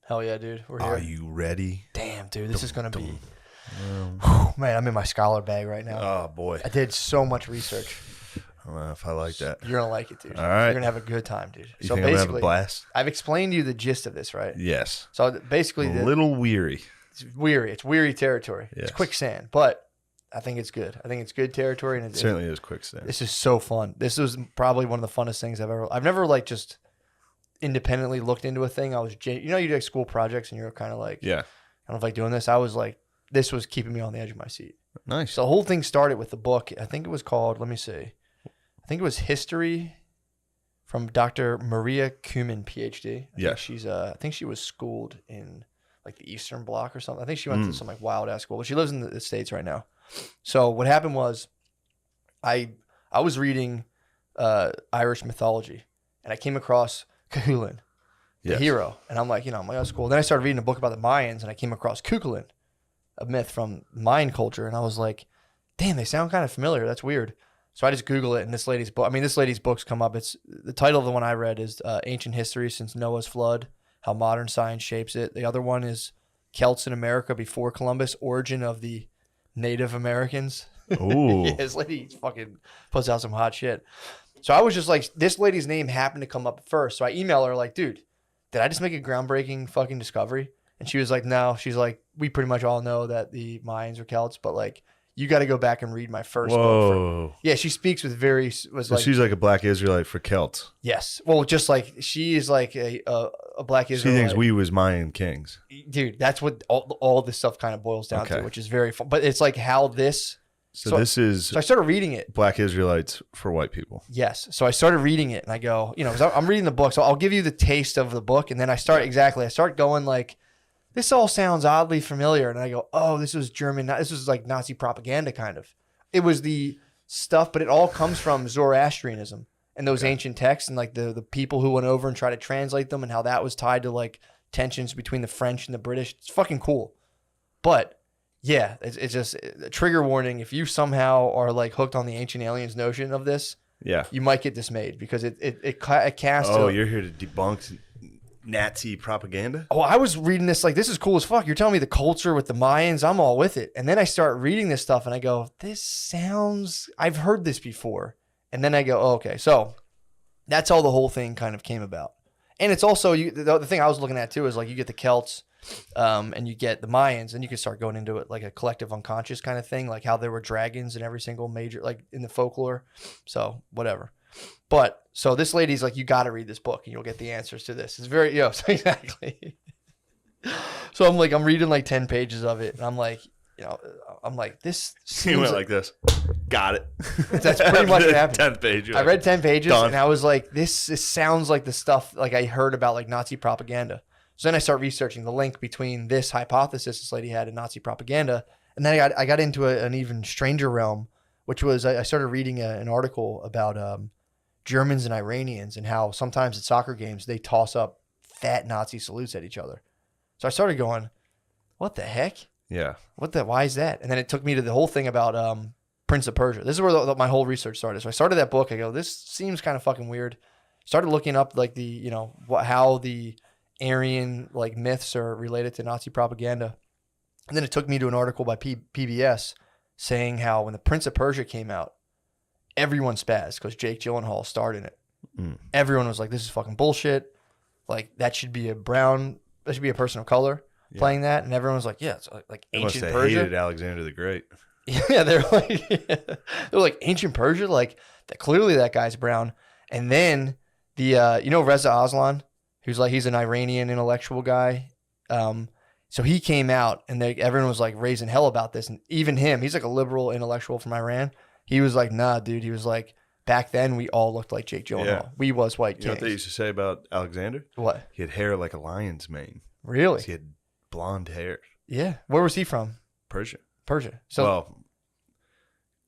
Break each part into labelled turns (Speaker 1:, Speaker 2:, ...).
Speaker 1: Hell yeah, dude. We're here.
Speaker 2: Are you ready?
Speaker 1: Damn, dude. This is going to be... Man, I'm in my scholar bag right now.
Speaker 2: Oh, boy.
Speaker 1: I did so much research.
Speaker 2: I don't know if I like that.
Speaker 1: You're going to like it, dude.
Speaker 2: All right.
Speaker 1: You're going to have a good time, dude.
Speaker 2: You
Speaker 1: So
Speaker 2: think I'm going to have
Speaker 1: basically,
Speaker 2: a blast?
Speaker 1: I've explained to you the gist of this, right?
Speaker 2: Yes.
Speaker 1: So basically...
Speaker 2: A little weary.
Speaker 1: It's weary. It's weary territory.
Speaker 2: Yes.
Speaker 1: It's quicksand, but I think it's good. I think it's good territory. And
Speaker 2: It certainly is quicksand.
Speaker 1: This is so fun. This was probably one of the funnest things I've never like just independently looked into a thing. You do like school projects and you're kind of like,
Speaker 2: Yeah.
Speaker 1: I don't know if I doing this. I was like, this was keeping me on the edge of my seat.
Speaker 2: Nice.
Speaker 1: So the whole thing started with the book. I think it was called, let me see. I think it was History from Dr. Maria Kumin, PhD. I think she was schooled in like the Eastern Bloc or something. I think she went to some like wild ass school, but she lives in the States right now. So what happened was I was reading Irish mythology and I came across Cuchulainn, the hero. And I'm like, that's cool. Then I started reading a book about the Mayans and I came across Cuchulainn, a myth from Mayan culture. And I was like, damn, they sound kind of familiar. That's weird. So I just Google it and this lady's books come up. It's the title of the one I read is Ancient History Since Noah's Flood, How Modern Science Shapes It. The other one is Celts in America Before Columbus, Origin of the Native Americans.
Speaker 2: Ooh.
Speaker 1: Yeah, this lady fucking puts out some hot shit. So I was just like, this lady's name happened to come up first. So I emailed her like, dude, did I just make a groundbreaking fucking discovery? And she was like, no. She's like, we pretty much all know that the Mayans are Celts, but like, you got to go back and read my first book. Yeah, she speaks with
Speaker 2: she's like a black Israelite for Celts.
Speaker 1: Yes. Well, just like she is like a black Israelite.
Speaker 2: She thinks we was Mayan kings.
Speaker 1: Dude, that's what all this stuff kind of boils down to, which is very fun. But it's like how this...
Speaker 2: So I started reading it. Black Israelites for white people.
Speaker 1: Yes. So I started reading it and I go, because I'm reading the book. So I'll give you the taste of the book. And then I start going like, this all sounds oddly familiar. And I go, oh, this was German. This was like Nazi propaganda kind of. It was the stuff, but it all comes from Zoroastrianism and those ancient texts and like the people who went over and tried to translate them and how that was tied to like tensions between the French and the British. It's fucking cool. But yeah, it's just a trigger warning. If you somehow are like hooked on the ancient aliens notion of this, you might get dismayed because it casts.
Speaker 2: Oh, you're here to debunk Nazi propaganda?
Speaker 1: Oh, I was reading this like, this is cool as fuck. You're telling me the culture with the Mayans, I'm all with it. And then I start reading this stuff and I go, I've heard this before. And then I go, oh, okay. So that's how the whole thing kind of came about. And it's also, the thing I was looking at too is like you get the Celts and you get the Mayans and you can start going into it like a collective unconscious kind of thing, like how there were dragons in every single major, like in the folklore. So whatever. But so this lady's like, you got to read this book and you'll get the answers to this. It's very, so exactly. So I'm reading like 10 pages of it and I'm like, this seems
Speaker 2: you went like this. Got it.
Speaker 1: That's pretty much what happened.
Speaker 2: 10 pages.
Speaker 1: I read 10 pages
Speaker 2: Done.
Speaker 1: and I was like, this sounds like the stuff like I heard about like Nazi propaganda. So then I start researching the link between this hypothesis this lady had and Nazi propaganda. And then I got into an even stranger realm, which was I started reading an article about Germans and Iranians and how sometimes at soccer games they toss up fat Nazi salutes at each other. So I started going, what the heck?
Speaker 2: Yeah.
Speaker 1: Why is that? And then it took me to the whole thing about Prince of Persia. This is where my whole research started. So I started that book. I go, this seems kind of fucking weird. Started looking up like how the Aryan like myths are related to Nazi propaganda. And then it took me to an article by PBS saying how when the Prince of Persia came out, everyone spazzed because Jake Gyllenhaal starred in it. Everyone was like, this is fucking bullshit. Like that should be a person of color playing that. And everyone was like, yeah, it's like ancient Persia.
Speaker 2: They hated Alexander the Great.
Speaker 1: Yeah, they're like ancient Persia, like clearly that guy's brown. And then the Reza Aslan, he's an Iranian intellectual guy. So he came out and everyone was like raising hell about this. And even him, he's like a liberal intellectual from Iran. He was like, nah, dude. He was like, back then we all looked like Jake Gyllenhaal. Yeah. We was white kings.
Speaker 2: You know what they used to say about Alexander?
Speaker 1: What?
Speaker 2: He had hair like a lion's mane.
Speaker 1: Really?
Speaker 2: He had blonde hair.
Speaker 1: Yeah. Where was he from?
Speaker 2: Persia.
Speaker 1: So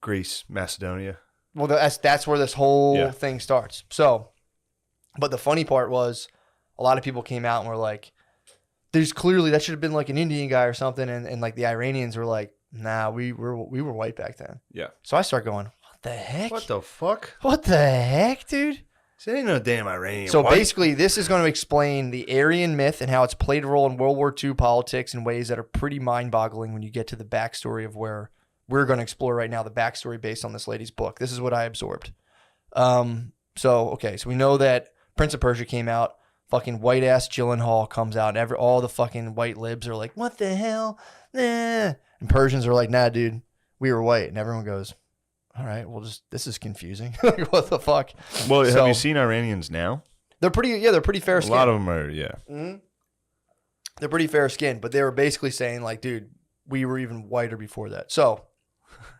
Speaker 2: Greece, Macedonia.
Speaker 1: Well, that's where this whole thing starts. So, but the funny part was a lot of people came out and were like, there's clearly, that should have been like an Indian guy or something. And like the Iranians were like, nah, we were white back then.
Speaker 2: Yeah.
Speaker 1: So I start going, what the heck?
Speaker 2: What the fuck?
Speaker 1: What the heck, dude?
Speaker 2: This ain't no damn Iranian.
Speaker 1: So basically, this is going to explain the Aryan myth and how it's played a role in World War II politics in ways that are pretty mind-boggling when you get to the backstory of where we're going to explore right now, the backstory based on this lady's book. This is what I absorbed. So we know that Prince of Persia came out. Fucking white-ass Gyllenhaal comes out. And all the fucking white libs are like, what the hell? Nah. And Persians are like, nah, dude, we were white. And everyone goes, all right, well, this is confusing. Like, what the fuck?
Speaker 2: Well, have you seen Iranians now?
Speaker 1: They're pretty fair skinned.
Speaker 2: A lot of them are, yeah.
Speaker 1: Mm-hmm. They're pretty fair skinned, but they were basically saying, like, dude, we were even whiter before that. So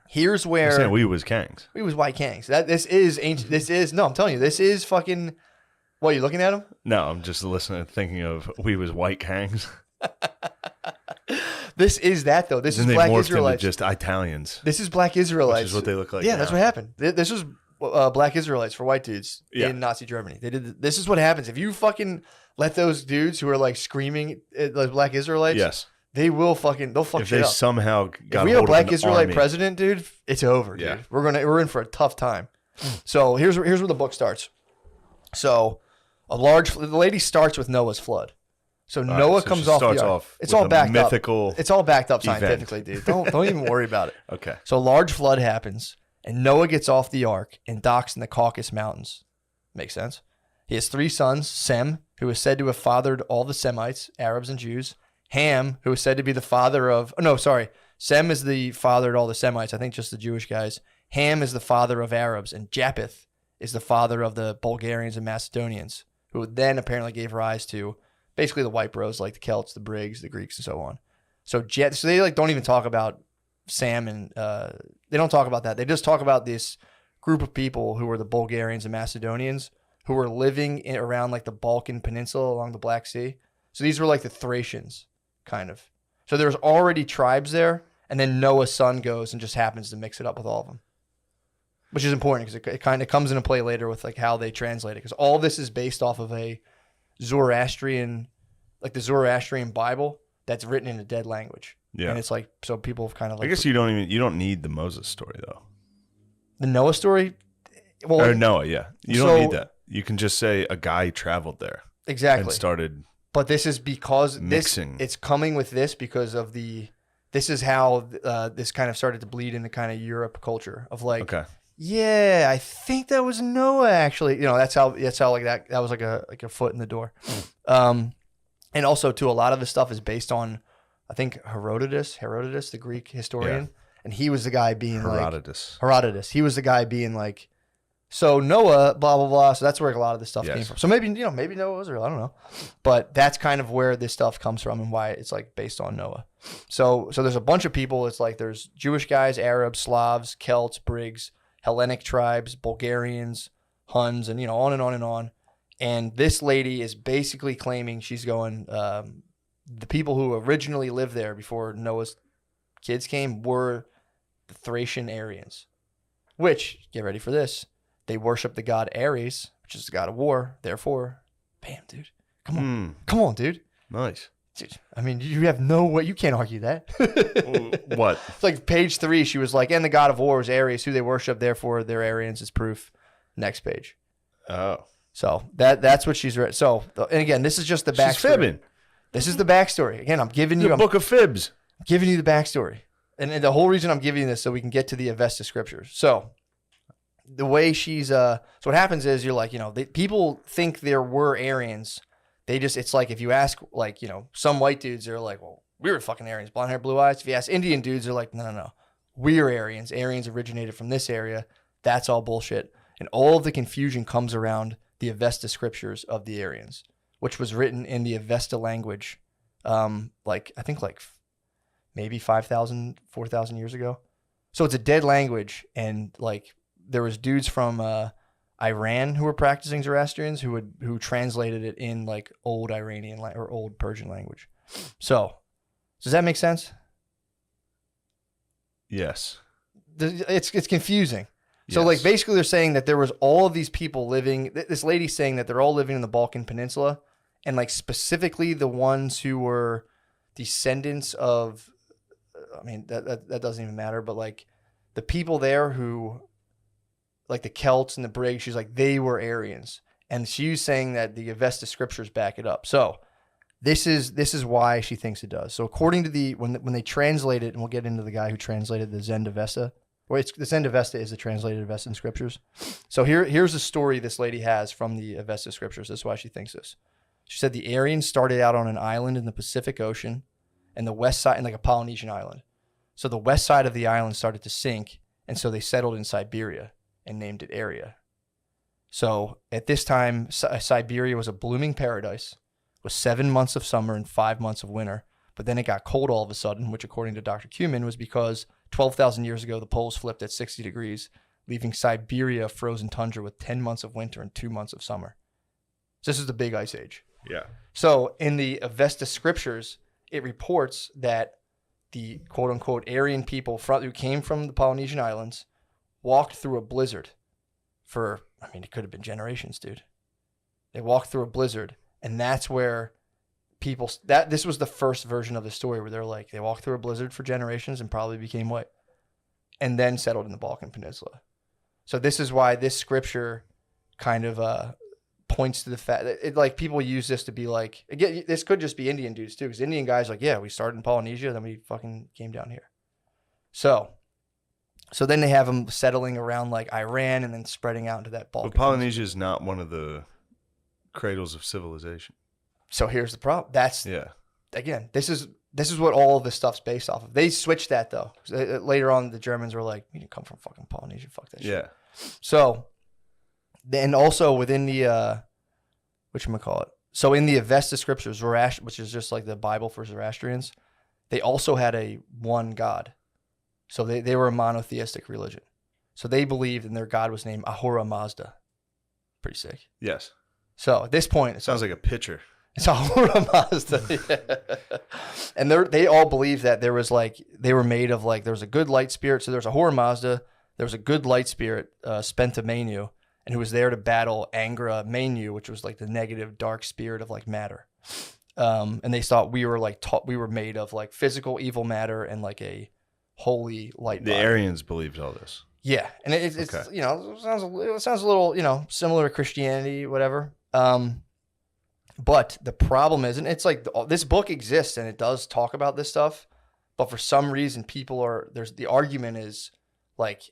Speaker 1: here's where.
Speaker 2: Saying we was kangs.
Speaker 1: We was white kangs. This is ancient. No, I'm telling you, this is fucking. What, are you looking at them?
Speaker 2: No, I'm just listening, thinking of we was white kangs.
Speaker 1: This is that, though. This is Black Israelites.
Speaker 2: Just Italians.
Speaker 1: This is Black Israelites.
Speaker 2: Which is what they look like.
Speaker 1: Yeah,
Speaker 2: now.
Speaker 1: That's what happened. This was Black Israelites for white dudes in Nazi Germany. They did. This is what happens if you fucking let those dudes who are like screaming like Black Israelites.
Speaker 2: Yes,
Speaker 1: they will fucking. They'll fuck
Speaker 2: if
Speaker 1: shit
Speaker 2: they
Speaker 1: up.
Speaker 2: somehow got
Speaker 1: if we have a Black
Speaker 2: an
Speaker 1: Israelite
Speaker 2: army.
Speaker 1: president, dude, it's over.
Speaker 2: Yeah.
Speaker 1: Dude. We're in for a tough time. So here's where the book starts. So the lady starts with Noah's flood. So Noah comes off the ark. It's all backed up. It's all backed up scientifically, dude. Don't even worry about it.
Speaker 2: Okay.
Speaker 1: So a large flood happens, and Noah gets off the ark and docks in the Caucasus Mountains. Makes sense. He has 3 sons: Sem, who is said to have fathered all the Semites, Arabs and Jews; Ham, who is said to be the father of. Oh, no, sorry. Sem is the father to all the Semites. I think just the Jewish guys. Ham is the father of Arabs, and Japheth is the father of the Bulgarians and Macedonians, who then apparently gave rise to basically the white bros like the Celts, the Briggs, the Greeks, and so on. So they like don't even talk about Sam and they don't talk about that. They just talk about this group of people who were the Bulgarians and Macedonians who were living around like the Balkan Peninsula along the Black Sea. So these were like the Thracians, kind of. So there's already tribes there, and then Noah's son goes and just happens to mix it up with all of them, which is important because it kind of comes into play later with like how they translate it, because all this is based off of a Zoroastrian, like the Zoroastrian Bible that's written in a dead language.
Speaker 2: Yeah.
Speaker 1: And it's like, so people have kind of like.
Speaker 2: I guess you don't need the Moses story though.
Speaker 1: The Noah story? Well,
Speaker 2: or Noah, yeah. You don't need that. You can just say a guy traveled there.
Speaker 1: Exactly.
Speaker 2: And started.
Speaker 1: But this is because
Speaker 2: mixing.
Speaker 1: It's coming with this because of this is how this kind of started to bleed into kind of Europe culture of like,
Speaker 2: okay.
Speaker 1: Yeah, I think that was Noah actually. You know, that's how like that was like a foot in the door. And also too, a lot of this stuff is based on, I think Herodotus, the Greek historian, and he was the guy being Herodotus. He was the guy being like, so Noah, blah blah blah. So that's where a lot of this stuff came from. So maybe Noah was real. I don't know, but that's kind of where this stuff comes from and why it's like based on Noah. So there's a bunch of people. It's like there's Jewish guys, Arabs, Slavs, Celts, Briggs, Hellenic tribes, Bulgarians, Huns, and on and on and on. And this lady is basically claiming she's going, the people who originally lived there before Noah's kids came were the Thracian Aryans, which, get ready for this, they worship the god Ares, which is the god of war. Therefore, bam, dude. Come on, dude.
Speaker 2: Nice.
Speaker 1: Dude, I mean, you have no way. You can't argue that.
Speaker 2: What?
Speaker 1: It's like page 3. She was like, and the god of war was Ares, who they worship. Therefore, they're Aryans is proof. Next page.
Speaker 2: Oh.
Speaker 1: So that's what she's read. So, and again, this is just the backstory.
Speaker 2: She's fibbing.
Speaker 1: This is the backstory. Again, I'm giving you
Speaker 2: the book of fibs.
Speaker 1: I'm giving you the backstory. And the whole reason I'm giving you this so we can get to the Avesta scriptures. So the way she's so what happens is you're like, people think there were Aryans. It's like if you ask like, some white dudes are like, well, we were fucking Aryans, blonde hair, blue eyes. If you ask Indian dudes, they're like, no. We're Aryans. Aryans originated from this area. That's all bullshit. And all of the confusion comes around the Avesta scriptures of the Aryans, which was written in the Avesta language, I think maybe 5,000, 4,000 years ago. So it's a dead language, and like there was dudes from Iran who were practicing Zoroastrians who translated it in like old Iranian or old Persian language. So does that make sense?
Speaker 2: Yes.
Speaker 1: It's confusing. So like basically they're saying that there was all of these people living, this lady's saying that they're all living in the Balkan Peninsula, and like specifically the ones who were descendants of, I mean, that doesn't even matter, but like the people there who, like the Celts and the Briggs, she's like, they were Aryans. And she's saying that the Avesta scriptures back it up. So this is why she thinks it does. So according to when they translate it, and we'll get into the guy who translated the Zend Avesta, or the Zend Avesta is the translated Avestan scriptures. So here's a story this lady has from the Avesta scriptures. That's why she thinks this. She said the Aryans started out on an island in the Pacific Ocean, and the west side, and like a Polynesian island. So the west side of the island started to sink, and so they settled in Siberia and named it Arya. So at this time, Siberia was a blooming paradise with 7 months of summer and 5 months of winter. But then it got cold all of a sudden, which according to Dr. Cumin was because 12,000 years ago, the poles flipped at 60 degrees, leaving Siberia frozen tundra with 10 months of winter and 2 months of summer. So this is the big ice age.
Speaker 2: Yeah.
Speaker 1: So in the Avesta scriptures, it reports that the quote unquote Aryan people who came from the Polynesian islands walked through a blizzard for, it could have been generations, dude. They walked through a blizzard, and that's where this was the first version of the story where they're like, they walked through a blizzard for generations and probably became white and then settled in the Balkan Peninsula. So this is why this scripture kind of points to the fact that like people use this to be like, again, this could just be Indian dudes too, because Indian guys like, yeah, we started in Polynesia, then we fucking came down here. So then they have them settling around like Iran and then spreading out into that Balkan.
Speaker 2: But Polynesia is not one of the cradles of civilization.
Speaker 1: So here's the problem. Again, this is what all of this stuff's based off of. They switched that though. Later on, the Germans were like, we didn't come from fucking Polynesia. Fuck that shit.
Speaker 2: Yeah.
Speaker 1: So, and also within the, whatchamacallit. So in the Avesta scriptures, which is just like the Bible for Zoroastrians, they also had a one God. So they were a monotheistic religion. So they believed and their God was named Ahura Mazda. Pretty sick.
Speaker 2: Yes.
Speaker 1: So at this point,
Speaker 2: it sounds like a picture.
Speaker 1: It's Ahura Mazda. Yeah. And they all believed that there was like, they were made of like, there was a good light spirit. So there's Ahura Mazda. There was a good light spirit, Spenta Manu, and who was there to battle Angra Mainyu, which was like the negative dark spirit of like matter. And they thought we were like we were made of like physical evil matter and like a holy light.
Speaker 2: The Aryans believed all this.
Speaker 1: Yeah, and it's okay. It sounds a little similar to Christianity, whatever. But the problem is, and it's like this book exists and it does talk about this stuff, but for some reason the argument is like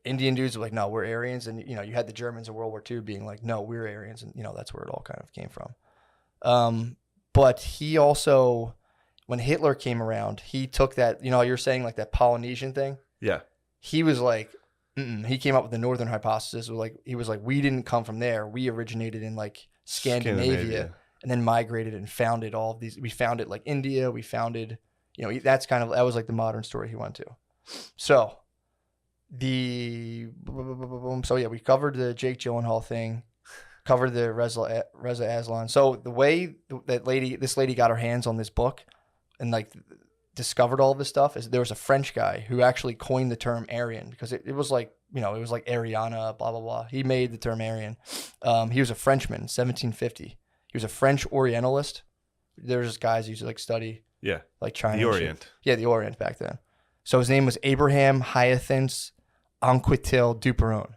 Speaker 1: Indian dudes are like, no, we're Aryans, and you had the Germans in World War II being like, no, we're Aryans, and that's where it all kind of came from. But he also, when Hitler came around, he took that, you're saying like that Polynesian thing.
Speaker 2: Yeah.
Speaker 1: He was like, he came up with the northern hypothesis. He was like, we didn't come from there. We originated in like Scandinavia. And then migrated and founded all of these. We founded like India. We founded, that was like the modern story he went to. So we covered the Jake Gyllenhaal thing, covered the Reza Aslan. So the way this lady got her hands on this book and like discovered all of this stuff is there was a French guy who actually coined the term Aryan because it was like, it was like Ariana, blah, blah, blah. He made the term Aryan. He was a Frenchman, 1750. He was a French Orientalist. There's just guys who used to like study.
Speaker 2: Yeah.
Speaker 1: Like China.
Speaker 2: The Orient.
Speaker 1: Yeah, the Orient back then. So his name was Abraham Hyacinth Anquetil Duperon.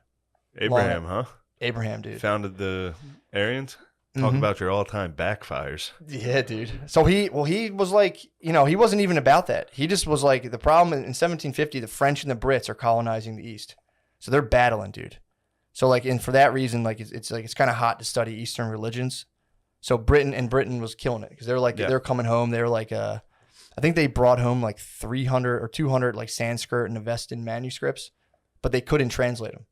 Speaker 2: Abraham, huh?
Speaker 1: Abraham, dude.
Speaker 2: Founded the Aryans? Talk about your all-time backfires.
Speaker 1: Yeah, dude. So he was like, he wasn't even about that. He just was like, the problem in 1750, the French and the Brits are colonizing the East. So they're battling, dude. So like, and for that reason, like, it's kind of hot to study Eastern religions. So Britain was killing it because they're like, they're coming home. They're like, I think they brought home like 300 or 200 like Sanskrit and Avestan manuscripts, but they couldn't translate them.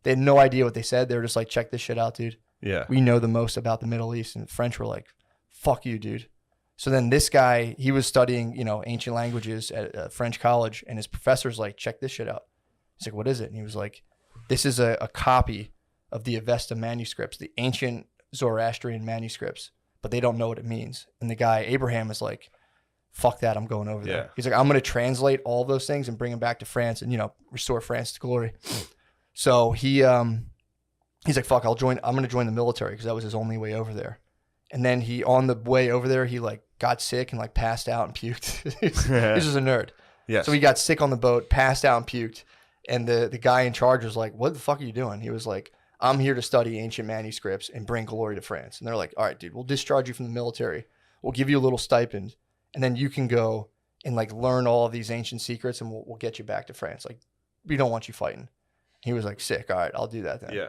Speaker 1: They had no idea what they said. They were just like, check this shit out, dude.
Speaker 2: Yeah.
Speaker 1: We know the most about the Middle East. And French were like, fuck you, dude. So then this guy, he was studying, ancient languages at a French college, and his professor's like, check this shit out. He's like, what is it? And he was like, this is a copy of the Avesta manuscripts, the ancient Zoroastrian manuscripts, but they don't know what it means. And the guy, Abraham, is like, fuck that, I'm going over there. He's like, I'm going to translate all those things and bring them back to France and, restore France to glory. So he's like, fuck, I'm going to join the military because that was his only way over there. And then on the way over there, he like got sick and like passed out and puked. This is a nerd.
Speaker 2: Yes.
Speaker 1: So he got sick on the boat, passed out and puked. And the guy in charge was like, what the fuck are you doing? He was like, I'm here to study ancient manuscripts and bring glory to France. And they're like, all right, dude, we'll discharge you from the military. We'll give you a little stipend. And then you can go and like learn all of these ancient secrets and we'll get you back to France. Like, we don't want you fighting. He was like, sick. All right, I'll do that then.
Speaker 2: Yeah.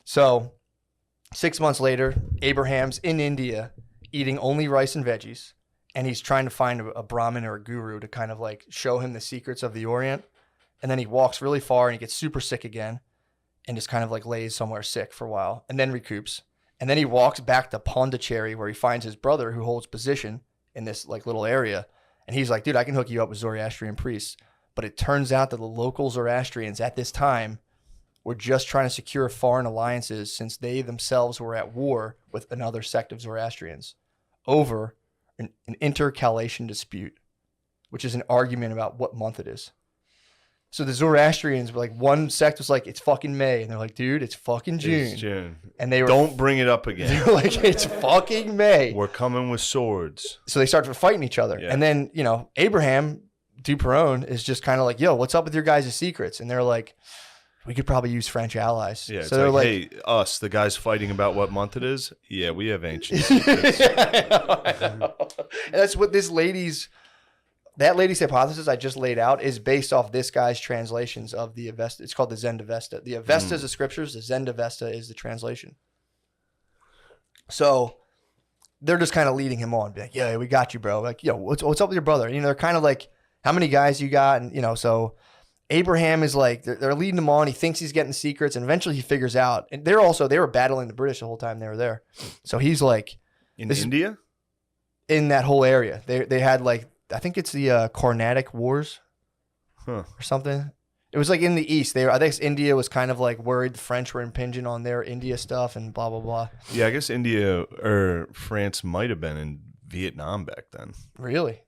Speaker 1: So 6 months later, Abraham's in India eating only rice and veggies. And he's trying to find a Brahmin or a guru to kind of like show him the secrets of the Orient. And then he walks really far and he gets super sick again and just kind of like lays somewhere sick for a while and then recoups. And then he walks back to Pondicherry where he finds his brother who holds position in this like little area. And he's like, dude, I can hook you up with Zoroastrian priests. But it turns out that the local Zoroastrians at this time were just trying to secure foreign alliances since they themselves were at war with another sect of Zoroastrians over an intercalation dispute, which is an argument about what month it is. So the Zoroastrians were like, one sect was like, it's fucking May. And they're like, dude, it's fucking June.
Speaker 2: It's June.
Speaker 1: And they were,
Speaker 2: don't bring it up again.
Speaker 1: They're like, it's fucking May.
Speaker 2: We're coming with swords.
Speaker 1: So they start fighting each other.
Speaker 2: Yeah.
Speaker 1: And then, you know, Abraham Duperon is just kind of like, yo, what's up with your guys' secrets? And they're like, we could probably use French allies.
Speaker 2: Yeah,
Speaker 1: so they're like,
Speaker 2: hey, us, the guys fighting about what month it is? Yeah, we have ancient secrets.
Speaker 1: I know. And that's what that lady's hypothesis I just laid out is based off this guy's translations of the Avesta. It's called the Zend-Avesta. The Avesta is the scriptures. The Zend-Avesta is the translation. So they're just kind of leading him on. Be like, yeah, we got you, bro. Like, yo, what's up with your brother? You know, they're kind of like, how many guys you got? And, you know, so Abraham is like, they're leading him on. He thinks he's getting secrets. And eventually he figures out. And they were battling the British the whole time they were there. So he's like.
Speaker 2: In India?
Speaker 1: In that whole area. They had like, I think it's the Carnatic Wars or something. It was like in the East. I think India was kind of like worried the French were impinging on their India stuff and blah, blah, blah.
Speaker 2: Yeah, I guess India or France might have been in Vietnam back then.
Speaker 1: Really?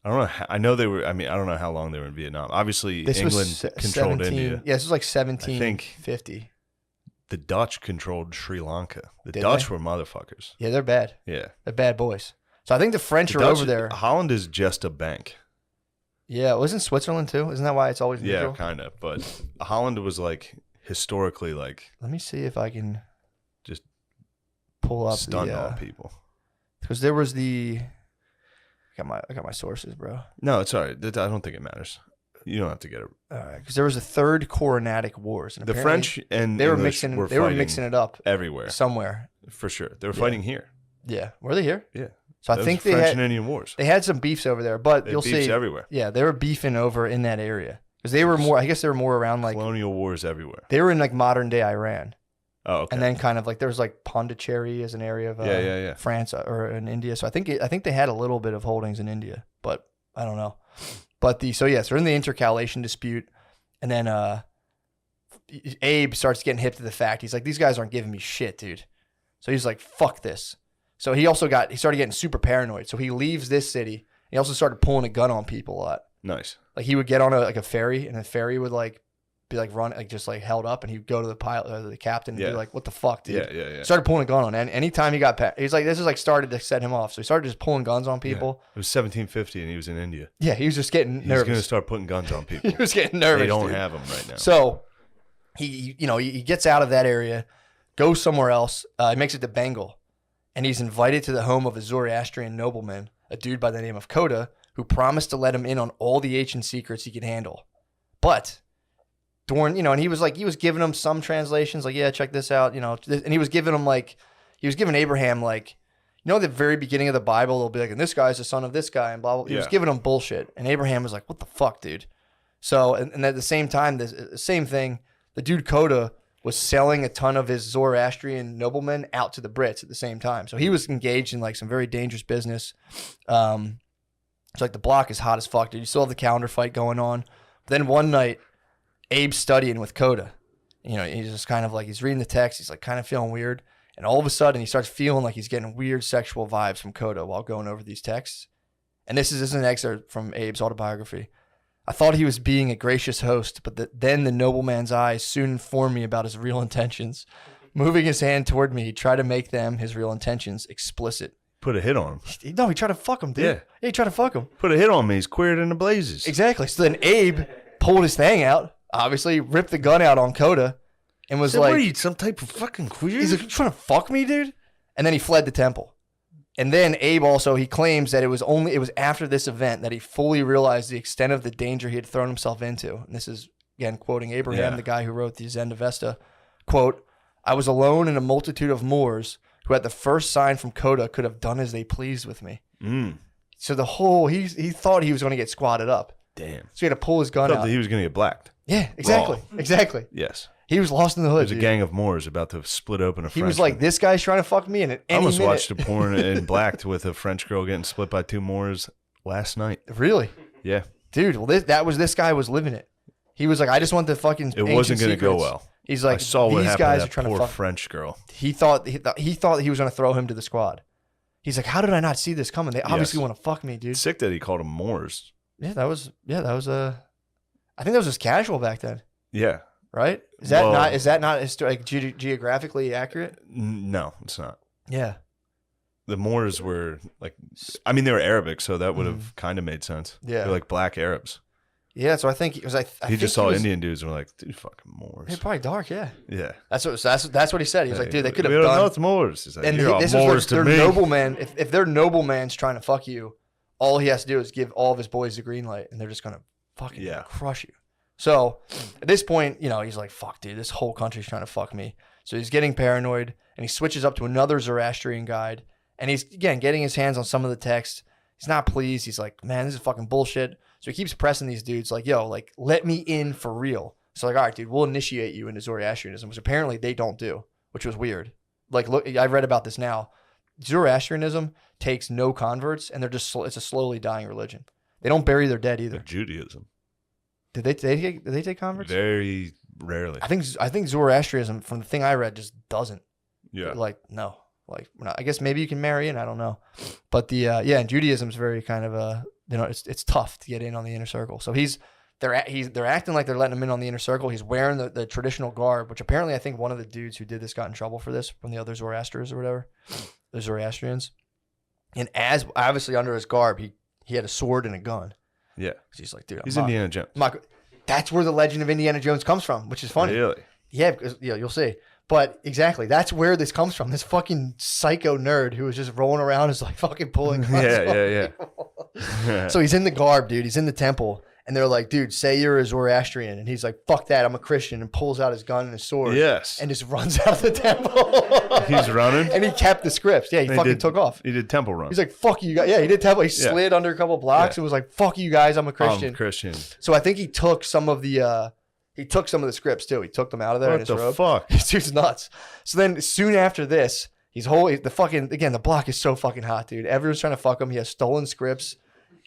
Speaker 2: I don't know. I know they were. I mean, I don't know how long they were in Vietnam. Obviously, England controlled India.
Speaker 1: Yeah, this was like 1750.
Speaker 2: The Dutch controlled Sri Lanka. The Dutch were motherfuckers.
Speaker 1: Yeah, they're bad.
Speaker 2: Yeah.
Speaker 1: They're bad boys. So I think the French are over there.
Speaker 2: Holland is just a bank.
Speaker 1: Yeah, wasn't Switzerland too? Isn't that why it's always neutral?
Speaker 2: Yeah, kind of. But Holland was like historically like.
Speaker 1: Let me see if I can
Speaker 2: just
Speaker 1: pull up
Speaker 2: stun on people.
Speaker 1: Because there was the. I got my sources, bro.
Speaker 2: No, it's all right. I don't think it matters. You don't have to get it.
Speaker 1: All right, because there was a third Coronatic Wars. And
Speaker 2: the French and
Speaker 1: they were
Speaker 2: English
Speaker 1: mixing. They were mixing it up
Speaker 2: everywhere,
Speaker 1: somewhere.
Speaker 2: For sure, they were fighting here.
Speaker 1: Yeah, were they here?
Speaker 2: Yeah.
Speaker 1: So I think they
Speaker 2: French
Speaker 1: had
Speaker 2: and Indian Wars.
Speaker 1: They had some beefs over there, but you'll see
Speaker 2: everywhere.
Speaker 1: Yeah, they were beefing over in that area because they were more. I guess they were more around like
Speaker 2: colonial wars everywhere.
Speaker 1: They were in like modern day Iran.
Speaker 2: Oh, okay.
Speaker 1: And then kind of like there was like Pondicherry as an area of France or in India. So I think they had a little bit of holdings in India, but I don't know. But so they're in the intercalation dispute, and then Abe starts getting hip to the fact. He's like, these guys aren't giving me shit, dude. So he's like, fuck this. So he started getting super paranoid. So he leaves this city. He also started pulling a gun on people a lot.
Speaker 2: Nice.
Speaker 1: Like he would get on a ferry, and the ferry would like be like run like just like held up, and he'd go to the pilot or the captain and be like, what the fuck, dude?
Speaker 2: Yeah.
Speaker 1: Started pulling a gun on. And anytime he got past, he's like, this is like started to set him off. So he started just pulling guns on people.
Speaker 2: Yeah. It was 1750 and he was in India.
Speaker 1: Yeah, he was just getting nervous.
Speaker 2: He's going to start putting guns on people.
Speaker 1: He was getting nervous.
Speaker 2: They don't have them right now.
Speaker 1: So he gets out of that area, goes somewhere else. He makes it to Bengal, and he's invited to the home of a Zoroastrian nobleman, a dude by the name of Koda, who promised to let him in on all the ancient secrets he could handle. But and he was giving him some translations, like, yeah, check this out, and he was giving Abraham, like, at the very beginning of the Bible, they'll be like, and this guy's the son of this guy, and blah, blah. He was giving him bullshit. And Abraham was like, what the fuck, dude? So, and at the same time, the same thing, the dude Koda was selling a ton of his Zoroastrian noblemen out to the Brits at the same time. So he was engaged in like some very dangerous business. It's like the block is hot as fuck, dude. You still have the calendar fight going on. But then one night, Abe's studying with Koda. He's just kind of like, he's reading the text. He's like kind of feeling weird. And all of a sudden, he starts feeling like he's getting weird sexual vibes from Koda while going over these texts. And this is an excerpt from Abe's autobiography. I thought he was being a gracious host, but then the nobleman's eyes soon informed me about his real intentions. Moving his hand toward me, he tried to make them, his real intentions, explicit.
Speaker 2: Put a hit on him.
Speaker 1: No, he tried to fuck him, dude. Yeah, he tried to fuck him.
Speaker 2: Put a hit on me. He's queered in the blazes.
Speaker 1: Exactly. So then Abe pulled his thing out, obviously ripped the gun out on Koda, and was
Speaker 2: so
Speaker 1: like,
Speaker 2: what are you, some type of fucking queer?
Speaker 1: He's like, you trying to fuck me, dude? And then he fled the temple. And then Abe also, he claims that it was after this event that he fully realized the extent of the danger he had thrown himself into. And this is, again, quoting Abraham, the guy who wrote the Zend Avesta. Quote, I was alone in a multitude of Moors who at the first sign from Coda could have done as they pleased with me. So the whole, he thought he was going to get squatted up.
Speaker 2: Damn.
Speaker 1: So he had to pull his gun out.
Speaker 2: That he was going to get blacked.
Speaker 1: Yeah, exactly.
Speaker 2: Raw.
Speaker 1: Exactly.
Speaker 2: Yes.
Speaker 1: He was lost in the hood.
Speaker 2: There's a gang of Moors about to split open a Frenchman.
Speaker 1: He was like, this guy's trying to fuck me, and at any minute.
Speaker 2: I almost watched a porn in blacked with a French girl getting split by 2 Moors last night.
Speaker 1: Really?
Speaker 2: Yeah.
Speaker 1: Dude, well, this guy was living it. He was like, I just want the fucking
Speaker 2: It wasn't going to go well.
Speaker 1: He's like,
Speaker 2: I saw what
Speaker 1: these
Speaker 2: happened
Speaker 1: guys
Speaker 2: to
Speaker 1: are
Speaker 2: that
Speaker 1: trying
Speaker 2: poor
Speaker 1: to fuck.
Speaker 2: French girl.
Speaker 1: He thought he was going to throw him to the squad. He's like, how did I not see this coming? They obviously want to fuck me, dude.
Speaker 2: Sick that he called them Moors.
Speaker 1: Yeah, that was I think that was just casual back then.
Speaker 2: Yeah.
Speaker 1: Right? Is that not like geographically accurate?
Speaker 2: No, it's not.
Speaker 1: Yeah.
Speaker 2: The Moors were like, I mean, they were Arabic, so that would have kind of made sense.
Speaker 1: Yeah.
Speaker 2: They're like black Arabs.
Speaker 1: Yeah, so I think it was
Speaker 2: he just saw Indian dudes and were like, dude, fucking Moors.
Speaker 1: They're probably dark, yeah.
Speaker 2: Yeah.
Speaker 1: That's what he said. He was like, dude, they could have
Speaker 2: done.
Speaker 1: done.
Speaker 2: No, it's Moors. He's like,
Speaker 1: and
Speaker 2: this Moors
Speaker 1: is their nobleman. If their nobleman's trying to fuck you, all he has to do is give all of his boys the green light, and they're just gonna fucking crush you. So at this point, he's like, fuck, dude, this whole country's trying to fuck me. So he's getting paranoid, and he switches up to another Zoroastrian guide, and he's, again, getting his hands on some of the text. He's not pleased. He's like, man, this is fucking bullshit. So he keeps pressing these dudes like, yo, like, let me in for real. So like, all right, dude, we'll initiate you into Zoroastrianism, which apparently they don't do, which was weird. Like, look, I read about this now. Zoroastrianism takes no converts, and it's a slowly dying religion. They don't bury their dead either.
Speaker 2: Judaism.
Speaker 1: Did they take converts?
Speaker 2: Very rarely.
Speaker 1: I think Zoroastrianism, from the thing I read, just doesn't.
Speaker 2: Yeah.
Speaker 1: Like, no. Like, I guess maybe you can marry in. I don't know. But and Judaism's very kind of it's tough to get in on the inner circle. So they're acting like they're letting him in on the inner circle. He's wearing the traditional garb, which apparently I think one of the dudes who did this got in trouble for this from the other Zoroastrians or whatever, the Zoroastrians. And as obviously under his garb, he had a sword and a gun.
Speaker 2: Yeah.
Speaker 1: He's like, dude,
Speaker 2: he's Indiana Jones.
Speaker 1: That's where the legend of Indiana Jones comes from, which is funny.
Speaker 2: Really?
Speaker 1: Yeah, because you'll see. But exactly, that's where this comes from. This fucking psycho nerd who was just rolling around is like fucking pulling guns.
Speaker 2: Yeah.
Speaker 1: So he's in the garb, dude. He's in the temple. And they're like, dude, say you're a Zoroastrian. And he's like, fuck that, I'm a Christian. And pulls out his gun and his sword.
Speaker 2: Yes.
Speaker 1: And just runs out of the temple.
Speaker 2: He's running?
Speaker 1: And he kept the scripts. Yeah, he took off.
Speaker 2: He did temple run.
Speaker 1: He's like, fuck you guys. Yeah, he did temple. He slid under a couple blocks and was like, fuck you guys, I'm a Christian.
Speaker 2: I'm a Christian.
Speaker 1: So I think he took some of the scripts too. He took them out of there in his robe.
Speaker 2: What the fuck?
Speaker 1: This dude's nuts. So then soon after this, the block is so fucking hot, dude. Everyone's trying to fuck him. He has stolen scripts.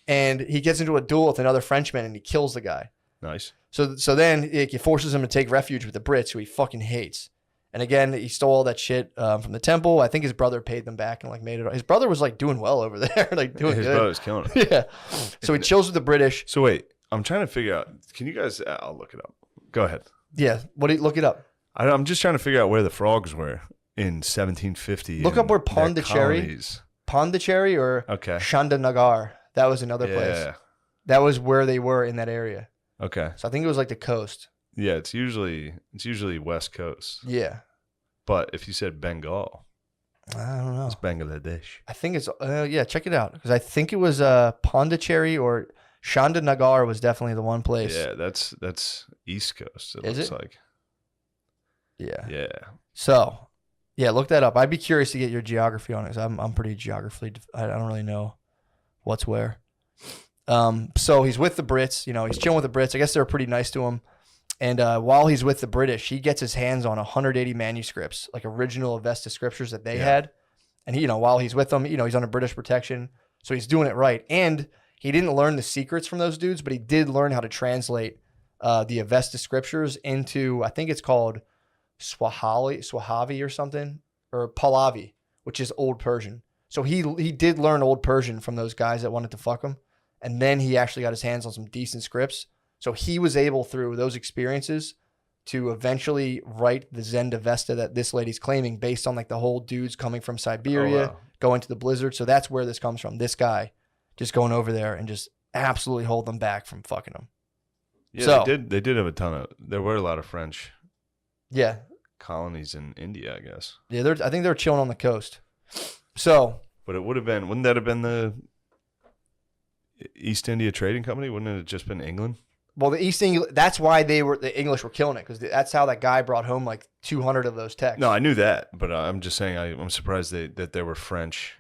Speaker 1: And he gets into a duel with another Frenchman and he kills the guy.
Speaker 2: Nice.
Speaker 1: So then it forces him to take refuge with the Brits, who he fucking hates. And again, he stole all that shit from the temple. I think his brother paid them back and like made it. His brother was like doing well over there, like doing good.
Speaker 2: His brother's killing it.
Speaker 1: Yeah. So he chills with the British.
Speaker 2: So wait, I'm trying to figure out. Can you guys? I'll look it up. Go ahead.
Speaker 1: Yeah. Look it up?
Speaker 2: I'm just trying to figure out where the frogs were in 1750.
Speaker 1: Look up where Pondicherry or Chandanagar. That was another place. That was where they were in that area.
Speaker 2: Okay.
Speaker 1: So I think it was like the coast.
Speaker 2: Yeah, it's usually West Coast.
Speaker 1: Yeah.
Speaker 2: But if you said Bengal,
Speaker 1: I don't know.
Speaker 2: It's Bangladesh.
Speaker 1: I think it's check it out because I think it was Pondicherry or Chandanagar was definitely the one place.
Speaker 2: Yeah, that's East Coast. It looks like.
Speaker 1: Yeah.
Speaker 2: Yeah.
Speaker 1: So, yeah, look that up. I'd be curious to get your geography on it because I'm pretty geographically. I don't really know what's where. So he's with the Brits. He's chilling with the Brits. I guess they're pretty nice to him. And while he's with the British, he gets his hands on 180 manuscripts, like original Avesta scriptures that they had. And while he's with them, he's under British protection, so he's doing it right. And he didn't learn the secrets from those dudes, but he did learn how to translate the Avesta scriptures into, I think it's called Swahavi or something, or Pahlavi, which is Old Persian. So he did learn Old Persian from those guys that wanted to fuck him. And then he actually got his hands on some decent scripts. So he was able, through those experiences, to eventually write the Zend Avesta that this lady's claiming based on like the whole dudes coming from Siberia, going to the blizzard. So that's where this comes from. This guy just going over there and just absolutely hold them back from fucking them.
Speaker 2: Yeah, so, they did have a ton of, there were a lot of French.
Speaker 1: Yeah.
Speaker 2: colonies in India, I guess.
Speaker 1: Yeah, I think they're chilling on the coast. So,
Speaker 2: but it would have been. Wouldn't that have been the East India Trading Company? Wouldn't it have just been England?
Speaker 1: Well, that's why the English were killing it, because that's how that guy brought home like 200 of those texts.
Speaker 2: No, I knew that, but I'm just saying I'm surprised that there were French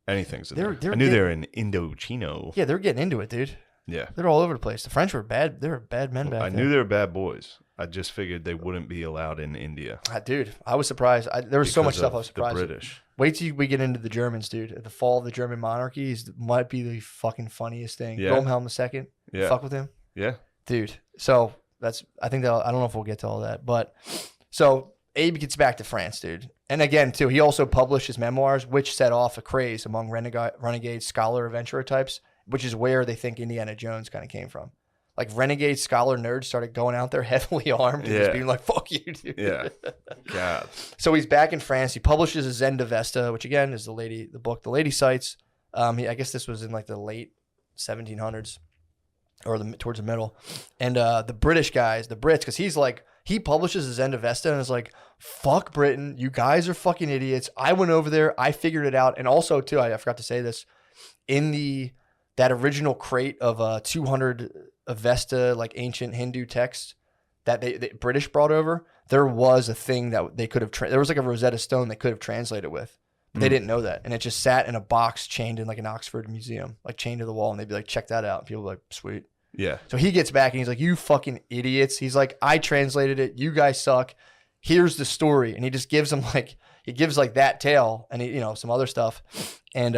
Speaker 2: anything's in there. I knew they were in Indochino.
Speaker 1: Yeah, they're getting into it, dude.
Speaker 2: Yeah.
Speaker 1: They're all over the place. The French were bad. They were bad men back then.
Speaker 2: I knew they were bad boys. I just figured they wouldn't be allowed in India.
Speaker 1: Dude, I was surprised. There was so much stuff I was surprised.
Speaker 2: The British.
Speaker 1: Wait till we get into the Germans, dude. The fall of the German monarchy might be the fucking funniest thing.
Speaker 2: Yeah.
Speaker 1: Wilhelm II.
Speaker 2: Yeah.
Speaker 1: Fuck with him.
Speaker 2: Yeah.
Speaker 1: Dude. So I don't know if we'll get to all that, but so Abe gets back to France, dude. And again, too, he also published his memoirs, which set off a craze among renegade scholar adventurer types, which is where they think Indiana Jones kind of came from. Like renegade scholar nerds started going out there heavily armed and just being like, fuck you, dude.
Speaker 2: Yeah. God.
Speaker 1: So he's back in France. He publishes his Zen Vesta, which again is the book the lady cites. I guess this was in like the late 1700s or towards the middle. And the British guys, the Brits, because he publishes his Zen Vesta and is like, fuck Britain. You guys are fucking idiots. I went over there. I figured it out. And also, too, I forgot to say this, in that original crate of 200 Avesta, like ancient Hindu texts that the British brought over, there was a thing that they could have, there was like a Rosetta Stone they could have translated with. But they didn't know that. And it just sat in a box chained in like an Oxford museum, like chained to the wall. And they'd be like, check that out. And people would be like, sweet.
Speaker 2: Yeah.
Speaker 1: So he gets back and he's like, you fucking idiots. He's like, I translated it. You guys suck. Here's the story. And he just gives them like that tale and some other stuff. And,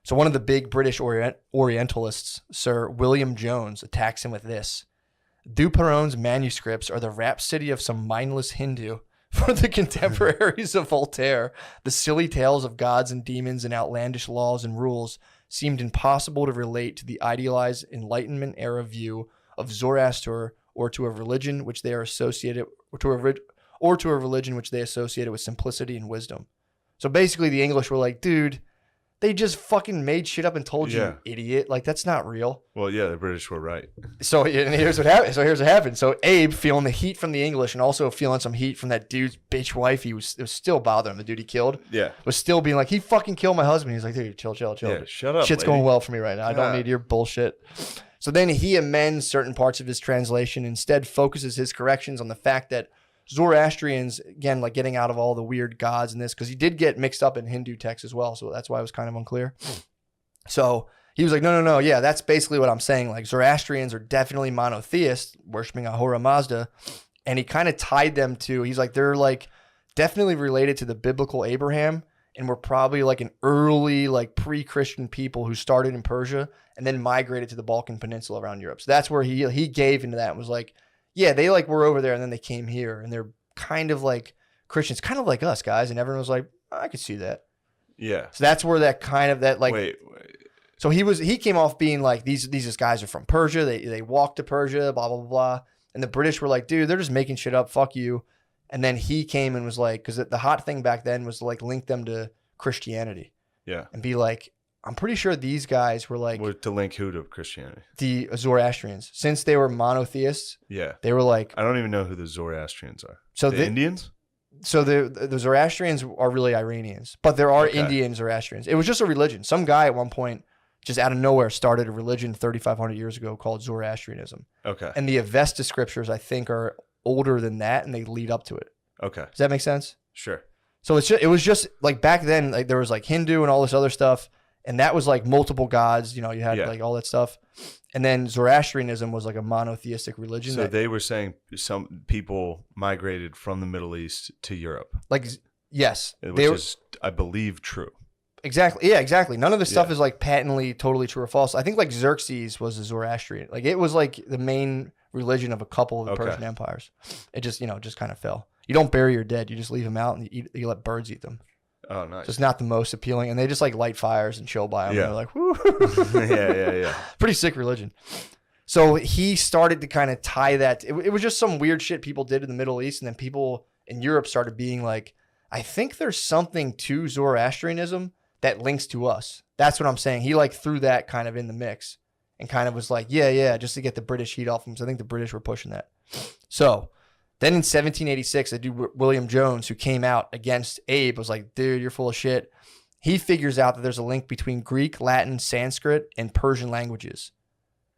Speaker 1: so one of the big British Orientalists, Sir William Jones, attacks him with this. Duperron's manuscripts are the rhapsody of some mindless Hindu. For the contemporaries of Voltaire, the silly tales of gods and demons and outlandish laws and rules seemed impossible to relate to the idealized Enlightenment era view of Zoroaster or to a religion which they are associated with simplicity and wisdom. So basically the English were like, dude, they just fucking made shit up and told you, idiot. Like, that's not real.
Speaker 2: Well, yeah, the British were right.
Speaker 1: So here's what happened. So Abe, feeling the heat from the English and also feeling some heat from that dude's bitch wife, it was still bothering him. The dude he killed was still being like, he fucking killed my husband. He's like, dude, chill.
Speaker 2: Yeah, shut up,
Speaker 1: shit's going well for me right now. I don't need your bullshit. So then he amends certain parts of his translation, instead focuses his corrections on the fact that Zoroastrians, again, like getting out of all the weird gods and this, because he did get mixed up in Hindu texts as well. So that's why it was kind of unclear. So he was like, no. Yeah, that's basically what I'm saying. Like Zoroastrians are definitely monotheists, worshiping Ahura Mazda. And he kind of tied them to, he's like, they're like definitely related to the biblical Abraham. And were probably like an early, like pre-Christian people who started in Persia and then migrated to the Balkan Peninsula around Europe. So that's where he gave into that and was like, yeah, they like were over there and then they came here and they're kind of like Christians, kind of like us guys. And everyone was like, I could see that.
Speaker 2: Yeah.
Speaker 1: So that's where
Speaker 2: Wait.
Speaker 1: So he came off being like, these guys are from Persia. They walked to Persia, blah, blah, blah, blah. And the British were like, dude, they're just making shit up. Fuck you. And then he came and was like, because the hot thing back then was to like link them to Christianity.
Speaker 2: Yeah.
Speaker 1: And be like, I'm pretty sure these guys were like...
Speaker 2: To link who to Christianity?
Speaker 1: The Zoroastrians. Since they were monotheists, they were like...
Speaker 2: I don't even know who the Zoroastrians are.
Speaker 1: So
Speaker 2: the Indians?
Speaker 1: So the Zoroastrians are really Iranians, but there are Indian Zoroastrians. It was just a religion. Some guy at one point, just out of nowhere, started a religion 3,500 years ago called Zoroastrianism.
Speaker 2: Okay.
Speaker 1: And the Avesta scriptures, I think, are older than that, and they lead up to it.
Speaker 2: Okay.
Speaker 1: Does that make sense?
Speaker 2: Sure.
Speaker 1: So it was just like back then, like there was like Hindu and all this other stuff. And that was like multiple gods, you had like all that stuff. And then Zoroastrianism was like a monotheistic religion.
Speaker 2: So they were saying some people migrated from the Middle East to Europe.
Speaker 1: Like, yes.
Speaker 2: Which is, I believe, true.
Speaker 1: Exactly. Yeah, exactly. None of this stuff is like patently totally true or false. I think like Xerxes was a Zoroastrian. Like it was like the main religion of a couple of the Persian empires. It just, just kind of fell. You don't bury your dead. You just leave them out and you let birds eat them.
Speaker 2: Oh, nice.
Speaker 1: So it's not the most appealing. And they just like light fires and chill by them.
Speaker 2: Yeah.
Speaker 1: And they're like, whoo.
Speaker 2: Yeah.
Speaker 1: Pretty sick religion. So he started to kind of tie that. It was just some weird shit people did in the Middle East. And then people in Europe started being like, I think there's something to Zoroastrianism that links to us. That's what I'm saying. He like threw that kind of in the mix and kind of was like, yeah, just to get the British heat off him. So I think the British were pushing that. So Then in 1786, the dude William Jones, who came out against Abe, was like, dude, you're full of shit. He figures out that there's a link between Greek, Latin, Sanskrit, and Persian languages.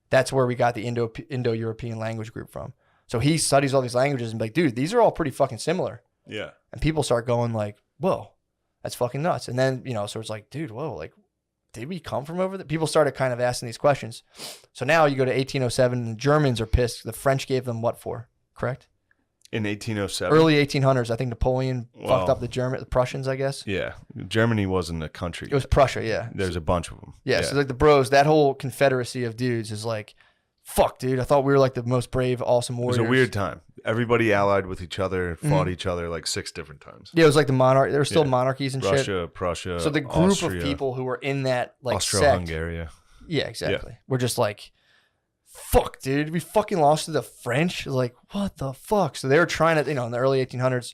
Speaker 1: That's where we got the Indo-European language group from. So he studies all these languages and be like, dude, these are all pretty fucking similar.
Speaker 2: Yeah.
Speaker 1: And people start going like, whoa, that's fucking nuts. And then, so it's like, dude, whoa, like, did we come from over there? People started kind of asking these questions. So now you go to 1807 and the Germans are pissed. The French gave them what for? Correct?
Speaker 2: In 1807?
Speaker 1: Early 1800s. I think Napoleon fucked up the Prussians, I guess.
Speaker 2: Yeah. Germany wasn't a country.
Speaker 1: It was Prussia, yeah.
Speaker 2: There's a bunch of them.
Speaker 1: Yeah, so like the bros, that whole confederacy of dudes is like, fuck, dude. I thought we were like the most brave, awesome warriors.
Speaker 2: It was a weird time. Everybody allied with each other, fought each other like 6 different times.
Speaker 1: Yeah, it was like the monarch. There were still monarchies and
Speaker 2: Russia,
Speaker 1: shit.
Speaker 2: Prussia,
Speaker 1: So the group
Speaker 2: Austria,
Speaker 1: of people who were in that like
Speaker 2: Austro-Hungary.
Speaker 1: Yeah, exactly. We're just like, fuck, dude. We fucking lost to the French. Like, what the fuck? So they were trying to, in the early 1800s.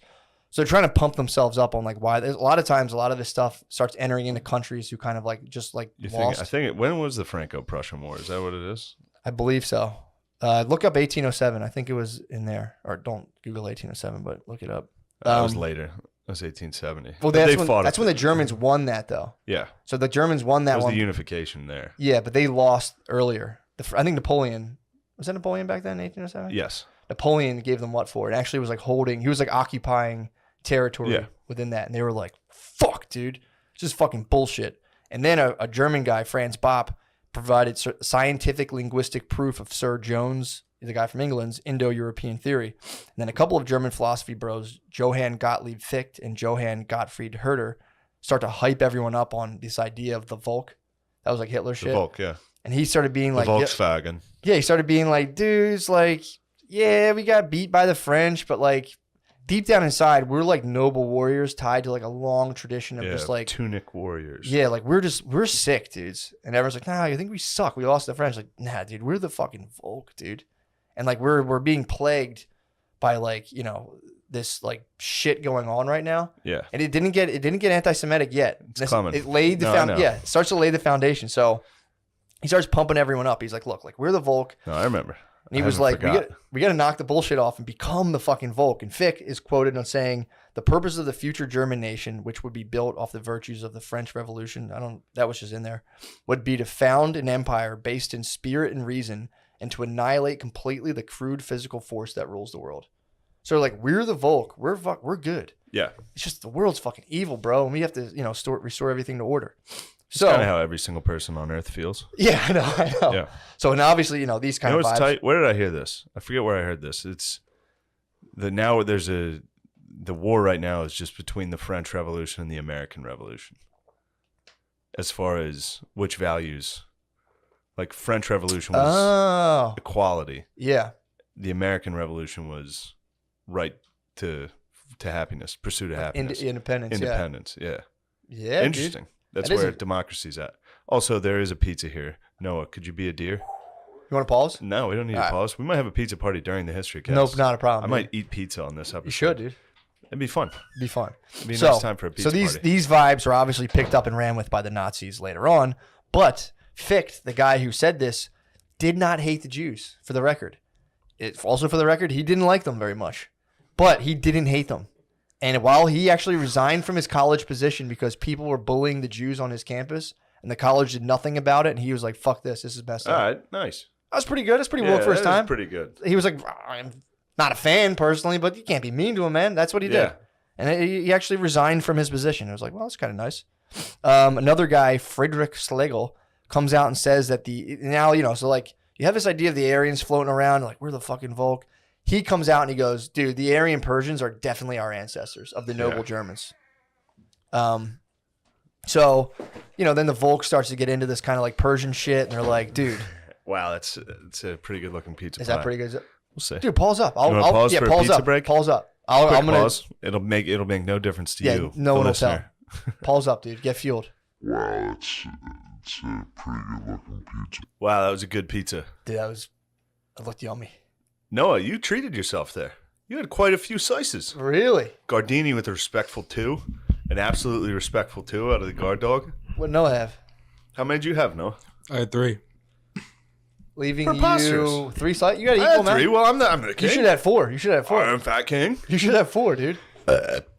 Speaker 1: So they're trying to pump themselves up on like why. There's a lot of times, a lot of this stuff starts entering into countries who kind of like just like lost.
Speaker 2: I think when was the Franco-Prussian War? Is that what it is?
Speaker 1: I believe so. Look up 1807. I think it was in there. Or don't Google 1807, but look it up.
Speaker 2: That was later. It was 1870.
Speaker 1: Well, that's when the Germans won that, though.
Speaker 2: Yeah.
Speaker 1: So the Germans won that
Speaker 2: one.
Speaker 1: Was
Speaker 2: the unification there.
Speaker 1: Yeah, but they lost earlier. I think Napoleon. Was that Napoleon back then in 1807?
Speaker 2: Yes.
Speaker 1: Napoleon gave them what for? It actually was like he was like occupying territory within that. And they were like, fuck, dude. It's just fucking bullshit. And then a German guy, Franz Bopp, provided scientific linguistic proof of Sir Jones, the guy from England's Indo-European theory. And then a couple of German philosophy bros, Johann Gottlieb Fichte and Johann Gottfried Herder, start to hype everyone up on this idea of the Volk. That was like Hitler shit.
Speaker 2: The Volk, yeah.
Speaker 1: And he started being like...
Speaker 2: Volkswagen.
Speaker 1: Yeah, he started being like, dudes, like, yeah, we got beat by the French, but like... Deep down inside, we're like noble warriors tied to like a long tradition of just like
Speaker 2: tunic warriors.
Speaker 1: Yeah, like we're sick, dudes. And everyone's like, nah, I think we suck. We lost the French. Like, nah, dude, we're the fucking Volk, dude. And like we're being plagued by like, this like shit going on right now.
Speaker 2: Yeah.
Speaker 1: And it didn't get anti-Semitic yet.
Speaker 2: It's coming.
Speaker 1: It laid the it starts to lay the foundation. So he starts pumping everyone up. He's like, look, like we're the Volk.
Speaker 2: No, I remember.
Speaker 1: And he was like, we got to knock the bullshit off and become the fucking Volk. And Fichte is quoted on saying, the purpose of the future German nation, which would be built off the virtues of the French Revolution, that was just in there, would be to found an empire based in spirit and reason and to annihilate completely the crude physical force that rules the world. So like, we're the Volk. We're good.
Speaker 2: Yeah.
Speaker 1: It's just the world's fucking evil, bro. And we have to, restore everything to order.
Speaker 2: It's kind of how every single person on Earth feels.
Speaker 1: Yeah, I know. Yeah. So, and obviously, these kind of vibes.
Speaker 2: Tight? Where did I hear this? I forget where I heard this. It's the war right now is just between the French Revolution and the American Revolution. As far as which values, like French Revolution was equality.
Speaker 1: Yeah.
Speaker 2: The American Revolution was right to happiness, pursuit of happiness,
Speaker 1: independence.
Speaker 2: Yeah.
Speaker 1: Yeah.
Speaker 2: Interesting.
Speaker 1: Dude.
Speaker 2: That's where democracy's at. Also, there is a pizza here. Noah, could you be a deer?
Speaker 1: You want to pause?
Speaker 2: No, we don't need to pause. We might have a pizza party during the history cast.
Speaker 1: Nope, not a problem.
Speaker 2: I might eat pizza on this episode.
Speaker 1: You should, dude.
Speaker 2: It'd be fun.
Speaker 1: It'd be fun.
Speaker 2: It'd be a nice time for a pizza party.
Speaker 1: So these vibes are obviously picked up and ran with by the Nazis later on. But Fichte, the guy who said this, did not hate the Jews, for the record. Also for the record, he didn't like them very much. But he didn't hate them. And while he actually resigned from his college position because people were bullying the Jews on his campus, and the college did nothing about it, and he was like, fuck this is messed up.
Speaker 2: All right, nice.
Speaker 1: That was pretty good. That's pretty woke for his time.
Speaker 2: Pretty good.
Speaker 1: He was like, I'm not a fan personally, but you can't be mean to him, man. That's what he did. And he actually resigned from his position. I was like, well, that's kind of nice. Another guy, Friedrich Schlegel, comes out and says that so like you have this idea of the Aryans floating around, like we're the fucking Volk. He comes out and he goes, dude, the Aryan Persians are definitely our ancestors of the noble Germans. So, then the Volk starts to get into this kind of like Persian shit, and they're like, dude.
Speaker 2: Wow, it's a pretty good looking pizza.
Speaker 1: Is that pretty good?
Speaker 2: We'll see.
Speaker 1: Dude, pause up.
Speaker 2: I'll pause for a pizza break?
Speaker 1: Pause up.
Speaker 2: I'm gonna pause. It'll make no difference to you.
Speaker 1: No one will tell. Pause up, dude. Get fueled.
Speaker 3: Wow, it's a pretty good looking pizza.
Speaker 2: Wow, that was a good pizza.
Speaker 1: Dude, it looked yummy.
Speaker 2: Noah, you treated yourself there. You had quite a few slices.
Speaker 1: Really?
Speaker 2: Gardini with a respectful 2. An absolutely respectful 2 out of the guard dog.
Speaker 1: What did Noah have?
Speaker 2: How many did you have, Noah?
Speaker 4: I had 3.
Speaker 1: leaving
Speaker 2: Preposterous.
Speaker 1: you 3 slices. You got to
Speaker 2: I
Speaker 1: equal
Speaker 2: had 3.
Speaker 1: amount.
Speaker 2: Well, I'm the king.
Speaker 1: You should have 4. You should have 4.
Speaker 2: I'm fat king.
Speaker 1: You should have 4, dude.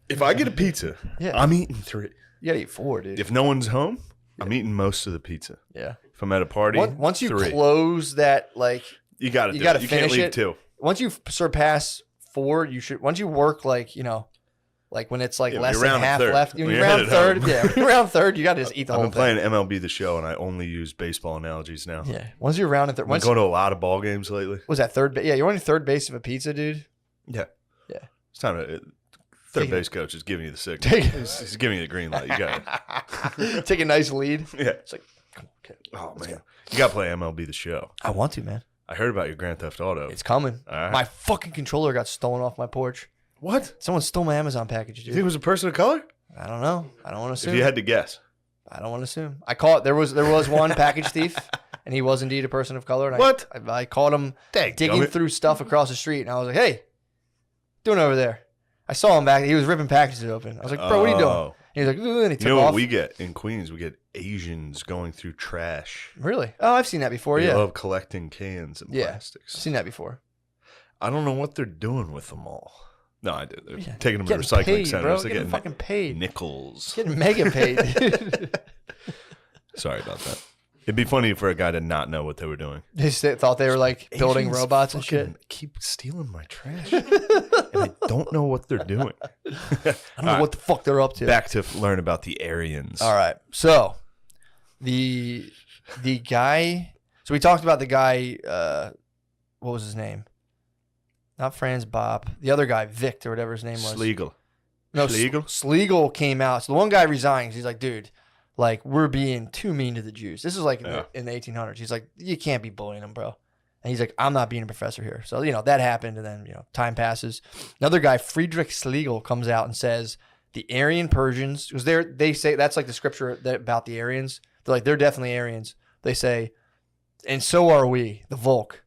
Speaker 2: If I get a pizza,
Speaker 1: Yeah.
Speaker 2: I'm eating 3.
Speaker 1: You got to eat 4, dude.
Speaker 2: If no one's home, I'm eating most of the pizza.
Speaker 1: Yeah.
Speaker 2: If I'm at a party,
Speaker 1: Once you
Speaker 2: 3.
Speaker 1: close that, like,
Speaker 2: You got to
Speaker 1: you got to
Speaker 2: You can't
Speaker 1: finish
Speaker 2: leave
Speaker 1: it.
Speaker 2: 2.
Speaker 1: Once you surpass 4, you should. Once you work, like, you know, like when it's like
Speaker 2: Yeah,
Speaker 1: less
Speaker 2: you're
Speaker 1: than
Speaker 2: round
Speaker 1: half
Speaker 2: third.
Speaker 1: left.
Speaker 2: When
Speaker 1: When
Speaker 2: you're
Speaker 1: you're round
Speaker 2: headed
Speaker 1: third,
Speaker 2: home.
Speaker 1: yeah. When you're round third, you got to just eat the
Speaker 2: I've
Speaker 1: whole
Speaker 2: been playing
Speaker 1: thing.
Speaker 2: MLB The Show, and I only use baseball analogies now.
Speaker 1: Yeah. Once you're round third,
Speaker 2: I've been going to a lot of ball games lately.
Speaker 1: was that third? Yeah, you're on your third base of a pizza, dude.
Speaker 2: Yeah.
Speaker 1: Yeah.
Speaker 2: It's time to. Third
Speaker 1: Take it.
Speaker 2: base coach is giving you the signal.
Speaker 1: Take it.
Speaker 2: He's giving you the green light. You got it.
Speaker 1: Take a nice lead.
Speaker 2: Yeah.
Speaker 1: It's like, come on, kid.
Speaker 2: Oh
Speaker 1: Let's
Speaker 2: man,
Speaker 1: go.
Speaker 2: you got to play MLB The Show.
Speaker 1: I want to, man.
Speaker 2: I heard about your Grand Theft Auto.
Speaker 1: It's coming.
Speaker 2: All right.
Speaker 1: My fucking controller got stolen off my porch.
Speaker 2: What?
Speaker 1: Someone stole my Amazon package,
Speaker 2: You
Speaker 1: dude.
Speaker 2: think it was a person of color?
Speaker 1: I don't know. I don't want to assume.
Speaker 2: If you had to guess.
Speaker 1: I don't want to assume. I caught there was one package thief, and he was indeed a person of color. And
Speaker 2: What?
Speaker 1: I caught him
Speaker 2: Dang,
Speaker 1: digging through stuff across the street, and I was like, "Hey, doing over there?" I saw him back. He was ripping packages open. I was like, "Bro, what are you doing?"
Speaker 2: Oh.
Speaker 1: And he was like, "Ugh," and he took
Speaker 2: You know
Speaker 1: off.
Speaker 2: what we get in Queens? We get Asians going through trash.
Speaker 1: Really? Oh, I've seen that before.
Speaker 2: They
Speaker 1: Yeah,
Speaker 2: love collecting cans and
Speaker 1: Yeah.
Speaker 2: plastics.
Speaker 1: I've seen that before.
Speaker 2: I don't know what they're doing with them all. No, I do. They're
Speaker 1: Yeah.
Speaker 2: taking them to
Speaker 1: Getting
Speaker 2: recycling
Speaker 1: paid,
Speaker 2: centers.
Speaker 1: bro.
Speaker 2: They're
Speaker 1: Getting
Speaker 2: getting
Speaker 1: fucking paid.
Speaker 2: nickels.
Speaker 1: Getting mega paid. Dude.
Speaker 2: Sorry about that. It'd be funny for a guy to not know what they were doing.
Speaker 1: They just thought they were like building
Speaker 2: Asians
Speaker 1: robots and shit.
Speaker 2: fucking keep stealing my trash, and I don't know what they're doing.
Speaker 1: I don't know what the fuck they're up to.
Speaker 2: Back to learn about the Aryans.
Speaker 1: All right. So the guy. So we talked about the guy. What was his name? Not Franz Bopp. The other guy, Vic, or whatever his name was.
Speaker 2: Schlegel.
Speaker 1: No,
Speaker 2: Schlegel?
Speaker 1: Schlegel came out. So the one guy resigned. He's like, dude, like we're being too mean to the Jews. This is like in the 1800s. He's like, you can't be bullying them, bro. And he's like, I'm not being a professor here. So, you know, that happened. And then, you know, time passes. Another guy, Friedrich Schlegel, comes out and says the Aryan Persians, because they say that's like the scripture about the Aryans. They're like, they're definitely Aryans. They say, and so are we, the Volk.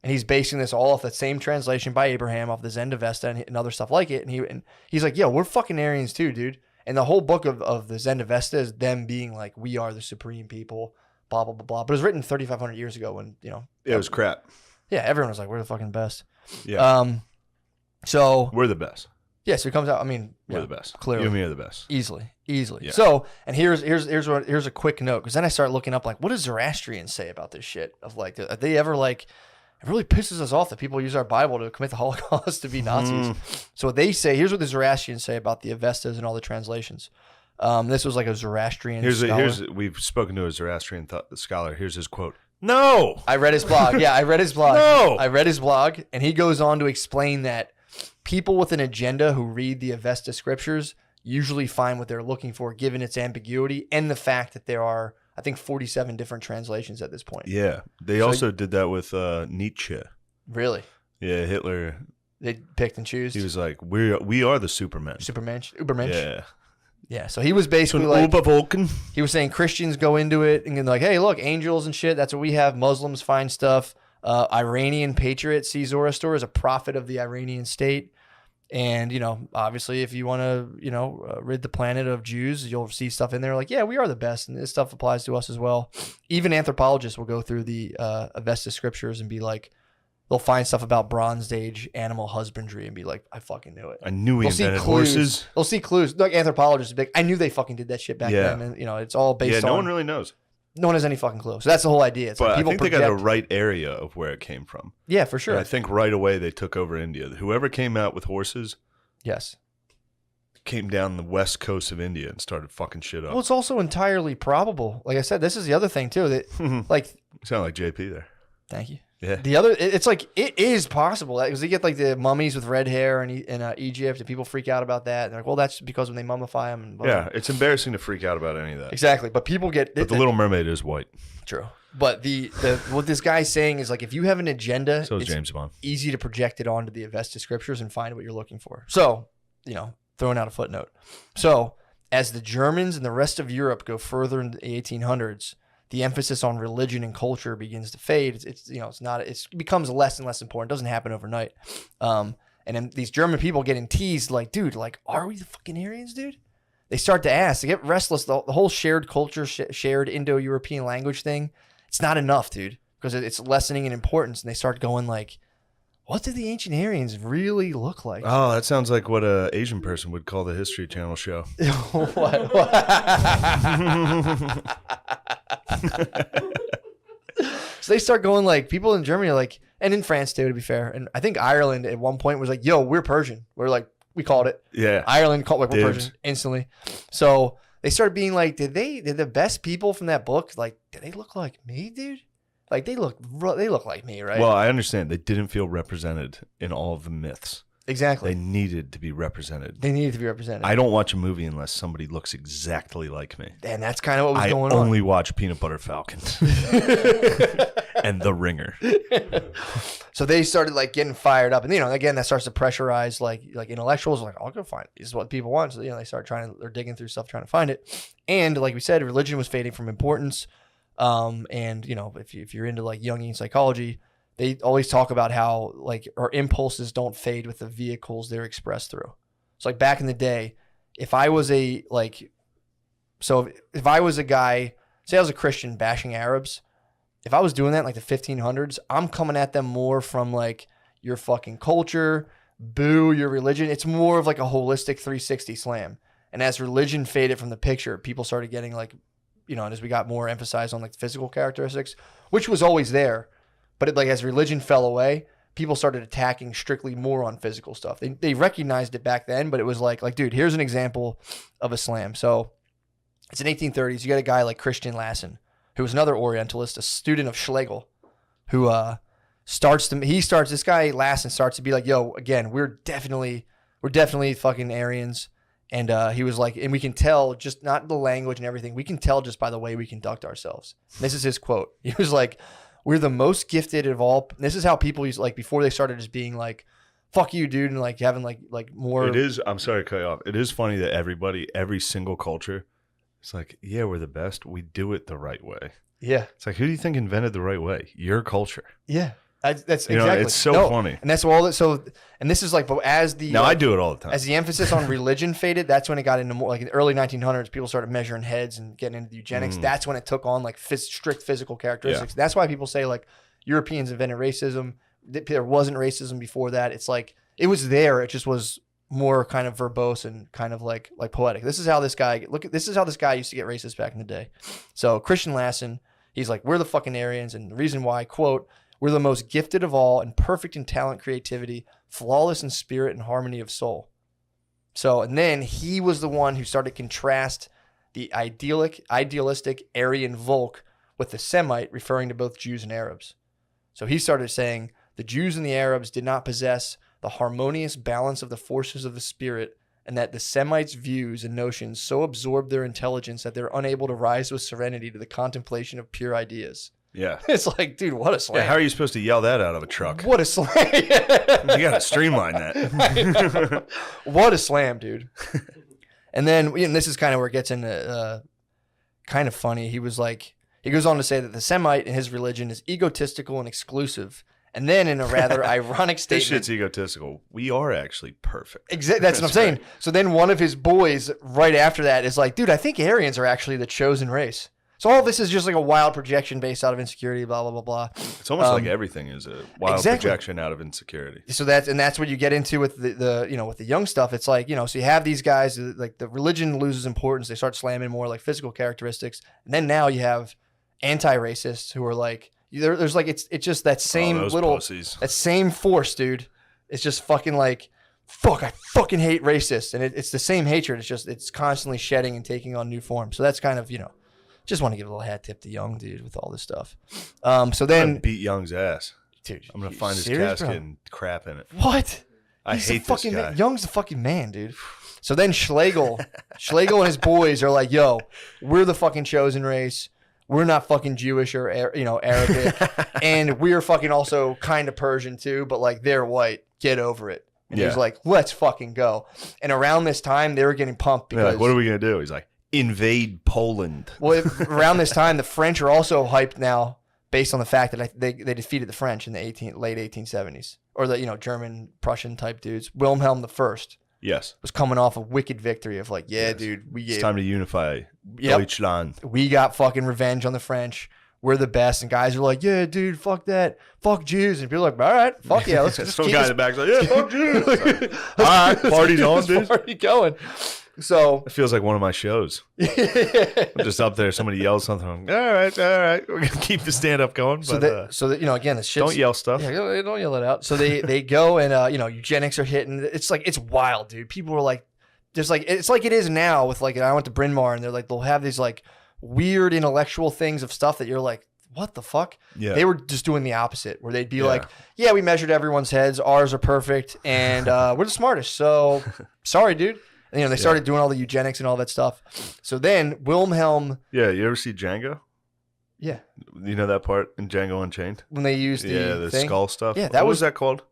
Speaker 1: And he's basing this all off that same translation by Abraham, off the Zend-Avesta and other stuff like it. And he's like, yo, we're fucking Aryans too, dude. And the whole book of the Zend-Avesta is them being like, we are the supreme people, blah, blah, blah, blah. But it was written 3,500 years ago when, you know.
Speaker 2: It was crap.
Speaker 1: Yeah, everyone was like, we're the fucking best.
Speaker 2: Yeah.
Speaker 1: So.
Speaker 2: We're the best.
Speaker 1: Yeah, so he comes out, I mean.
Speaker 2: We're the best.
Speaker 1: Clearly.
Speaker 2: You and me are the best.
Speaker 1: Easily.
Speaker 2: Yeah.
Speaker 1: So, and here's a quick note, because then I started looking up, like, what does Zoroastrians say about this shit? Of like, are they ever like, it really pisses us off that people use our Bible to commit the Holocaust to be Nazis. So what they say, here's what the Zoroastrians say about the Avestas and all the translations. This was like a Zoroastrian scholar.
Speaker 2: We've spoken to a Zoroastrian scholar. Here's his quote. No.
Speaker 1: I read his blog. Yeah, I read his blog.
Speaker 2: No.
Speaker 1: I read his blog, and he goes on to explain that people with an agenda who read the Avesta scriptures usually find what they're looking for, given its ambiguity and the fact that there are, I think, 47 different translations at this point.
Speaker 2: Yeah. They also did that with Nietzsche.
Speaker 1: Really?
Speaker 2: Yeah, Hitler.
Speaker 1: They picked and chose.
Speaker 2: He was like, we are the Supermen.
Speaker 1: Ubermensch.
Speaker 2: Yeah.
Speaker 1: Yeah. So he was basically like,
Speaker 2: Obervulcan.
Speaker 1: he was saying Christians go into it and like, hey, look, angels and shit. That's what we have. Muslims find stuff. Iranian patriot sees Zoroaster as a prophet of the Iranian state. And, you know, obviously, if you want to, you know, rid the planet of Jews, you'll see stuff in there like, yeah, we are the best. And this stuff applies to us as well. Even anthropologists will go through the Avesta scriptures and be like, they'll find stuff about Bronze Age animal husbandry and be like, I fucking knew it.
Speaker 2: I knew he
Speaker 1: They'll see
Speaker 2: invented
Speaker 1: clues.
Speaker 2: horses.
Speaker 1: They'll see clues. Like anthropologists, be like, I knew they fucking did that shit back then. And, you know, it's all based on.
Speaker 2: No one really knows.
Speaker 1: No one has any fucking clue. So that's the whole idea. It's
Speaker 2: But
Speaker 1: like people
Speaker 2: I think
Speaker 1: project.
Speaker 2: they got the right area of where it came from.
Speaker 1: Yeah, for sure.
Speaker 2: And I think right away they took over India. Whoever came out with horses
Speaker 1: Yes.
Speaker 2: came down the west coast of India and started fucking shit up.
Speaker 1: Well, it's also entirely probable. Like I said, this is the other thing too. That like,
Speaker 2: You sound like JP there.
Speaker 1: thank you.
Speaker 2: Yeah.
Speaker 1: The other, it's like it is possible because they get like the mummies with red hair in Egypt, and people freak out about that. And they're like, well, that's because when they mummify them. And blah,
Speaker 2: Yeah, it's embarrassing to freak out about any of that.
Speaker 1: exactly. But people get.
Speaker 2: But the Little Mermaid is white.
Speaker 1: True. But the what this guy's saying is like, if you have an agenda,
Speaker 2: So is
Speaker 1: it's
Speaker 2: James Bond.
Speaker 1: easy to project it onto the Avesta scriptures and find what you're looking for. So, you know, throwing out a footnote. So, as the Germans and the rest of Europe go further into the 1800s, the emphasis on religion and culture begins to fade. It's you know, it becomes less and less important. It doesn't happen overnight. And then these German people getting teased like, dude, like, are we the fucking Aryans, dude? They start to ask. They get restless. The whole shared culture, shared Indo-European language thing, it's not enough, dude. because it's lessening in importance. And they start going like, what did the ancient Aryans really look like?
Speaker 2: Oh, that sounds like what a Asian person would call the History Channel show.
Speaker 1: What? So they start going like, people in Germany are like, and in France too, to be fair. And I think Ireland at one point was like, yo, we're Persian. We're like, we called it.
Speaker 2: Yeah.
Speaker 1: Ireland called like, we're Persian instantly. So they started being like, did the best people from that book, like, did they look like me, dude? Like they look like me, right?
Speaker 2: Well, I understand. They didn't feel represented in all of the myths.
Speaker 1: Exactly.
Speaker 2: They needed to be represented.
Speaker 1: I
Speaker 2: don't watch a movie unless somebody looks exactly like me.
Speaker 1: And that's kind of what was going on.
Speaker 2: I only watch Peanut Butter Falcon and The Ringer.
Speaker 1: So they started like getting fired up, and again that starts to pressurize like intellectuals. Like, I'll go find it. This is what people want. So they start they're digging through stuff trying to find it. And like we said, religion was fading from importance. And if you're into like Jungian psychology, they always talk about how like our impulses don't fade with the vehicles they're expressed through. So like back in the day, if I was a guy, say I was a Christian bashing Arabs, if I was doing that in like the 1500s, I'm coming at them more from like your fucking culture, boo, your religion. It's more of like a holistic 360 slam. And as religion faded from the picture, people started getting like, and as we got more emphasized on like the physical characteristics, which was always there. But as religion fell away, people started attacking strictly more on physical stuff. They recognized it back then, but it was like, dude, here's an example of a slam. So it's in 1830s. You got a guy like Christian Lassen, who was another Orientalist, a student of Schlegel, who this guy Lassen starts to be like, yo, again, we're definitely fucking Aryans. And he was like, and we can tell just not the language and everything. We can tell just by the way we conduct ourselves. And this is his quote. He was like, we're the most gifted of all. This is how people used, like, before they started just being like, fuck you, dude. And like having like more.
Speaker 2: It is. I'm sorry to cut you off. It is funny that every single culture, it's like, yeah, we're the best. We do it the right way.
Speaker 1: Yeah.
Speaker 2: It's like, who do you think invented the right way? Your culture.
Speaker 1: Yeah. That's exactly.
Speaker 2: It's so funny.
Speaker 1: And that's all that. So, and this is like, but as the
Speaker 2: I do it all the time.
Speaker 1: As the emphasis on religion faded, that's when it got into more like in the early 1900s. People started measuring heads and getting into the eugenics. That's when it took on like strict physical characteristics. Yeah. That's why people say like Europeans invented racism. There wasn't racism before that. It's like it was there. It just was more kind of verbose and kind of like poetic. This is how this guy used to get racist back in the day. So Christian Lassen, he's like, we're the fucking Aryans, and the reason why, quote, we're the most gifted of all and perfect in talent, creativity, flawless in spirit and harmony of soul. So, and then he was the one who started to contrast the idealistic Aryan Volk with the Semite, referring to both Jews and Arabs. So he started saying the Jews and the Arabs did not possess the harmonious balance of the forces of the spirit, and that the Semites' views and notions so absorbed their intelligence that they're unable to rise with serenity to the contemplation of pure ideas.
Speaker 2: Yeah.
Speaker 1: It's like, dude, what a slam.
Speaker 2: Yeah, how are you supposed to yell that out of a truck?
Speaker 1: What a slam.
Speaker 2: You got to streamline that.
Speaker 1: What a slam, dude. And then, and this is kind of where it gets into kind of funny. He was like, he goes on to say that the Semite in his religion is egotistical and exclusive. And then in a rather ironic statement.
Speaker 2: This shit's egotistical. We are actually perfect.
Speaker 1: Exactly. That's what I'm saying. So then one of his boys right after that is like, dude, I think Aryans are actually the chosen race. So all of this is just like a wild projection based out of insecurity, blah, blah, blah, blah.
Speaker 2: It's almost like everything is a wild projection out of insecurity.
Speaker 1: So that's what you get into with the with the young stuff. It's like, so you have these guys, like the religion loses importance. They start slamming more like physical characteristics. And then now you have anti-racists who are like, there's like, it's just that same that same force, dude. It's just fucking like, fuck, I fucking hate racists. And it's the same hatred. It's constantly shedding and taking on new forms. So that's kind of, just want to give a little hat tip to Young, dude, with all this stuff. So then
Speaker 2: I'm gonna beat Young's ass,
Speaker 1: dude.
Speaker 2: I'm gonna find his casket
Speaker 1: bro?
Speaker 2: And crap in it.
Speaker 1: What?
Speaker 2: I hate this guy.
Speaker 1: Man. Young's the fucking man, dude. So then Schlegel and his boys are like, yo, we're the fucking chosen race. We're not fucking Jewish or Arabic, and we're fucking also kind of Persian too, but like they're white. Get over it. And he's like, let's fucking go. And around this time, they were getting pumped because
Speaker 2: like, what are we gonna do? He's like, invade Poland.
Speaker 1: Well, around this time, the French are also hyped now based on the fact that they defeated the French in the late 1870s, or the German Prussian type dudes. Wilhelm I was coming off a wicked victory of like, dude,
Speaker 2: it's time to unify
Speaker 1: Yep.
Speaker 2: Deutschland.
Speaker 1: We got fucking revenge on the French. we're the best. And guys are like, yeah, dude, fuck that. Fuck Jews. And people are like, all right, fuck yeah. Let's just
Speaker 2: some
Speaker 1: keep
Speaker 2: guy in the back's like, yeah, fuck Jews. Like, all right, party's on, dude.
Speaker 1: Party going. So
Speaker 2: it feels like one of my shows. I'm just up there. Somebody yells something. I'm like, all right. We're gonna keep the stand up going. But
Speaker 1: so that again, the shit.
Speaker 2: Don't yell stuff.
Speaker 1: Yeah, don't yell it out. So they go and eugenics are hitting. It's like it's wild, dude. People are like, there's like it's like it is now with like I went to Bryn Mawr and they're like they'll have these like weird intellectual things of stuff that you're like, what the fuck?
Speaker 2: Yeah.
Speaker 1: They were just doing the opposite, where they'd be like, yeah, we measured everyone's heads. Ours are perfect. And we're the smartest. So sorry, dude. And, they started doing all the eugenics and all that stuff. So then Wilhelm.
Speaker 2: Yeah. You ever see Django?
Speaker 1: Yeah.
Speaker 2: You know that part in Django Unchained?
Speaker 1: When they used
Speaker 2: the
Speaker 1: thing?
Speaker 2: skull stuff?
Speaker 1: Yeah.
Speaker 2: What was that called?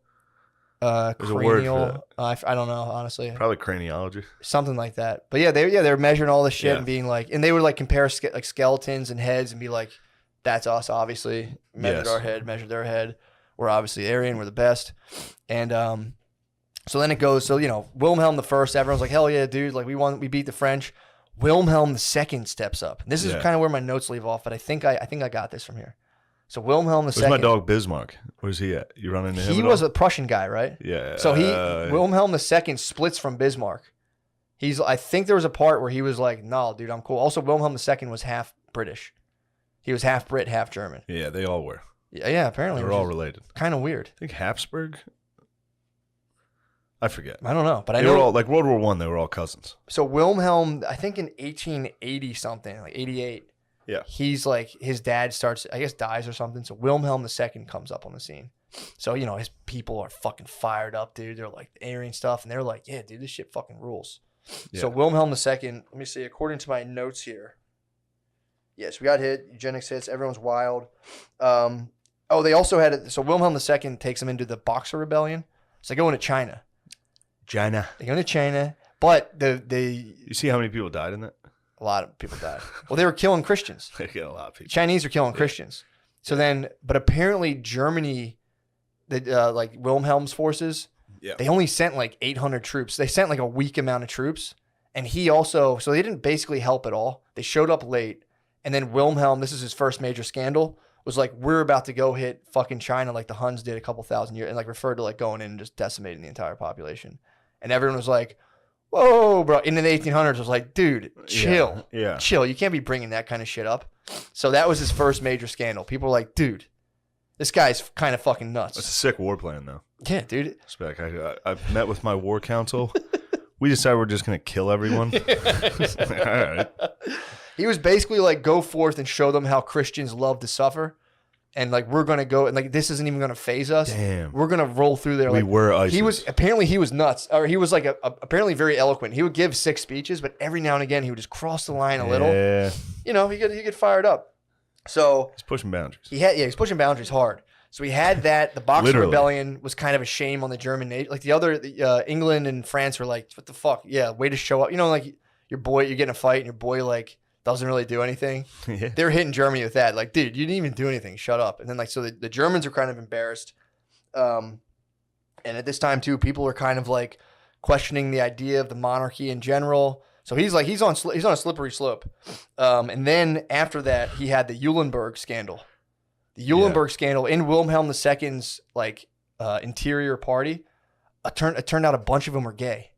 Speaker 1: There's
Speaker 2: a word for
Speaker 1: that. I don't know, honestly.
Speaker 2: Probably craniology.
Speaker 1: Something like that. But yeah, they were measuring all this shit and being like, and they would like compare like skeletons and heads and be like, that's us, obviously. Measured our head, measured their head. We're obviously Aryan. We're the best. And so then it goes. So Wilhelm I. Everyone's like, hell yeah, dude! Like we beat the French. Wilhelm II steps up. This is kind of where my notes leave off, but I think I got this from here. So Wilhelm II.
Speaker 2: Where's my dog Bismarck? Where's he at? You running into him?
Speaker 1: He was a Prussian guy, right?
Speaker 2: Yeah.
Speaker 1: So Wilhelm II splits from Bismarck. I think there was a part where he was like, "No, dude, I'm cool." Also, Wilhelm II was half British. He was half Brit, half German.
Speaker 2: Yeah, they all were.
Speaker 1: Yeah, apparently
Speaker 2: they're all related.
Speaker 1: Kind of weird.
Speaker 2: I think Habsburg. I forget.
Speaker 1: I don't know, but I
Speaker 2: know
Speaker 1: they were
Speaker 2: all like World War I. They were all cousins.
Speaker 1: So Wilhelm, I think in 1880 something, like 88.
Speaker 2: Yeah.
Speaker 1: He's like his dad starts, I guess, dies or something. So Wilhelm II comes up on the scene. So his people are fucking fired up, dude. They're like Aryan stuff, and they're like, yeah, dude, this shit fucking rules. Yeah. So Wilhelm II, let me see, according to my notes here. Yes, we got hit. Eugenics hits. Everyone's wild. They also had it. So Wilhelm II takes them into the Boxer Rebellion. So they go into China. They go into China, but
Speaker 2: you see how many people died in that?
Speaker 1: A lot of people died. Well, they were killing Christians.
Speaker 2: They killed a lot of people.
Speaker 1: Chinese are killing Christians. So then, but apparently Germany, like Wilhelm's forces, they only sent like 800 troops. They sent like a weak amount of troops, and so they didn't basically help at all. They showed up late, and then Wilhelm, this is his first major scandal, was like, we're about to go hit fucking China like the Huns did a couple thousand years, and like referred to like going in and just decimating the entire population. And everyone was like, whoa, bro. In the 1800s, it was like, dude, chill.
Speaker 2: Yeah.
Speaker 1: Chill. You can't be bringing that kind of shit up. So that was his first major scandal. People were like, dude, this guy's kind of fucking nuts.
Speaker 2: It's a sick war plan, though.
Speaker 1: Yeah, dude.
Speaker 2: Respect. I've met with my war council. We decided we're just going to kill everyone. All right.
Speaker 1: He was basically like, go forth and show them how Christians love to suffer. And like, we're going to go, and like, this isn't even going to phase us.
Speaker 2: Damn.
Speaker 1: We're going to roll through there.
Speaker 2: We were ISIS.
Speaker 1: He was nuts. Or he was like apparently very eloquent. He would give 6 speeches, but every now and again, he would just cross the line a little.
Speaker 2: Yeah.
Speaker 1: He get fired up. So
Speaker 2: he's pushing boundaries.
Speaker 1: He's pushing boundaries hard. So he had that. The Boxer Rebellion was kind of a shame on the German nation. Like England and France were like, what the fuck? Yeah, way to show up. Like your boy, you get in a fight and your boy like doesn't really do anything.
Speaker 2: Yeah.
Speaker 1: They were hitting Germany with that. Like, dude, you didn't even do anything. Shut up. And then so the Germans are kind of embarrassed. And at this time too, people are kind of like questioning the idea of the monarchy in general. So he's on a slippery slope. And then after that, he had the Eulenburg scandal. The Eulenburg scandal in Wilhelm II's like interior party. It turned out a bunch of them were gay,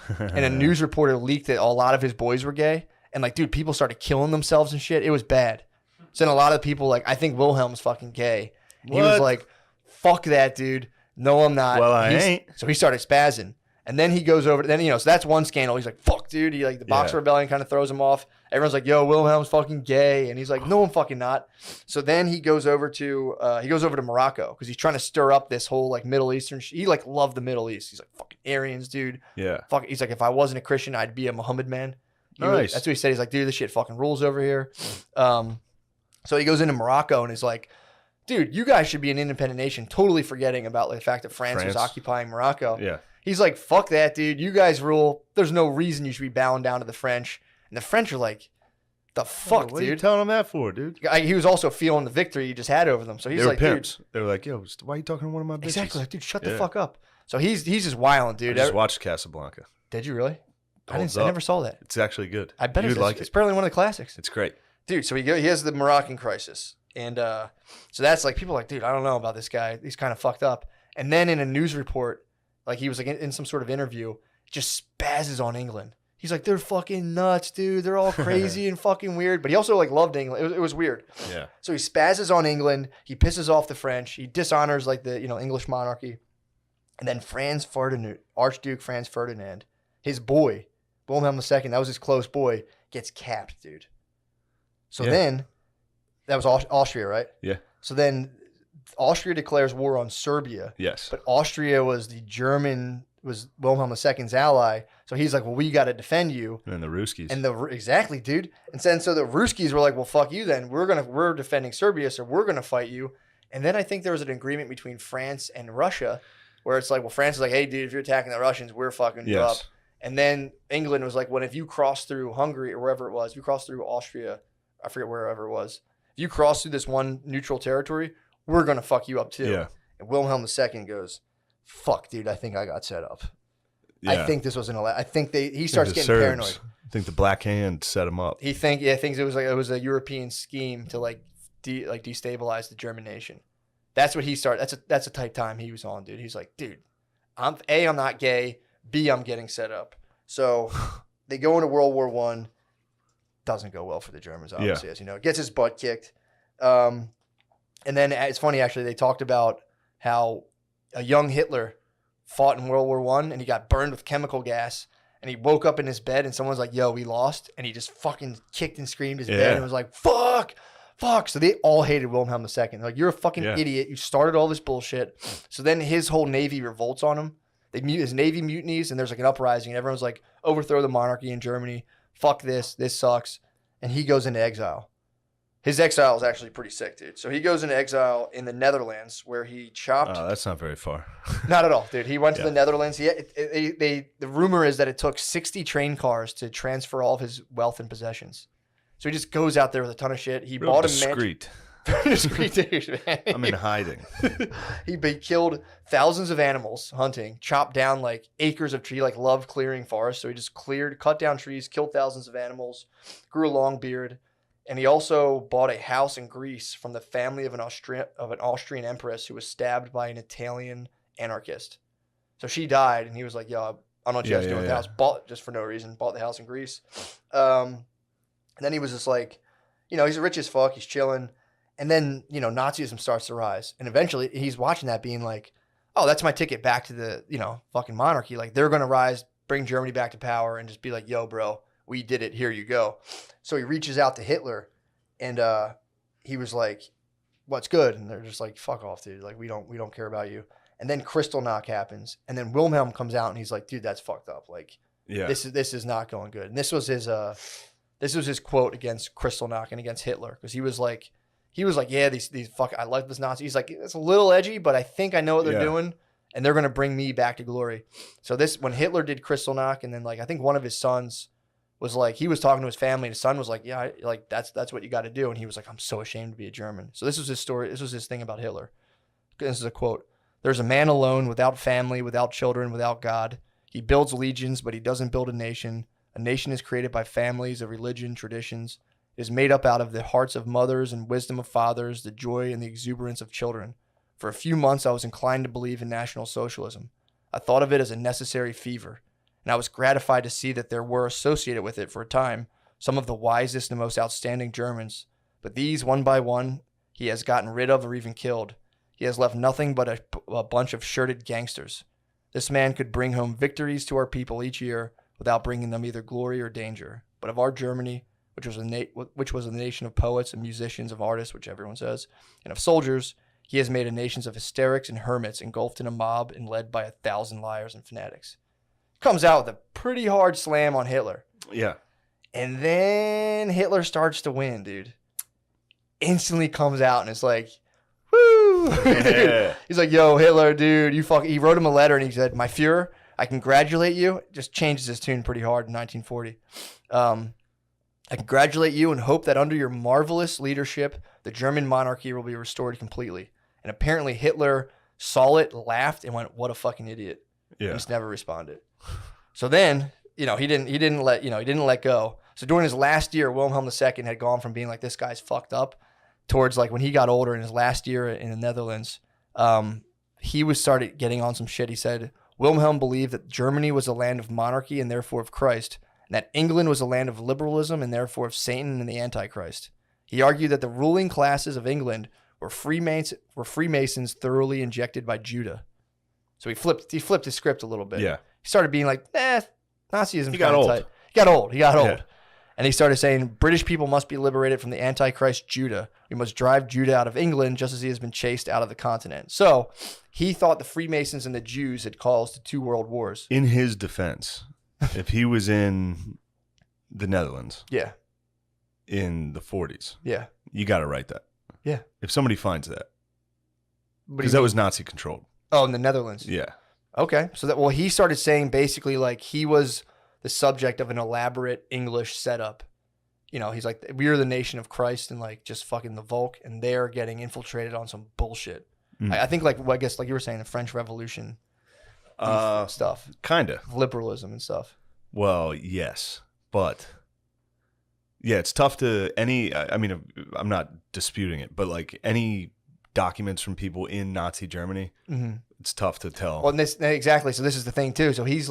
Speaker 1: and a news reporter leaked that a lot of his boys were gay. And like, dude, people started killing themselves and shit. It was bad. So then a lot of people like, I think Wilhelm's fucking gay. He was like, fuck that, dude. No, I'm not.
Speaker 2: Well, I ain't.
Speaker 1: So he started spazzing. And then he goes over, so that's one scandal. He's like, fuck, dude. He like, the Boxer Rebellion kind of throws him off. Everyone's like, yo, Wilhelm's fucking gay. And he's like, no, I'm fucking not. So then he goes over to Morocco because he's trying to stir up this whole like Middle Eastern, he like loved the Middle East. He's like, fucking Aryans, dude.
Speaker 2: Yeah.
Speaker 1: Fuck. He's like, if I wasn't a Christian, I'd be a Muhammad man.
Speaker 2: Nice.
Speaker 1: That's what he said. He's like, dude, this shit fucking rules over here. So he goes into Morocco and is like, dude, you guys should be an independent nation, totally forgetting about like, the fact that France was occupying Morocco.
Speaker 2: Yeah.
Speaker 1: He's like, fuck that, dude. You guys rule. There's no reason you should be bowing down to the French. And the French are like, the fuck, dude?
Speaker 2: What are you telling him that for, dude?
Speaker 1: He was also feeling the victory he just had over them. So he's like,
Speaker 2: pimps.
Speaker 1: Dude.
Speaker 2: They were like, yo, why are you talking to one of my bitches?
Speaker 1: Exactly. Like, dude, shut the fuck up. So he's just wilding, dude.
Speaker 2: I just watched Casablanca.
Speaker 1: Did you really? I never saw that.
Speaker 2: It's actually good.
Speaker 1: I bet
Speaker 2: You'd like it.
Speaker 1: It's probably one of the classics.
Speaker 2: It's great.
Speaker 1: Dude, so he has the Moroccan crisis. And so that's like, people are like, dude, I don't know about this guy. He's kind of fucked up. And then in a news report, like he was like in some sort of interview, just spazzes on England. He's like, they're fucking nuts, dude. They're all crazy and fucking weird. But he also like loved England. It was weird.
Speaker 2: Yeah.
Speaker 1: So he spazzes on England. He pisses off the French. He dishonors like the English monarchy. And then Archduke Franz Ferdinand, his boy, Wilhelm II, that was his close boy, gets capped, dude. So then, that was Austria, right?
Speaker 2: Yeah.
Speaker 1: So then Austria declares war on Serbia.
Speaker 2: Yes.
Speaker 1: But Austria was Wilhelm II's ally. So he's like, well, we got to defend you.
Speaker 2: And the Ruskies.
Speaker 1: Exactly, dude. And so the Ruskies were like, well, fuck you then. We're defending Serbia, so we're going to fight you. And then I think there was an agreement between France and Russia where it's like, well, France is like, hey, dude, if you're attacking the Russians, we're fucking you up. And then England was like, well, if you cross through Hungary or wherever it was, if you cross through Austria, I forget wherever it was, if you cross through this one neutral territory, we're going to fuck you up too.
Speaker 2: Yeah.
Speaker 1: And Wilhelm II goes, fuck, dude, I think I got set up.
Speaker 2: Yeah.
Speaker 1: I think this was I think he starts getting paranoid.
Speaker 2: I think the Black Hand set him up.
Speaker 1: He thinks it was a European scheme to like destabilize the German nation. That's what he started. That's a tight time he was on, dude. He's like, dude, I'm not gay. B, I'm getting set up. So they go into World War I. Doesn't go well for the Germans, obviously, as you know. Gets his butt kicked. And then it's funny, actually, they talked about how a young Hitler fought in World War I and he got burned with chemical gas. And he woke up in his bed and someone's like, yo, we lost. And he just fucking kicked and screamed his bed and was like, fuck. So they all hated Wilhelm II. They're like, you're a fucking idiot. You started all this bullshit. So then his whole navy revolts on him. His navy mutinies, and there's like an uprising, and everyone's like, overthrow the monarchy in Germany. Fuck this. This sucks. And he goes into exile. His exile is actually pretty sick, dude. So he goes into exile in the Netherlands, where he chopped.
Speaker 2: Oh, that's not very far.
Speaker 1: Not at all, dude. He went to the Netherlands. The rumor is that it took 60 train cars to transfer all of his wealth and possessions. So he just goes out there with a ton of shit. He bought a
Speaker 2: discreet.
Speaker 1: Discreet dude, man.
Speaker 2: I'm in hiding.
Speaker 1: He killed thousands of animals hunting, chopped down like acres of tree, like loved clearing forests. So he just cut down trees, killed thousands of animals, grew a long beard. And he also bought a house in Greece from the family of an Austrian empress who was stabbed by an Italian anarchist. So she died, and he was like, yo, I don't know what you guys doing with the house. Bought just for no reason, bought the house in Greece. And then he was just like, he's rich as fuck, he's chilling. And then, Nazism starts to rise. And eventually he's watching that being like, oh, that's my ticket back to the, fucking monarchy. Like, they're going to rise, bring Germany back to power, and just be like, yo, bro, we did it. Here you go. So he reaches out to Hitler, and he was like, what's good? And they're just like, fuck off, dude. Like, we don't care about you. And then Kristallnacht happens. And then Wilhelm comes out, and he's like, dude, that's fucked up. Like, this is not going good. And this was his quote against Kristallnacht and against Hitler, because he was like, yeah, these fuck, I like this Nazi. He's like, it's a little edgy, but I think I know what they're doing, and they're gonna bring me back to glory. So when Hitler did Kristallnacht, and then like I think one of his sons was like, he was talking to his family, and his son was like, yeah, like that's what you got to do, and he was like, I'm so ashamed to be a German. So this was his story. This was his thing about Hitler. This is a quote: "There's a man alone, without family, without children, without God. He builds legions, but he doesn't build a nation. A nation is created by families of religion, traditions. It is made up out of the hearts of mothers and wisdom of fathers, the joy and the exuberance of children. For a few months, I was inclined to believe in National Socialism. I thought of it as a necessary fever, and I was gratified to see that there were associated with it for a time some of the wisest and most outstanding Germans. But these, one by one, he has gotten rid of or even killed. He has left nothing but a bunch of shirted gangsters. This man could bring home victories to our people each year without bringing them either glory or danger. But of our Germany, which was a nation of poets and musicians, of artists, which everyone says, and of soldiers, he has made a nation of hysterics and hermits engulfed in a mob and led by 1,000 liars and fanatics." Comes out with a pretty hard slam on Hitler.
Speaker 2: Yeah. And
Speaker 1: then Hitler starts to win, dude. Instantly comes out and it's like, woo! Yeah. He's like, yo, Hitler, dude, he wrote him a letter and he said, "My Fuhrer, I congratulate you." Just changes his tune pretty hard in 1940. "I congratulate you and hope that under your marvelous leadership, the German monarchy will be restored completely." And apparently Hitler saw it, laughed, and went, "What a fucking idiot." Yeah. He's never responded. So then, he didn't let go. So during his last year, Wilhelm II had gone from being like, this guy's fucked up, towards like when he got older in his last year in the Netherlands, he started getting on some shit. He said Wilhelm believed that Germany was a land of monarchy and therefore of Christ, and that England was a land of liberalism and therefore of Satan and the Antichrist. He argued that the ruling classes of England were Freemasons thoroughly injected by Judah. So he flipped his script a little bit.
Speaker 2: Yeah.
Speaker 1: He started being like, Nazism.
Speaker 2: He got old.
Speaker 1: Tight. He got old.
Speaker 2: Yeah.
Speaker 1: And he started saying, British people must be liberated from the Antichrist Judah. We must drive Judah out of England just as he has been chased out of the continent. So he thought the Freemasons and the Jews had caused the 2 world wars.
Speaker 2: In his defense, if he was in the Netherlands
Speaker 1: Yeah.
Speaker 2: in the 40s,
Speaker 1: Yeah.
Speaker 2: you got to write that.
Speaker 1: Yeah.
Speaker 2: If somebody finds that.
Speaker 1: What do
Speaker 2: Because
Speaker 1: you
Speaker 2: that
Speaker 1: mean?
Speaker 2: was Nazi controlled.
Speaker 1: Oh, in the Netherlands.
Speaker 2: Yeah.
Speaker 1: Okay. So that, well, he started saying basically like he was the subject of an elaborate English setup. You know, he's like, we are the nation of Christ and like just fucking the Volk, and they're getting infiltrated on some bullshit. I think like, well, I guess like you were saying, the French Revolution stuff.
Speaker 2: Kind of.
Speaker 1: Liberalism and stuff.
Speaker 2: Well, yes. But yeah, it's tough to I mean, I'm not disputing it, but like any documents from people in Nazi Germany, it's tough to tell.
Speaker 1: Well, and exactly. So this is the thing too. So he's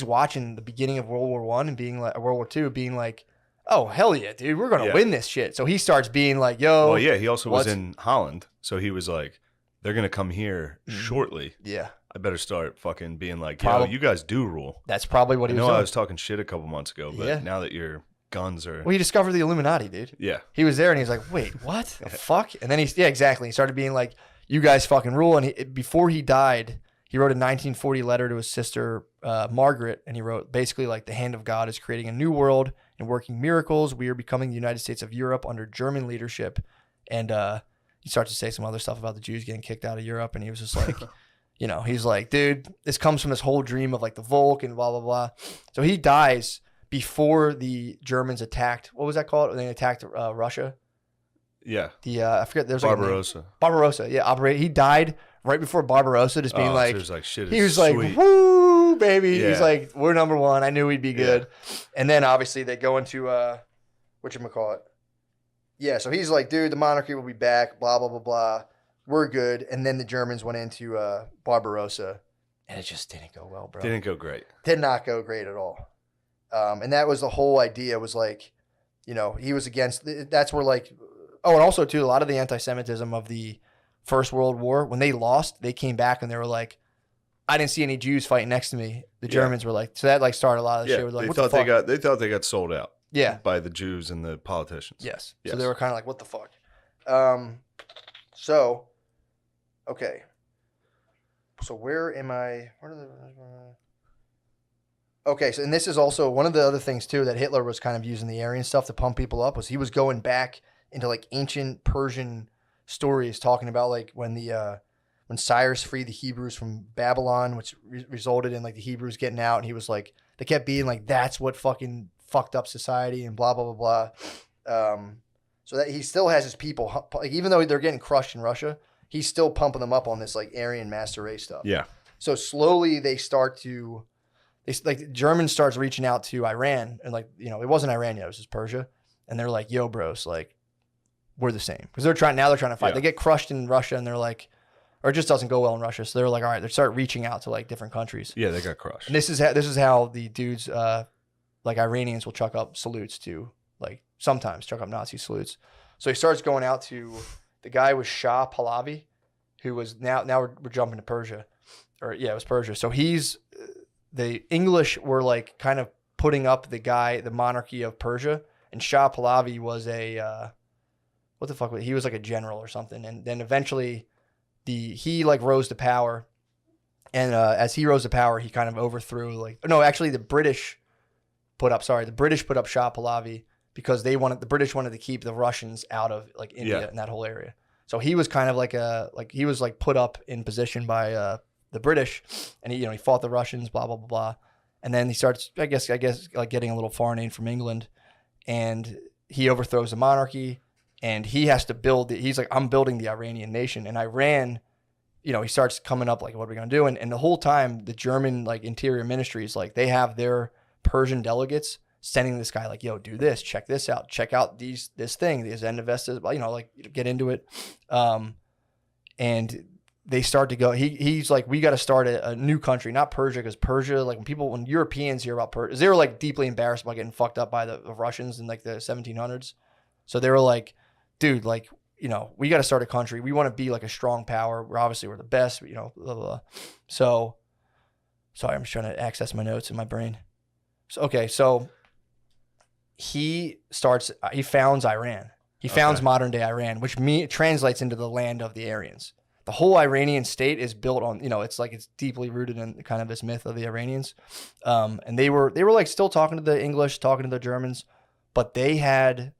Speaker 1: watching the beginning of World War I and being like, World War II, being like, oh hell yeah, dude, we're gonna win this shit. So he starts being like, yo.
Speaker 2: Well, yeah, he also was in Holland, so he was like, they're gonna come here shortly.
Speaker 1: Yeah.
Speaker 2: I better start fucking being like, yo, you guys do rule.
Speaker 1: That's probably what he was
Speaker 2: doing.
Speaker 1: doing.
Speaker 2: I was talking shit a couple months ago, but now that your guns are.
Speaker 1: Well, he discovered the Illuminati, dude.
Speaker 2: Yeah.
Speaker 1: He was there and he's like, wait, what the fuck? And then exactly. He started being like, you guys fucking rule. And before he died, he wrote a 1940 letter to his sister, Margaret. And he wrote basically like, the hand of God is creating a new world and working miracles. We are becoming the United States of Europe under German leadership. And he starts to say some other stuff about the Jews getting kicked out of Europe. And he was just like, you know, he's like, dude, this comes from this whole dream of like the Volk and blah, blah, blah. So he dies before the Germans attacked. What was that called? When they attacked Russia?
Speaker 2: Yeah.
Speaker 1: I forget. There's
Speaker 2: Barbarossa.
Speaker 1: Like Barbarossa. Yeah. He died right before Barbarossa, just being like,
Speaker 2: so shit
Speaker 1: he was
Speaker 2: sweet.
Speaker 1: Like, woo, baby.
Speaker 2: Yeah.
Speaker 1: He's like, we're number one. I knew we'd be good. Yeah. And then obviously they go into, whatchamacallit. Yeah. So he's like, dude, the monarchy will be back, blah, blah, blah, blah. We're good. And then the Germans went into Barbarossa, and it just didn't go well, bro.
Speaker 2: Didn't go great.
Speaker 1: Did not go great at all. And that was the whole idea, was like, you know, he was against, that's where like, oh, and also too, a lot of the anti-Semitism of the First World War, when they lost, they came back and they were like, I didn't see any Jews fighting next to me. The Germans were like, so that like started a lot of the shit. Like,
Speaker 2: they thought they thought they got sold out.
Speaker 1: Yeah.
Speaker 2: By the Jews and the politicians.
Speaker 1: Yes. So they were kind of like, what the fuck? So, okay. So where am I? Okay, so and this is also one of the other things too that Hitler was kind of using the Aryan stuff to pump people up, was he was going back into like ancient Persian stories, talking about like when Cyrus freed the Hebrews from Babylon, which resulted in like the Hebrews getting out, and he was like, they kept being like, that's what fucking fucked up society and blah blah blah blah. So that he still has his people, like, even though they're getting crushed in Russia, he's still pumping them up on this like Aryan master race stuff.
Speaker 2: Yeah.
Speaker 1: So slowly they start to. Like Germans starts reaching out to Iran, and like, you know, it wasn't Iran yet, it was just Persia, and they're like, yo bros, like, we're the same, because they're trying to fight. Yeah. They get crushed in Russia, and they're like, or it just doesn't go well in Russia, so they're like, all right, they start reaching out to like different countries.
Speaker 2: Yeah, they got crushed.
Speaker 1: And this is how the dudes like Iranians will chuck up salutes to, like, sometimes chuck up Nazi salutes. So he starts going out to, the guy was Shah Pahlavi, who was now we're jumping to Persia, or yeah, it was Persia. So the English were like kind of putting up the monarchy of Persia, and Shah Pahlavi was he was like a general or something. And then eventually he like rose to power. And as he rose to power, he kind of overthrew the British put up Shah Pahlavi because the British wanted to keep the Russians out of like India and that whole area. So he was kind of like he was like put up in position by the British, and he fought the Russians, blah blah blah blah, and then he starts I guess like getting a little foreign aid from England, and he overthrows the monarchy, and he has to he's like, I'm building the Iranian nation. And Iran, he starts coming up like, what are we gonna do? And the whole time the German like interior ministries, like, they have their Persian delegates sending this guy like, yo, do this, check this out, check out this thing, these Endovestas, you know, like get into it. And they start to go, he's like, we got to start a new country, not Persia, because Persia, like when Europeans hear about Persia, they were like deeply embarrassed about getting fucked up by the Russians in like the 1700s. So they were like, dude, like, you know, we got to start a country. We want to be like a strong power. We're the best, you know, blah, blah, blah. So, sorry, I'm just trying to access my notes in my brain. So he founds Iran. He founds modern day Iran, which translates into the land of the Aryans. The whole Iranian state is built on, you know, it's deeply rooted in kind of this myth of the Iranians. And they were like still talking to the English, talking to the Germans, but they had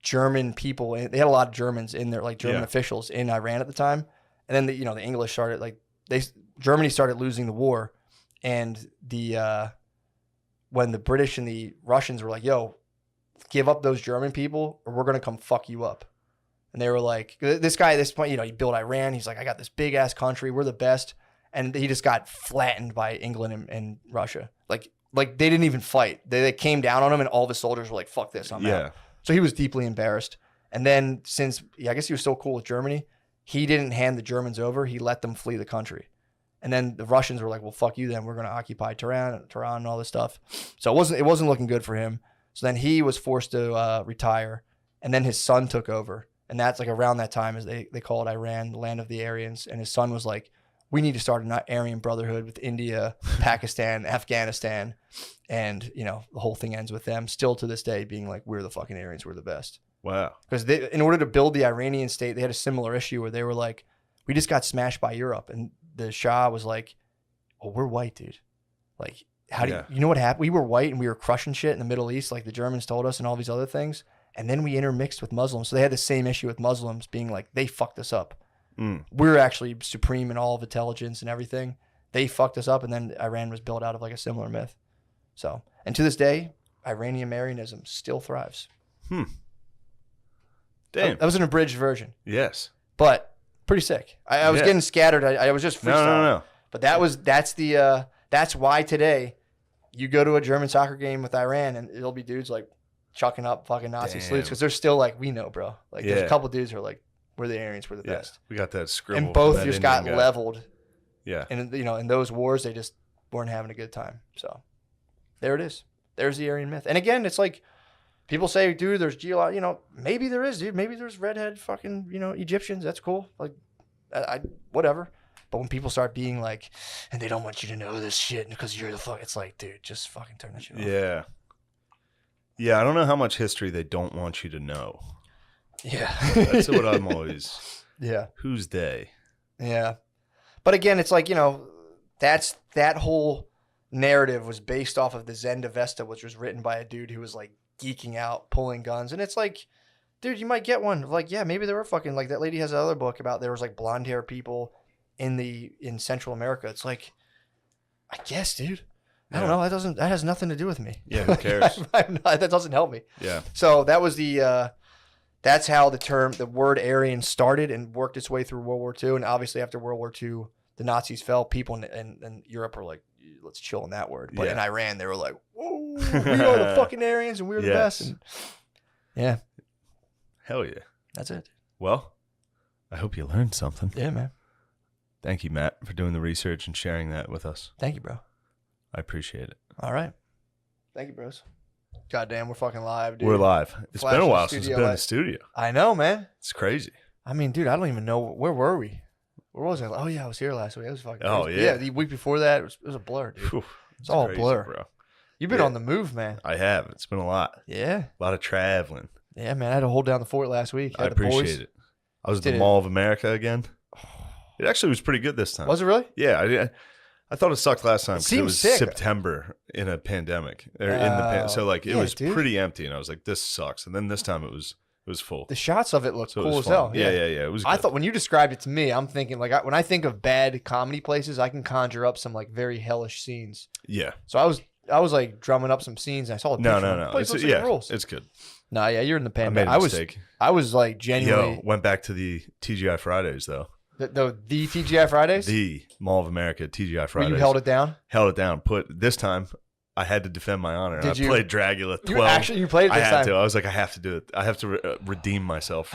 Speaker 1: German people. They had a lot of Germans in there, like German officials in Iran at the time. And then the English started Germany started losing the war, and when the British and the Russians were like, yo, give up those German people or we're going to come fuck you up. And they were like, this guy at this point, you know, he built Iran. He's like, I got this big ass country. We're the best. And he just got flattened by England and Russia. Like they didn't even fight. They came down on him and all the soldiers were like, fuck this, I'm out. So he was deeply embarrassed. And then since, I guess he was still cool with Germany, he didn't hand the Germans over. He let them flee the country. And then the Russians were like, well, fuck you then. We're going to occupy Tehran and all this stuff. So it wasn't looking good for him. So then he was forced to retire. And then his son took over. And that's like around that time, as they call it Iran, the land of the Aryans. And his son was like, we need to start an Aryan brotherhood with India, Pakistan, Afghanistan. And, you know, the whole thing ends with them still to this day being like, we're the fucking Aryans, we're the best.
Speaker 2: Wow.
Speaker 1: Because in order to build the Iranian state, they had a similar issue where they were like, we just got smashed by Europe. And the Shah was like, oh, we're white, dude. Like, how do you know what happened? We were white and we were crushing shit in the Middle East, like the Germans told us and all these other things. And then we intermixed with Muslims. So they had the same issue with Muslims being like, they fucked us up. We're actually supreme in all of intelligence and everything. They fucked us up. And then Iran was built out of like a similar myth. So, and to this day, Iranian Aryanism still thrives.
Speaker 2: Damn.
Speaker 1: That was an abridged version.
Speaker 2: Yes.
Speaker 1: But pretty sick. I was getting scattered. I was just freestyling.
Speaker 2: No.
Speaker 1: But that's why today you go to a German soccer game with Iran and it'll be dudes like chucking up fucking Nazi salutes because they're still like, we know, bro. Like there's a couple dudes who are like, we're the Aryans, we're the best.
Speaker 2: We got that scribble.
Speaker 1: And both just got leveled.
Speaker 2: Yeah.
Speaker 1: And you know, in those wars, they just weren't having a good time. So there it is. There's the Aryan myth. And again, it's like people say, dude, there's you know, maybe there is, dude. Maybe there's redhead fucking, you know, Egyptians. That's cool. Like, whatever. But when people start being like, and they don't want you to know this shit because you're the fuck, it's like, dude, just fucking turn that shit off.
Speaker 2: Yeah. Yeah, I don't know how much history they don't want you to know.
Speaker 1: Yeah.
Speaker 2: That's what I'm always.
Speaker 1: Yeah.
Speaker 2: Who's they?
Speaker 1: Yeah. But again, it's like, you know, that whole narrative was based off of the Zendavesta, which was written by a dude who was like geeking out, pulling guns. And it's like, dude, you might get one. Like, yeah, maybe there were fucking, like that lady has another book about there was like blonde hair people in Central America. It's like, I guess, dude. I don't know. That has nothing to do with me.
Speaker 2: Yeah, who cares?
Speaker 1: That doesn't help me.
Speaker 2: Yeah.
Speaker 1: So that was that's how the word Aryan started and worked its way through World War II. And obviously after World War II, the Nazis fell. People in Europe were like, let's chill on that word. But in Iran, they were like, whoa, we are the fucking Aryans and we're the best. And yeah.
Speaker 2: Hell yeah.
Speaker 1: That's it.
Speaker 2: Well, I hope you learned something.
Speaker 1: Yeah, man.
Speaker 2: Thank you, Matt, for doing the research and sharing that with us.
Speaker 1: Thank you, bro.
Speaker 2: I appreciate it.
Speaker 1: All right. Thank you, bros. Goddamn, we're fucking live, dude.
Speaker 2: We're live. It's
Speaker 1: Flash
Speaker 2: been a
Speaker 1: in
Speaker 2: while since we've been in the studio.
Speaker 1: I know, man.
Speaker 2: It's crazy.
Speaker 1: I mean, dude, I don't even know. Where were we? Where was I? Oh, yeah, I was here last week. It was fucking crazy.
Speaker 2: Oh, yeah.
Speaker 1: Yeah, the week before that, it was a blur, dude.
Speaker 2: Whew,
Speaker 1: it's all
Speaker 2: crazy,
Speaker 1: a blur.
Speaker 2: Bro.
Speaker 1: You've been on the move, man.
Speaker 2: I have. It's been a lot.
Speaker 1: Yeah.
Speaker 2: A lot of traveling.
Speaker 1: Yeah, man. I had to hold down the fort last week.
Speaker 2: I appreciate it. I was at the Mall of America again. It actually was pretty good this time.
Speaker 1: Was it really?
Speaker 2: Yeah. I thought it sucked last time because it was
Speaker 1: sick.
Speaker 2: September in a pandemic. So like it was pretty empty, and I was like, "This sucks." And then this time it was full.
Speaker 1: The shots of it looked cool as hell.
Speaker 2: Yeah. It was.
Speaker 1: I thought when you described it to me, I'm thinking like when I think of bad comedy places, I can conjure up some like very hellish scenes.
Speaker 2: Yeah.
Speaker 1: So I was like drumming up some scenes. And I saw the picture.
Speaker 2: No. It's good.
Speaker 1: No, yeah, you're in the pandemic.
Speaker 2: I made a mistake.
Speaker 1: I was like genuinely.
Speaker 2: Went back to the TGI Fridays though.
Speaker 1: The TGI Fridays?
Speaker 2: The Mall of America TGI Fridays.
Speaker 1: You held it down?
Speaker 2: Held it down. This time, I had to defend my honor.
Speaker 1: Did
Speaker 2: I
Speaker 1: you?
Speaker 2: played Dragula 12.
Speaker 1: You played it this
Speaker 2: I had
Speaker 1: time.
Speaker 2: to. I was like, I have to do it. I have to redeem myself.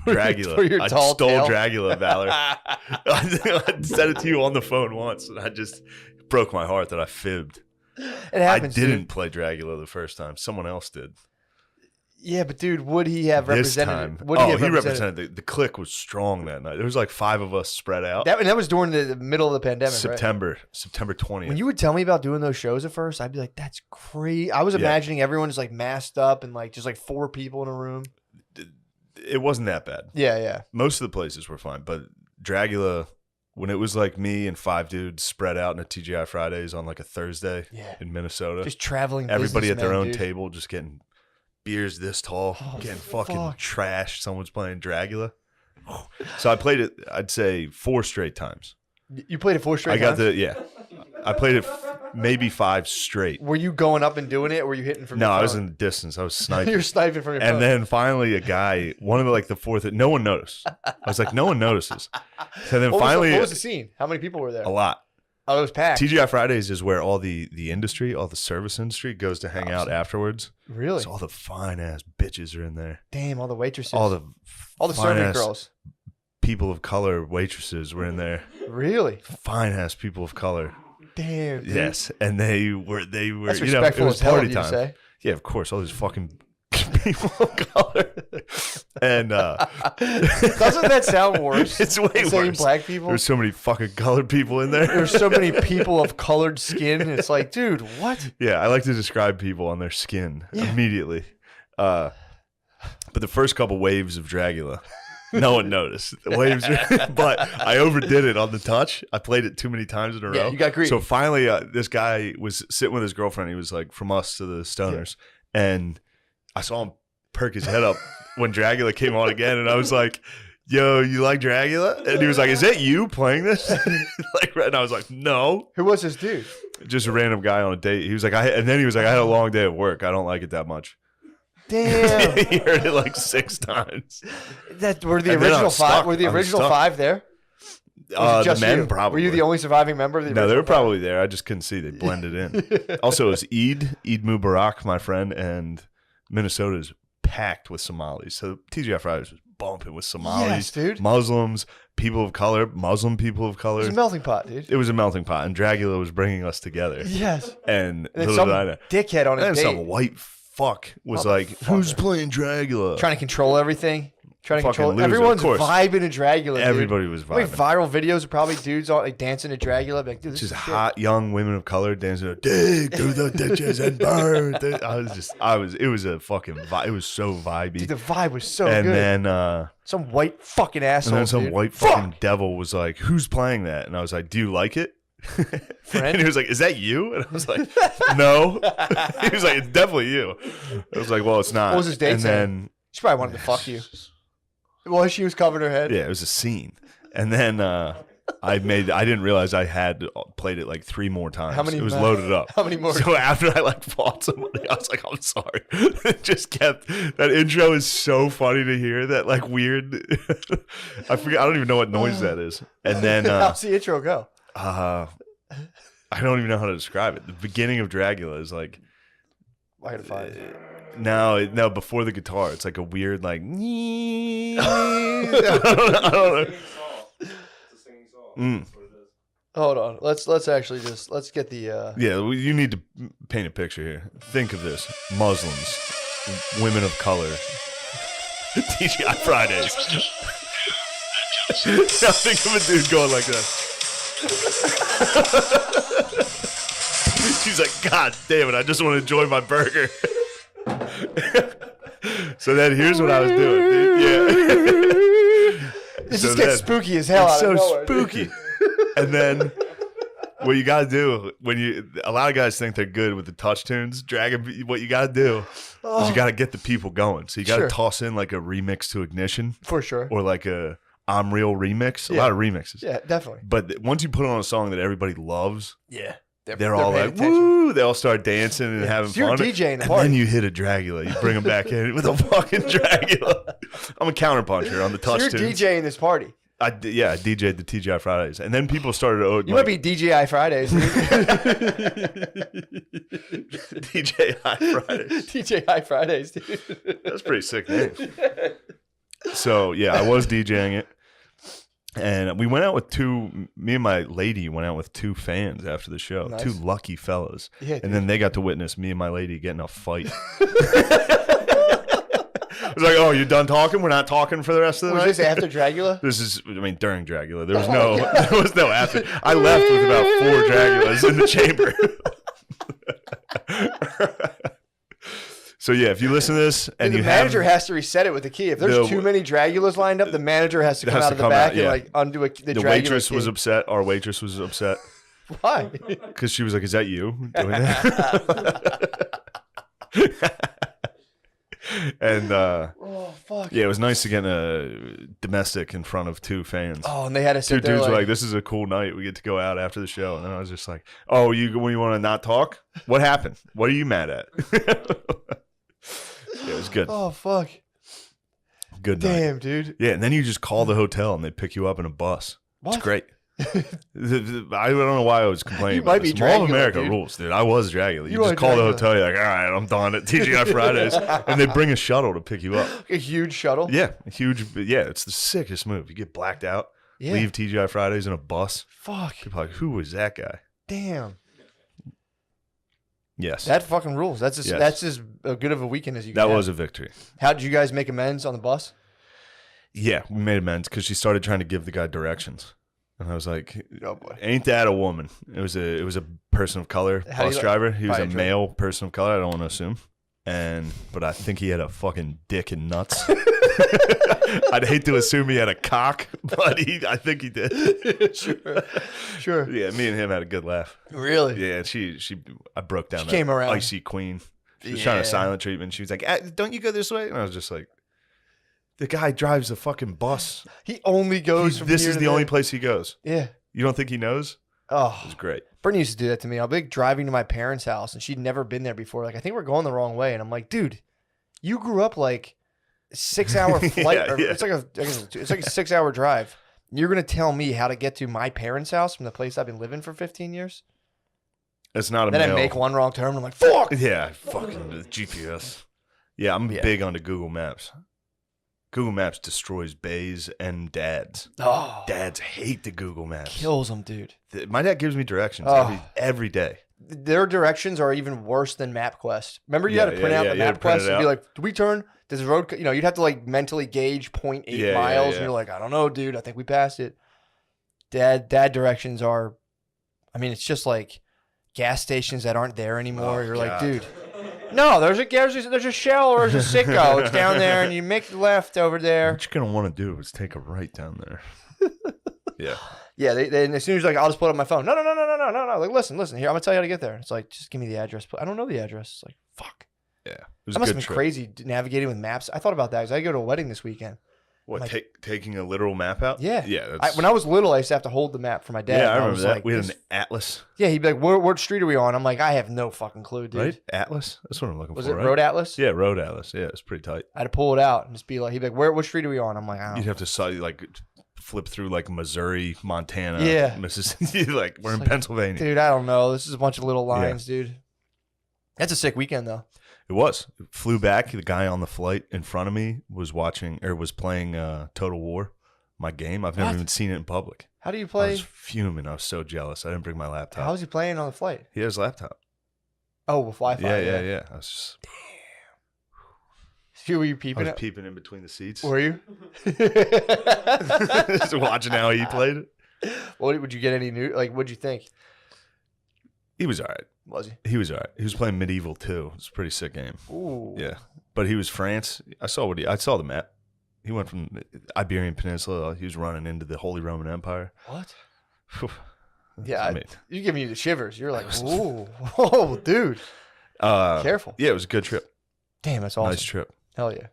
Speaker 2: Dragula.
Speaker 1: For your
Speaker 2: I
Speaker 1: tall
Speaker 2: stole
Speaker 1: tale.
Speaker 2: Dragula, Valor. I said it to you on the phone once, and I just broke my heart that I fibbed.
Speaker 1: It happens,
Speaker 2: I didn't
Speaker 1: dude.
Speaker 2: play Dragula the first time. Someone else did.
Speaker 1: Yeah, but dude, would he have
Speaker 2: This
Speaker 1: represented?
Speaker 2: time,
Speaker 1: Would he have
Speaker 2: he represented. The clique was strong that night. There was like 5 of us spread out.
Speaker 1: That was during the middle of the pandemic, right?
Speaker 2: September 20th.
Speaker 1: When you would tell me about doing those shows at first, I'd be like, "That's crazy." I was imagining everyone just like masked up and like just like 4 people in a room.
Speaker 2: It wasn't that bad.
Speaker 1: Yeah.
Speaker 2: Most of the places were fine, but Dragula, when it was like me and 5 dudes spread out in a TGI Fridays on like a Thursday in Minnesota,
Speaker 1: Just traveling.
Speaker 2: everybody at their own
Speaker 1: dude.
Speaker 2: table, just getting beers this tall, getting fucking trashed. Someone's playing Dragula. So I played it, I'd say 4 straight times.
Speaker 1: You played it 4 straight times?
Speaker 2: I played it maybe 5 straight.
Speaker 1: Were you going up and doing it, or were you hitting from?
Speaker 2: No,
Speaker 1: your phone?
Speaker 2: I was in the distance. I was sniping.
Speaker 1: You're sniping from your phone.
Speaker 2: And then finally a guy, one of the, like the 4th, no one noticed. I was like, no one notices. So then
Speaker 1: what
Speaker 2: finally,
Speaker 1: was the scene? How many people were there?
Speaker 2: a lot.
Speaker 1: Oh, it was packed.
Speaker 2: TGI Fridays is where all the industry, all the service industry goes to hang out afterwards.
Speaker 1: Really?
Speaker 2: So all the fine ass bitches are in there.
Speaker 1: Damn, all the waitresses.
Speaker 2: All the
Speaker 1: servant girls.
Speaker 2: people of color waitresses were in there.
Speaker 1: Really?
Speaker 2: Fine ass people of color.
Speaker 1: Damn. Dude.
Speaker 2: Yes, and they were
Speaker 1: That's
Speaker 2: you know,
Speaker 1: respectful
Speaker 2: it was
Speaker 1: as hell,
Speaker 2: party
Speaker 1: you
Speaker 2: time.
Speaker 1: say.
Speaker 2: Yeah, of course, all these fucking people of color. And
Speaker 1: doesn't that sound worse?
Speaker 2: It's way
Speaker 1: than saying
Speaker 2: worse.
Speaker 1: black people.
Speaker 2: There's so many fucking colored people in there.
Speaker 1: There's so many people of colored skin. It's like, dude, what?
Speaker 2: Yeah, I like to describe people on their skin immediately. But the first couple waves of Dragula, no one noticed. The waves, but I overdid it on the touch. I played it too many times in a row.
Speaker 1: Yeah, you got greedy.
Speaker 2: So finally, this guy was sitting with his girlfriend. He was like from us to the Stoners, and I saw him perk his head up when Dragula came on again, and I was like, "Yo, you like Dragula?" And he was like, "Is that you playing this?" And I was like, "No."
Speaker 1: Who was this dude?
Speaker 2: Just a random guy on a date. He was like, and then he was like, "I had a long day at work. I don't like it that much."
Speaker 1: Damn.
Speaker 2: He heard it like 6 times.
Speaker 1: That were the
Speaker 2: And then I
Speaker 1: original
Speaker 2: was stuck.
Speaker 1: 5? Were the
Speaker 2: I was
Speaker 1: original
Speaker 2: stuck.
Speaker 1: 5 there? Was it
Speaker 2: The
Speaker 1: just
Speaker 2: men
Speaker 1: you?
Speaker 2: probably.
Speaker 1: Were you the only surviving member of the
Speaker 2: No,
Speaker 1: original
Speaker 2: they were
Speaker 1: 5?
Speaker 2: probably there. I just couldn't see. They blended in. Also, it was Eid Mubarak, my friend, and Minnesota is packed with Somalis. So TGI Fridays was bumping with Somalis,
Speaker 1: Yes, dude.
Speaker 2: Muslims, people of color, Muslim people of color.
Speaker 1: It was a melting pot, dude.
Speaker 2: It was a melting pot, and Dragula was bringing us together.
Speaker 1: Yes.
Speaker 2: And
Speaker 1: And then
Speaker 2: little
Speaker 1: some
Speaker 2: did I know.
Speaker 1: dickhead on a
Speaker 2: And
Speaker 1: date
Speaker 2: some white fuck was like, "Who's playing Dragula?"
Speaker 1: trying to control everything. Trying to
Speaker 2: Fucking
Speaker 1: control
Speaker 2: loser, of
Speaker 1: everyone's
Speaker 2: course.
Speaker 1: vibing to Dragula. Dude.
Speaker 2: Everybody was
Speaker 1: How many
Speaker 2: vibing.
Speaker 1: viral videos of probably dudes on like dancing to Dragula? Like, dude, this
Speaker 2: Just
Speaker 1: is
Speaker 2: hot young women of color dancing, dig through the ditches and burn. It was a fucking vibe. It was so vibey.
Speaker 1: Dude, the vibe was so
Speaker 2: And
Speaker 1: good.
Speaker 2: then
Speaker 1: Some white fucking asshole.
Speaker 2: and then some
Speaker 1: dude.
Speaker 2: white fucking devil was like, "Who's playing that?" And I was like, "Do you like it?" And he was like, "Is that you?" And I was like, "No." He was like, "It's definitely you." I was like, "Well, it's not."
Speaker 1: What was his date
Speaker 2: And
Speaker 1: saying?
Speaker 2: then
Speaker 1: She probably wanted to fuck you. Well, she was covering her head.
Speaker 2: yeah, it was a scene. And then I didn't realize I had played it like 3 more times.
Speaker 1: How many
Speaker 2: It was
Speaker 1: more?
Speaker 2: loaded up.
Speaker 1: How many more?
Speaker 2: So after I like fought somebody, I was like, "I'm sorry." It just kept, that intro is so funny to hear, that like weird. I forget. I don't even know what noise that is. And then
Speaker 1: How's the intro go?
Speaker 2: I don't even know how to describe it. The beginning of Dragula is like,
Speaker 1: I gotta find it.
Speaker 2: no, before the guitar, it's like a weird like. I don't know.
Speaker 1: Hold on. Let's actually just let's get the.
Speaker 2: Yeah, well, you need to paint a picture here. Think of this: Muslims, women of color, TGI Fridays. Now think of a dude going like that. She's like, "God damn it! I just want to enjoy my burger." So then here's what I was doing, dude. Yeah.
Speaker 1: It
Speaker 2: So
Speaker 1: just gets
Speaker 2: then-
Speaker 1: spooky as hell.
Speaker 2: It's
Speaker 1: out
Speaker 2: so
Speaker 1: of nowhere, dude.
Speaker 2: spooky. And then what you gotta do a lot of guys think they're good with the touch tunes, dragging. What you gotta do is you gotta get the people going. So you gotta
Speaker 1: Sure.
Speaker 2: toss in like a remix to Ignition,
Speaker 1: For sure.
Speaker 2: or like a I'm Real remix. A
Speaker 1: Yeah.
Speaker 2: lot of remixes.
Speaker 1: Yeah, definitely.
Speaker 2: But once you put on a song that everybody loves,
Speaker 1: Yeah.
Speaker 2: they're all
Speaker 1: paying
Speaker 2: like,
Speaker 1: attention.
Speaker 2: "Woo!" They all start dancing and having
Speaker 1: So you're
Speaker 2: fun.
Speaker 1: DJing the
Speaker 2: and
Speaker 1: party.
Speaker 2: then you hit a Dragula. You bring them back in with a fucking Dragula. I'm a counterpuncher on the
Speaker 1: So
Speaker 2: touch
Speaker 1: you're
Speaker 2: tunes.
Speaker 1: DJing this party.
Speaker 2: I DJ'd the TGI Fridays, and then people started.
Speaker 1: You might be DJI Fridays.
Speaker 2: DJI Fridays.
Speaker 1: DJI Fridays, dude.
Speaker 2: That's a pretty sick name. So yeah, I was DJing it, and we went out with me and my lady went out with 2 fans after the show. Nice. 2 lucky fellas. Yeah, and then they got to witness me and my lady getting a fight. It was like, oh, you done talking? We're not talking for the rest of the night?
Speaker 1: Was this after Dragula?
Speaker 2: This is, during Dragula. There was no after. I left with about 4 Dragulas in the chamber. So yeah, if you listen to this and
Speaker 1: the manager has to reset it with the key. If there's too many Dragulas lined up, the manager has to come out of the back and like undo the Dragula. The
Speaker 2: waitress was upset. Our waitress was upset.
Speaker 1: Why?
Speaker 2: Because she was like, "Is that you doing that?" And
Speaker 1: oh fuck
Speaker 2: yeah, it was nice to get a domestic in front of 2 fans.
Speaker 1: Oh, and they had to sit
Speaker 2: 2
Speaker 1: there
Speaker 2: dudes were like, "This is a cool night. We get to go out after the show." And then I was just like, "Oh, you want to not talk? What happened? What are you mad at?" Yeah, it was good.
Speaker 1: Oh fuck.
Speaker 2: Good night.
Speaker 1: Damn, dude.
Speaker 2: Yeah, and then you just call the hotel and they pick you up in a bus.
Speaker 1: What?
Speaker 2: It's great. I don't know why I was complaining about this. Mall of America rules, dude. I was Dragula. You just call the hotel. You're like, all right, I'm done at TGI Fridays. And they bring a shuttle to pick you up.
Speaker 1: A huge shuttle?
Speaker 2: Yeah, it's the sickest move. You get blacked out, leave TGI Fridays in a bus.
Speaker 1: Fuck.
Speaker 2: People are like, who was that guy?
Speaker 1: Damn.
Speaker 2: Yes.
Speaker 1: That fucking rules. That's as good of a weekend as you can
Speaker 2: That
Speaker 1: have.
Speaker 2: was a victory.
Speaker 1: How did you guys make amends on the bus?
Speaker 2: Yeah, we made amends because she started trying to give the guy directions. And I was like,
Speaker 1: "Oh boy,
Speaker 2: ain't that a woman?" It was a person of color bus driver. He was a male person of color. I don't want to assume, but I think he had a fucking dick and nuts. I'd hate to assume he had a cock, but I think he did.
Speaker 1: Sure.
Speaker 2: Yeah, me and him had a good laugh.
Speaker 1: Really?
Speaker 2: Yeah, I broke down. She
Speaker 1: came around.
Speaker 2: Icy queen. She was trying to silent treatment. She was like, "Don't you go this way?" And I was just like, the guy drives a fucking bus.
Speaker 1: He only goes from
Speaker 2: This
Speaker 1: here
Speaker 2: is
Speaker 1: to
Speaker 2: the
Speaker 1: there.
Speaker 2: only place he goes.
Speaker 1: Yeah.
Speaker 2: You don't think he knows?
Speaker 1: Oh.
Speaker 2: It was great.
Speaker 1: Brittany used to do that to me. I'll be like driving to my parents' house, and she'd never been there before. Like, I think we're going the wrong way. And I'm like, dude, you grew up like 6-hour flight. It's like a 6-hour drive. You're going to tell me how to get to my parents' house from the place I've been living for 15 years?
Speaker 2: It's not a
Speaker 1: Then
Speaker 2: male.
Speaker 1: I make one wrong turn, and I'm like, fuck!
Speaker 2: Yeah, fucking the GPS. Yeah, I'm big onto Google Maps. Google Maps destroys bays and dads.
Speaker 1: Oh.
Speaker 2: Dads hate the Google Maps.
Speaker 1: Kills them, dude.
Speaker 2: My dad gives me directions every day.
Speaker 1: Their directions are even worse than MapQuest. Remember you had to print out the MapQuest and be like, do we turn? Does the road, you'd have to like mentally gauge 0.8 miles. And you're like, I don't know, dude. I think we passed it. Dad directions are, it's just like gas stations that aren't there anymore. You're like, dude. No, there's a Shell or there's a Sitco. It's down there, and you make the left over there.
Speaker 2: What you're gonna want to do is take a right down there. Yeah.
Speaker 1: Yeah. They as soon as you're like, I'll just pull up my phone. No. Like, listen. Here, I'm gonna tell you how to get there. It's like, just give me the address. I don't know the address. It's like, fuck.
Speaker 2: Yeah. It was
Speaker 1: that must have been crazy navigating with maps. I thought about that because I go to a wedding this weekend.
Speaker 2: What, like, taking a literal map out?
Speaker 1: Yeah.
Speaker 2: Yeah.
Speaker 1: When I was little, I used to have to hold the map for my dad.
Speaker 2: Yeah, I remember that.
Speaker 1: Like,
Speaker 2: we had an atlas.
Speaker 1: Yeah, he'd be like, what street are we on? I'm like, I have no fucking clue, dude.
Speaker 2: Right? Atlas? That's what I'm looking for,
Speaker 1: Was it
Speaker 2: right?
Speaker 1: Road Atlas?
Speaker 2: Yeah, Road Atlas. Yeah, it's pretty tight.
Speaker 1: I had to pull it out and just be like, he'd be like, what street are we on? I'm like, I don't know.
Speaker 2: You'd have to like flip through like Missouri, Montana, Mississippi. Like, we're in Pennsylvania.
Speaker 1: Dude, I don't know. This is a bunch of little lines, dude. That's a sick weekend, though.
Speaker 2: It was. It flew back. The guy on the flight in front of me was playing Total War, my game. I've never even seen it in public.
Speaker 1: How do you play?
Speaker 2: I was fuming. I was so jealous. I didn't bring my laptop.
Speaker 1: How was he playing on the flight?
Speaker 2: He has a laptop.
Speaker 1: Oh, with Wi-Fi.
Speaker 2: Yeah. I was just...
Speaker 1: Damn. Were you peeping?
Speaker 2: I was peeping in between the seats.
Speaker 1: Were you?
Speaker 2: Just watching how he played it.
Speaker 1: What would you get any new? Like, what'd you think?
Speaker 2: He was all right.
Speaker 1: Was he?
Speaker 2: He was all right. He was playing Medieval 2. It's a pretty sick game.
Speaker 1: Ooh.
Speaker 2: Yeah. But he was France. I saw the map. He went from the Iberian Peninsula. He was running into the Holy Roman Empire.
Speaker 1: What?
Speaker 2: Yeah.
Speaker 1: You're giving you the shivers. You're like, ooh. Whoa, dude. Careful.
Speaker 2: Yeah, it was a good trip.
Speaker 1: Damn, that's awesome.
Speaker 2: Nice trip.
Speaker 1: Hell yeah.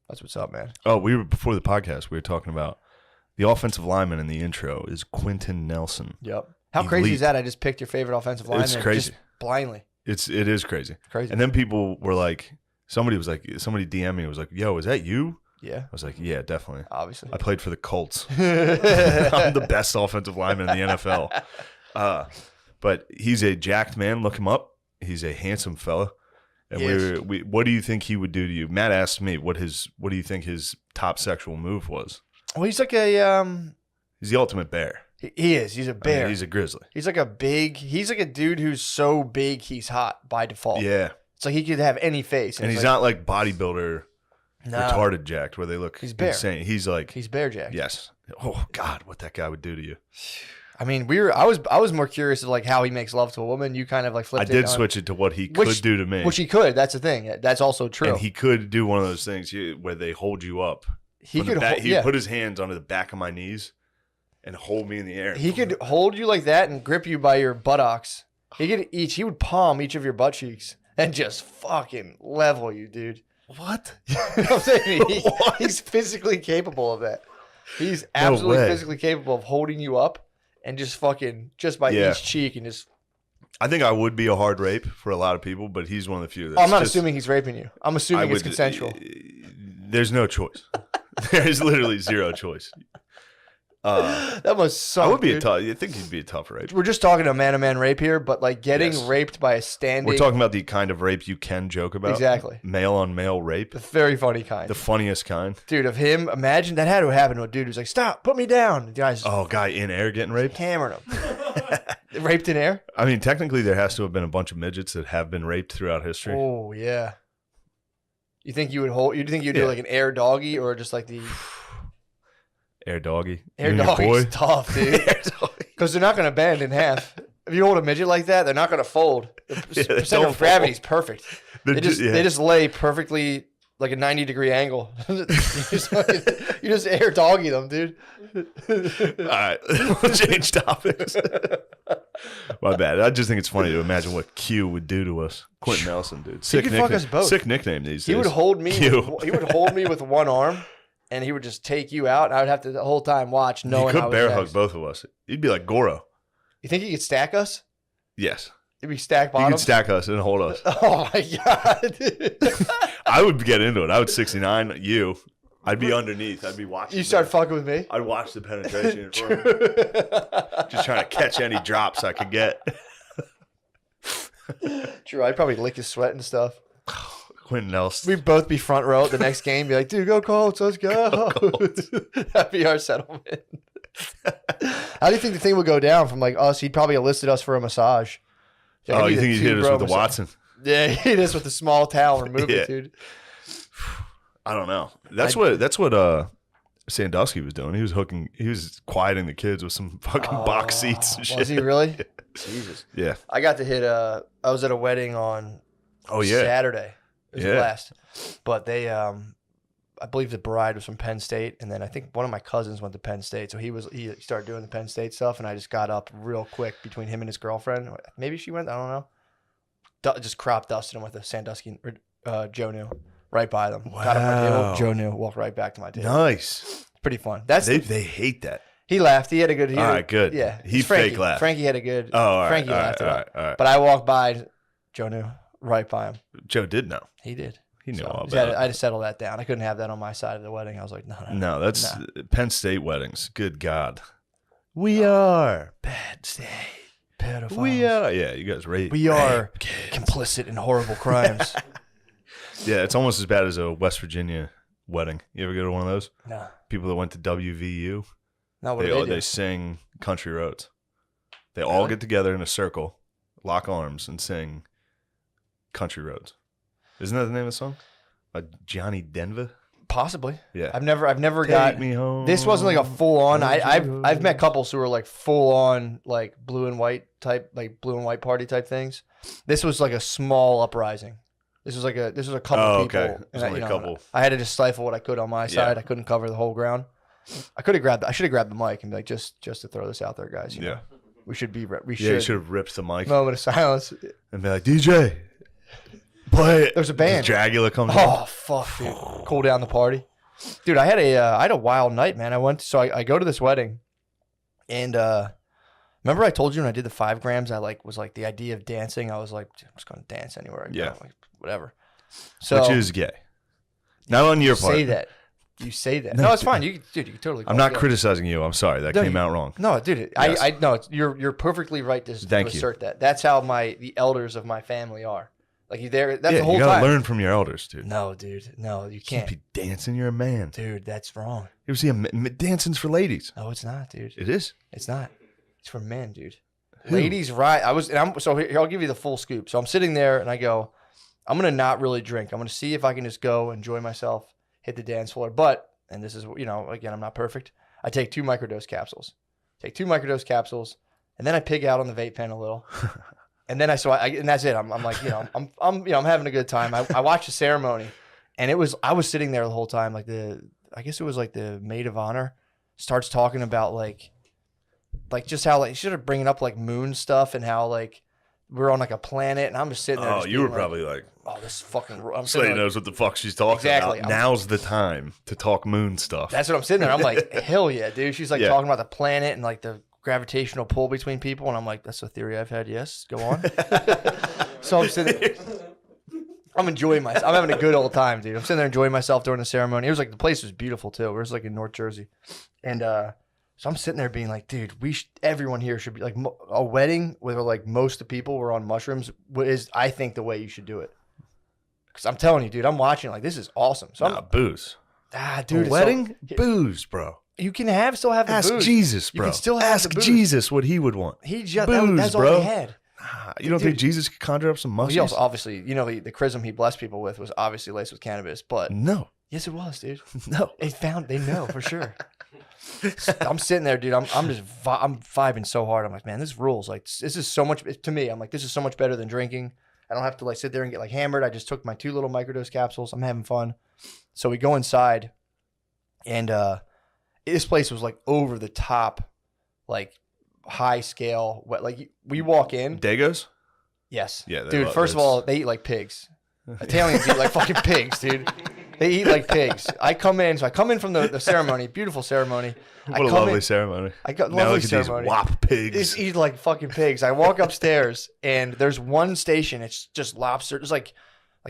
Speaker 1: That's what's up, man.
Speaker 2: Oh, before the podcast, we were talking about the offensive lineman in the intro is Quentin Nelson.
Speaker 1: Yep. How crazy is that? I just picked your favorite offensive lineman.
Speaker 2: It's crazy.
Speaker 1: Just blindly.
Speaker 2: It is crazy.
Speaker 1: Crazy.
Speaker 2: And then people were like, somebody DM'd me was like, yo, is that you?
Speaker 1: Yeah.
Speaker 2: I was like, yeah, definitely.
Speaker 1: Obviously.
Speaker 2: I played for the Colts. I'm the best offensive lineman in the NFL. But he's a jacked man. Look him up. He's a handsome fella. And what do you think he would do to you? Matt asked me what do you think his top sexual move was?
Speaker 1: Well, he's like a
Speaker 2: he's the ultimate bear.
Speaker 1: He is. He's a bear.
Speaker 2: I mean, he's a grizzly.
Speaker 1: He's like a dude who's so big he's hot by default.
Speaker 2: Yeah.
Speaker 1: It's like he could have any face.
Speaker 2: And he's not like bodybuilder retarded jacked where they look
Speaker 1: bear.
Speaker 2: insane. He's
Speaker 1: bear jacked.
Speaker 2: Yes. Oh God, what that guy would do to you.
Speaker 1: I mean, I was more curious of like how he makes love to a woman. You kind of like flipped
Speaker 2: it. I did switch it to what he could do to me.
Speaker 1: Which he could. That's the thing. That's also true.
Speaker 2: And he could do one of those things where they hold you up. He could put his hands onto the back of my knees and hold me in the air.
Speaker 1: He could hold you like that and grip you by your buttocks. He would palm each of your butt cheeks and just fucking level you, dude.
Speaker 2: What?
Speaker 1: I'm saying he's physically capable of that. He's absolutely physically capable of holding you up. And just by each cheek and just.
Speaker 2: I think I would be a hard rape for a lot of people, but he's one of the few.
Speaker 1: I'm not assuming he's raping you. I'm assuming it's consensual.
Speaker 2: There's no choice. There's literally zero choice.
Speaker 1: That must suck.
Speaker 2: I would be I think he'd be a tough rape.
Speaker 1: We're just talking a man-to-man rape here, but like getting raped by a standing.
Speaker 2: We're talking about the kind of rape you can joke about.
Speaker 1: Exactly.
Speaker 2: Male-on-male rape.
Speaker 1: The very funny kind.
Speaker 2: The funniest kind.
Speaker 1: Dude, of him, imagine that had to happen to a dude who's like, stop, put me down. The guy's
Speaker 2: guy in air getting raped?
Speaker 1: Hammering him. Raped in air?
Speaker 2: I mean, technically there has to have been a bunch of midgets that have been raped throughout history.
Speaker 1: Oh, yeah. You think you would do like an air doggy or just like the...
Speaker 2: Air doggy.
Speaker 1: Air doggy's tough, dude. Because they're not going to bend in half. If you hold a midget like that, they're not going to fold. The percent of gravity is perfect. They just lay perfectly like a 90-degree angle. you just air doggy them, dude.
Speaker 2: All right, we'll change topics. My bad. I just think it's funny to imagine what Q would do to us. Quentin Nelson, dude.
Speaker 1: He could fuck us both.
Speaker 2: Sick nickname these days.
Speaker 1: He would hold me. He would hold me with one arm. And he would just take you out, and I would have to the whole time watch, knowing
Speaker 2: he could bear hug both of us. He'd be like Goro.
Speaker 1: You think he could stack us?
Speaker 2: Yes.
Speaker 1: He'd be stack bottom?
Speaker 2: He could stack us and hold us.
Speaker 1: Oh, my God. Dude.
Speaker 2: I would get into it. I would 69 you. I'd be underneath. I'd be watching.
Speaker 1: You start fucking with me?
Speaker 2: I'd watch the penetration. Just trying to catch any drops I could get.
Speaker 1: True. I'd probably lick his sweat and stuff.
Speaker 2: Quentin Nelson.
Speaker 1: We'd both be front row at the next game. Be like, dude, go Colts. Let's go. That'd be our settlement. How do you think the thing would go down from like us? He'd probably enlisted us for a massage.
Speaker 2: You think he'd hit us with the Watson?
Speaker 1: Yeah, he hit us with the small towel. Remove it, dude.
Speaker 2: I don't know. That's what Sandusky was doing. He was quieting the kids with some fucking box seats and shit.
Speaker 1: Was he really? Jesus.
Speaker 2: Yeah.
Speaker 1: I got to hit I was at a wedding on Saturday. It was a blast. But they, I believe the bride was from Penn State, and then I think one of my cousins went to Penn State, so he started doing the Penn State stuff, and I just got up real quick between him and his girlfriend. Maybe she went, I don't know. Just crop dusted him with a Sandusky, Joe knew, right by them.
Speaker 2: Wow.
Speaker 1: Got him my table. Joe knew, walked right back to my table.
Speaker 2: Nice.
Speaker 1: Pretty fun.
Speaker 2: They hate that.
Speaker 1: He laughed. He had a good.
Speaker 2: All right, good.
Speaker 1: Yeah,
Speaker 2: he fake laughed.
Speaker 1: Frankie had a good.
Speaker 2: Oh, all right.
Speaker 1: Frankie laughed.
Speaker 2: All right.
Speaker 1: But I walked by. Joe knew right by him.
Speaker 2: Joe did know.
Speaker 1: He did.
Speaker 2: He knew all about it.
Speaker 1: I had to settle that down. I couldn't have that on my side of the wedding. I was like, no.
Speaker 2: No, that's Penn State weddings. Good God. We are Penn State.
Speaker 1: Pedophiles.
Speaker 2: We are. Yeah, you guys rape.
Speaker 1: We are complicit in horrible crimes.
Speaker 2: Yeah, it's almost as bad as a West Virginia wedding. You ever go to one of those?
Speaker 1: No.
Speaker 2: People that went to WVU.
Speaker 1: No, what do?
Speaker 2: They sing country roads. They all get together in a circle, lock arms, and sing country roads. Isn't that the name of the song? Johnny Denver?
Speaker 1: Possibly.
Speaker 2: Yeah.
Speaker 1: I've never
Speaker 2: Take
Speaker 1: got
Speaker 2: me home.
Speaker 1: This wasn't like a full on. I've met couples who were like full on like blue and white party type things. This was like a small uprising. This was a couple people.
Speaker 2: Okay. It was only a couple.
Speaker 1: I had to just stifle what I could on my side. I couldn't cover the whole ground. I should have grabbed the mic and be like, just to throw this out there, guys. You know, we should.
Speaker 2: You should have ripped the mic.
Speaker 1: Moment of silence.
Speaker 2: And be like, DJ, play it.
Speaker 1: There's a band.
Speaker 2: Dragula comes in.
Speaker 1: Oh, fuck, dude. Cool down the party. Dude, I had a wild night, man. I go to this wedding, and remember I told you when I did the 5 grams, I was the idea of dancing. I was like, I'm just going to dance anywhere I go. Like, whatever. So,
Speaker 2: which is gay. Not on your part.
Speaker 1: Say that. You say that. No, it's fine. You can totally.
Speaker 2: I'm not criticizing you. I'm sorry. That came out wrong.
Speaker 1: No, dude. Yes. I know. You're perfectly right to assert that. That's how the elders of my family are. Like you there. That's the whole time.
Speaker 2: You gotta learn from your elders, dude.
Speaker 1: No, dude. No, you can't.
Speaker 2: Be dancing. You're a man,
Speaker 1: dude. That's wrong.
Speaker 2: You ever see dancing's for ladies?
Speaker 1: No, it's not, dude.
Speaker 2: It is.
Speaker 1: It's not. It's for men, dude. Ladies, right? So here, I'll give you the full scoop. So I'm sitting there and I go, I'm gonna not really drink. I'm gonna see if I can just go enjoy myself, hit the dance floor. But, and this is, again, I'm not perfect. I take 2 microdose capsules. And then I pig out on the vape pen a little. And then and that's it. I'm like, I'm having a good time. I watched the ceremony, and I was sitting there the whole time. Like I guess it was like the maid of honor starts talking about like just how like she started bringing up like moon stuff and how like we're on like a planet, and I'm just sitting there.
Speaker 2: Oh, you were probably like,
Speaker 1: oh, this fucking.
Speaker 2: Slade knows what the fuck she's talking about. Now's the time to talk moon stuff.
Speaker 1: That's what I'm sitting there. I'm like, hell yeah, dude. She's like talking about the planet and like the gravitational pull between people, and I'm like, that's a theory I've had. Yes, go on. So I'm sitting there. I'm enjoying myself. I'm having a good old time, dude. I'm sitting there enjoying myself during the ceremony. It was like the place was beautiful too. It was like in North Jersey, and so I'm sitting there being like, dude, everyone here should be like a wedding where like most of the people were on mushrooms is, I think, the way you should do it. Because I'm telling you, dude, I'm watching like this is awesome. So
Speaker 2: booze.
Speaker 1: Dude,
Speaker 2: a wedding, booze, bro.
Speaker 1: You can still have the
Speaker 2: Ask
Speaker 1: booze.
Speaker 2: Jesus, bro.
Speaker 1: You can still have the booze.
Speaker 2: Jesus what he would want.
Speaker 1: He just
Speaker 2: booze,
Speaker 1: that's
Speaker 2: bro.
Speaker 1: all he had.
Speaker 2: You don't think Jesus could conjure up some mushrooms?
Speaker 1: He also obviously, the chrism he blessed people with was obviously laced with cannabis, but
Speaker 2: no.
Speaker 1: Yes, it was, dude.
Speaker 2: No.
Speaker 1: They know for sure. I'm sitting there, dude. I'm vibing so hard. I'm like, man, this rules. Like, this is so much to me. I'm like, this is so much better than drinking. I don't have to like sit there and get like hammered. I just took my 2 little microdose capsules. I'm having fun. So we go inside, and this place was like over the top, like high scale. Like we walk in.
Speaker 2: Dagos?
Speaker 1: Yes.
Speaker 2: Yeah,
Speaker 1: dude. First of all, they eat like pigs. Italians eat like fucking pigs, dude. They eat like pigs. I come in from the ceremony, beautiful ceremony.
Speaker 2: What a lovely ceremony.
Speaker 1: I got
Speaker 2: now
Speaker 1: lovely
Speaker 2: look at
Speaker 1: ceremony.
Speaker 2: These wop pigs.
Speaker 1: They eat like fucking pigs. I walk upstairs and there's one station. It's just lobster. There's like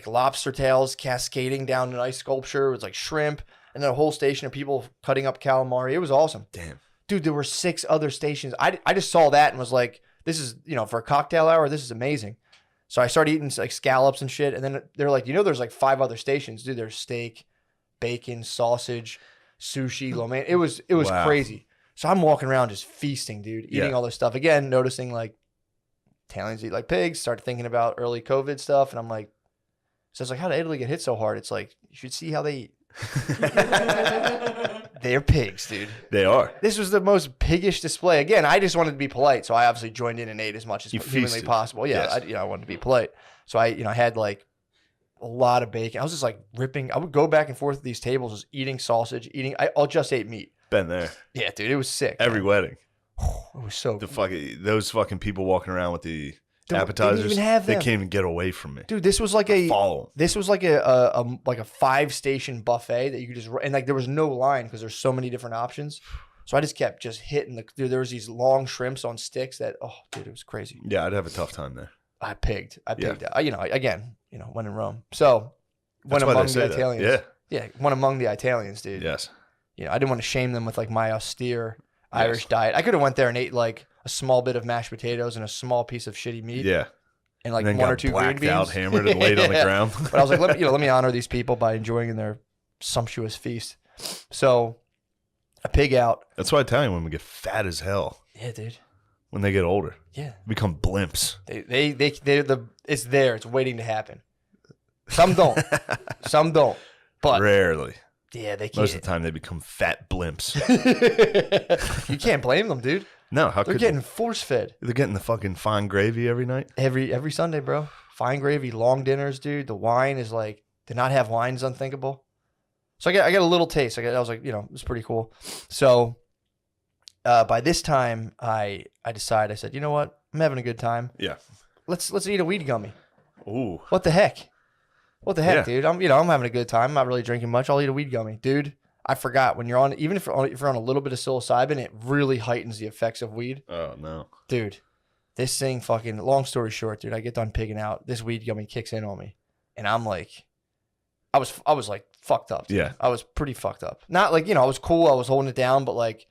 Speaker 1: lobster tails cascading down an ice sculpture. It's like shrimp, and then a whole station of people cutting up calamari. It was awesome.
Speaker 2: Damn,
Speaker 1: dude. There were 6 other stations. I just saw that and was like, this is for a cocktail hour. This is amazing. So I started eating like scallops and shit. And then they're like, there's like 5 other stations. Dude, there's steak, bacon, sausage, sushi, lo mein. It was wow. Crazy. So I'm walking around just feasting, dude, eating all this stuff. Again, noticing like Italians eat like pigs, start thinking about early COVID stuff. And I'm like, so it's like, how did Italy get hit so hard? It's like, you should see how they eat. They're pigs, dude.
Speaker 2: They are.
Speaker 1: This was the most piggish display. Again, I just wanted to be polite, so I obviously joined in and ate as much as humanly possible. Yeah, yes. I wanted to be polite, so I had like a lot of bacon. I was just like ripping. I would go back and forth to these tables, just eating sausage, I'll just ate meat.
Speaker 2: Been there.
Speaker 1: Yeah, dude, it was sick.
Speaker 2: Every wedding.
Speaker 1: It was so.
Speaker 2: Those fucking people walking around with the appetizers.
Speaker 1: Didn't even have them.
Speaker 2: They can't even get away from me,
Speaker 1: dude. This was like a 5-station buffet that you could just, and like there was no line because there's so many different options. So I just kept hitting dude. There was these long shrimps on sticks that, oh, dude, it was crazy.
Speaker 2: Yeah, I'd have a tough time there.
Speaker 1: I pigged. Again, when in Rome. So one among the Italians. Yeah, one among the Italians, dude.
Speaker 2: Yes.
Speaker 1: I didn't want to shame them with like my austere Irish diet. I could have went there and ate like a small bit of mashed potatoes and a small piece of shitty meat.
Speaker 2: Yeah.
Speaker 1: And like and 1 or 2 green beans.
Speaker 2: Out, hammered, and laid on the ground.
Speaker 1: But I was like, let me honor these people by enjoying their sumptuous feast. So I pig out.
Speaker 2: That's why Italian women get fat as hell.
Speaker 1: Yeah, dude.
Speaker 2: When they get older.
Speaker 1: Yeah.
Speaker 2: Become blimps.
Speaker 1: It's there. It's waiting to happen. Some don't. Some don't. But
Speaker 2: rarely.
Speaker 1: Yeah, they can't.
Speaker 2: Most of the time they become fat blimps.
Speaker 1: You can't blame them, dude.
Speaker 2: No,
Speaker 1: they're getting force fed.
Speaker 2: They're getting the fucking fine gravy every night.
Speaker 1: Every Sunday, bro. Fine gravy, long dinners, dude. The wine is like, to not have wine is unthinkable. So I got a little taste. I was like, it was pretty cool. So by this time, I decided. I said, you know what? I'm having a good time.
Speaker 2: Yeah.
Speaker 1: Let's eat a weed gummy.
Speaker 2: Ooh.
Speaker 1: What the heck? What the heck, dude? I'm having a good time. I'm not really drinking much. I'll eat a weed gummy, dude. I forgot when you're on, even if you're on a little bit of psilocybin, it really heightens the effects of weed.
Speaker 2: Oh no,
Speaker 1: dude, this thing fucking. Long story short, dude, I get done pigging out. This weed gummy kicks in on me, and I'm like, I was like fucked up. Dude.
Speaker 2: Yeah.
Speaker 1: I was pretty fucked up. Not like, I was cool. I was holding it down, but like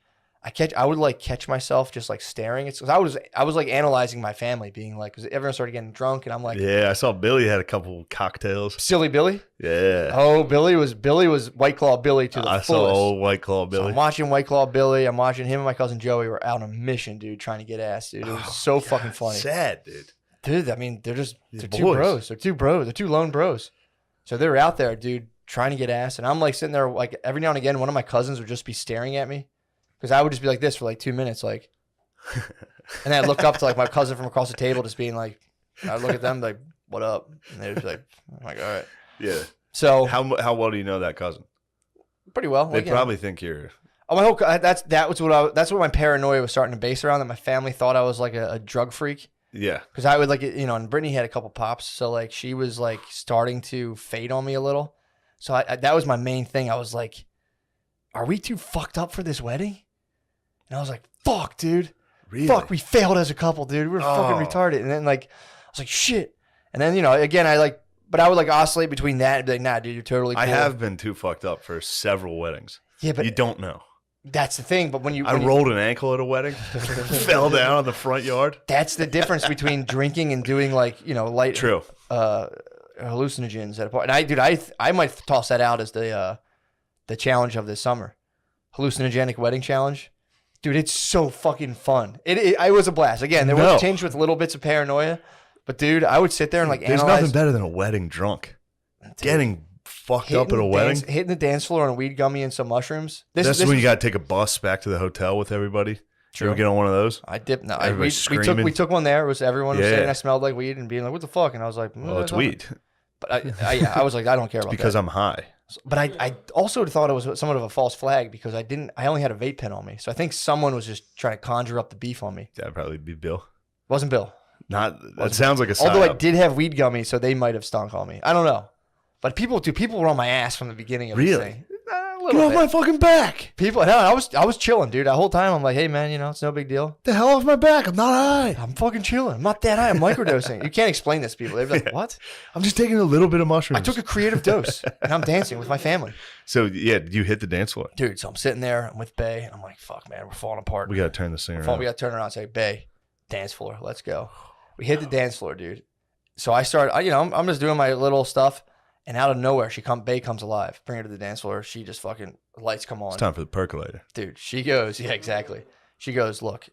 Speaker 1: I would like catch myself just like staring. It's because I was like analyzing my family, being like, because everyone started getting drunk, and I'm like,
Speaker 2: yeah, I saw Billy had a couple cocktails.
Speaker 1: Silly Billy.
Speaker 2: Yeah.
Speaker 1: Oh, Billy was White Claw Billy to the fullest.
Speaker 2: I saw old White Claw Billy.
Speaker 1: So I'm watching White Claw Billy. I'm watching him and my cousin Joey were out on a mission, dude, trying to get ass, dude. It was so fucking funny.
Speaker 2: Sad, dude.
Speaker 1: Dude, I mean, they're
Speaker 2: These
Speaker 1: two bros. They're two bros. They're two lone bros. So they were out there, dude, trying to get ass, and I'm like sitting there, like every now and again, one of my cousins would just be staring at me. Because I would just be like this for like 2 minutes, like, and then I'd look up to like my cousin from across the table, just being like, I'd look at them like, "What up?" And they'd be like, "I'm like, all right."
Speaker 2: Yeah.
Speaker 1: So
Speaker 2: how well do you know that cousin?
Speaker 1: Pretty well.
Speaker 2: They
Speaker 1: like,
Speaker 2: probably think you're.
Speaker 1: Oh, my whole that's what my paranoia was starting to base around. That my family thought I was like a drug freak.
Speaker 2: Yeah.
Speaker 1: Because I would like and Brittany had a couple pops, so like she was like starting to fade on me a little. So that was my main thing. I was like, "Are we too fucked up for this wedding?" And I was like, fuck, dude.
Speaker 2: Really?
Speaker 1: Fuck, we failed as a couple, dude. We were fucking retarded. And then, like, I was like, shit. And then, again, I would, like, oscillate between that and be like, nah, dude, you're totally cool.
Speaker 2: I have been too fucked up for several weddings.
Speaker 1: Yeah, but
Speaker 2: you don't know.
Speaker 1: That's the thing. But when
Speaker 2: I rolled an ankle at a wedding, fell down in the front yard.
Speaker 1: That's the difference between drinking and doing, like, light
Speaker 2: True.
Speaker 1: Hallucinogens at a party. And I might toss that out as the challenge of this summer. Hallucinogenic wedding challenge. Dude, it's so fucking fun. It was a blast. Again, there was a change with little bits of paranoia, but dude, I would sit there and like
Speaker 2: There's
Speaker 1: analyze.
Speaker 2: Nothing better than a wedding drunk. Dude, getting fucked up at a wedding,
Speaker 1: hitting the dance floor on a weed gummy and some mushrooms.
Speaker 2: That's when you got to take a bus back to the hotel with everybody.
Speaker 1: True.
Speaker 2: You ever get on one of those?
Speaker 1: I dipped. No,
Speaker 2: we
Speaker 1: took one there. It was everyone was
Speaker 2: Yeah.
Speaker 1: saying I smelled like weed and being like, "What the fuck?" And I was like,
Speaker 2: Well, it's weed.
Speaker 1: But I was like, I don't care about
Speaker 2: because
Speaker 1: that.
Speaker 2: I'm high.
Speaker 1: But I also thought it was somewhat of a false flag because I only had a vape pen on me. So I think someone was just trying to conjure up the beef on me.
Speaker 2: That'd probably be Bill.
Speaker 1: Wasn't Bill.
Speaker 2: That sounds like a psyop.
Speaker 1: Although I did have weed gummies, so they might have stunk on me. I don't know. But people were on my ass from the beginning of this thing.
Speaker 2: Get off my fucking back.
Speaker 1: People, no, I was chilling, dude. The whole time I'm like, hey man, it's no big deal.
Speaker 2: The hell off my back. I'm not high.
Speaker 1: I'm fucking chilling. I'm not that high. I'm microdosing. You can't explain this to people. They're like, what?
Speaker 2: I'm just taking a little bit of mushrooms.
Speaker 1: I took a creative dose and I'm dancing with my family.
Speaker 2: So yeah, you hit the dance floor.
Speaker 1: Dude, so I'm sitting there, I'm with Bay, and I'm like, fuck man, we're falling apart.
Speaker 2: We gotta turn this thing around.
Speaker 1: We gotta turn around and say, Bay, dance floor, let's go. We hit the dance floor, dude. So I start, I'm just doing my little stuff. And out of nowhere, Bay comes alive. Bring her to the dance floor. She just fucking, lights come on.
Speaker 2: It's time for the percolator.
Speaker 1: Dude, she goes, yeah, exactly. She goes, look,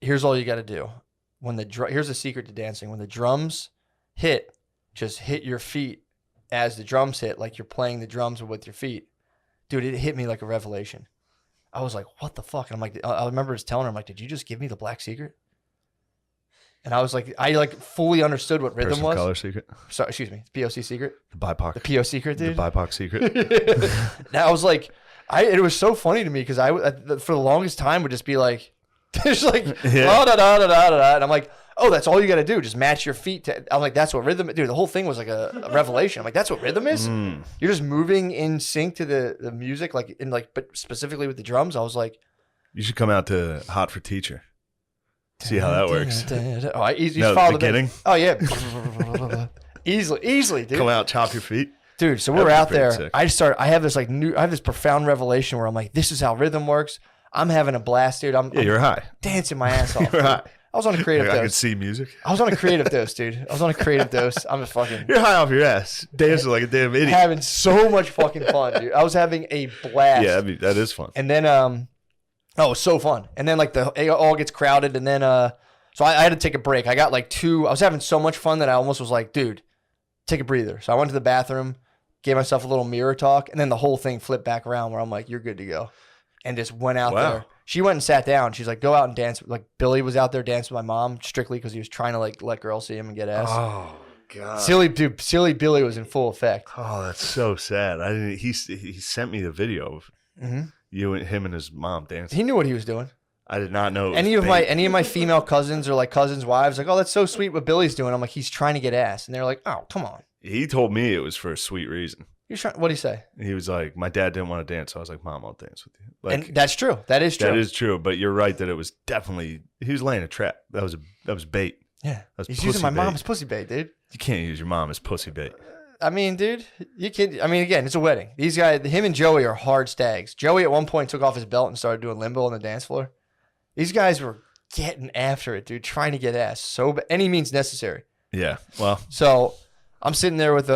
Speaker 1: here's all you got to do. Here's the secret to dancing. When the drums hit, just hit your feet as the drums hit, like you're playing the drums with your feet. Dude, it hit me like a revelation. I was like, what the fuck? And I'm like, I remember just telling her, I'm like, did you just give me the black secret? And I was like, I fully understood what rhythm was.
Speaker 2: Color secret.
Speaker 1: Sorry, excuse me. POC secret.
Speaker 2: The BIPOC.
Speaker 1: The PO secret, dude.
Speaker 2: The BIPOC secret.
Speaker 1: And I was like, it was so funny to me because for the longest time would just be like, just like, da da da da da da. And I'm like, oh, that's all you got to do. Just match your feet to. I'm like, that's what rhythm. Dude, the whole thing was like a revelation. I'm like, that's what rhythm is. You're just moving in sync to the music, but specifically with the drums. I was like,
Speaker 2: you should come out to Hot for Teacher. See how that works.
Speaker 1: Oh, you follow
Speaker 2: the beginning.
Speaker 1: Oh yeah, easily, dude.
Speaker 2: Come out, chop your feet,
Speaker 1: dude. So we're out there. Sick. I have this profound revelation where I'm like, this is how rhythm works. I'm having a blast, dude.
Speaker 2: You're high,
Speaker 1: dancing my ass off.
Speaker 2: You're high.
Speaker 1: I was on a creative dose.
Speaker 2: I could see music.
Speaker 1: I was on a creative dose, dude. I was on a creative dose. I'm a fucking.
Speaker 2: You're high off your ass, dancing like a damn idiot.
Speaker 1: Having so much fucking fun, dude. I was having a blast.
Speaker 2: Yeah, that is fun.
Speaker 1: And then oh, it was so fun. And then it all gets crowded, and then so I had to take a break. I got I was having so much fun that I almost was like, dude, take a breather. So I went to the bathroom, gave myself a little mirror talk, and then the whole thing flipped back around where I'm like, you're good to go. And just went out there. She went and sat down. She's like, go out and dance. Like Billy was out there dancing with my mom strictly because he was trying to let girls see him and get ass.
Speaker 2: Oh God.
Speaker 1: Silly Billy was in full effect.
Speaker 2: Oh, that's so sad. I didn't. He sent me the video of him and his mom dancing.
Speaker 1: He knew what he was doing.
Speaker 2: I did not know.
Speaker 1: Any of my female cousins or cousins' wives oh, that's so sweet what Billy's doing. I'm like, he's trying to get ass, and they're like, oh, come on.
Speaker 2: He told me it was for a sweet reason.
Speaker 1: What did he say?
Speaker 2: He was like, my dad didn't want to dance, so I was like, Mom, I'll dance with you.
Speaker 1: And that's true. That is true.
Speaker 2: That is true. But you're right that it was definitely he was laying a trap. That was bait.
Speaker 1: Yeah, he's using my mom's pussy bait, dude.
Speaker 2: You can't use your mom as pussy bait.
Speaker 1: I mean, dude, you can. I mean, again, it's a wedding. These guys, him and Joey are hard stags. Joey at one point took off his belt and started doing limbo on the dance floor. These guys were getting after it, dude, trying to get ass so any means necessary.
Speaker 2: Yeah. Well,
Speaker 1: so I'm sitting there with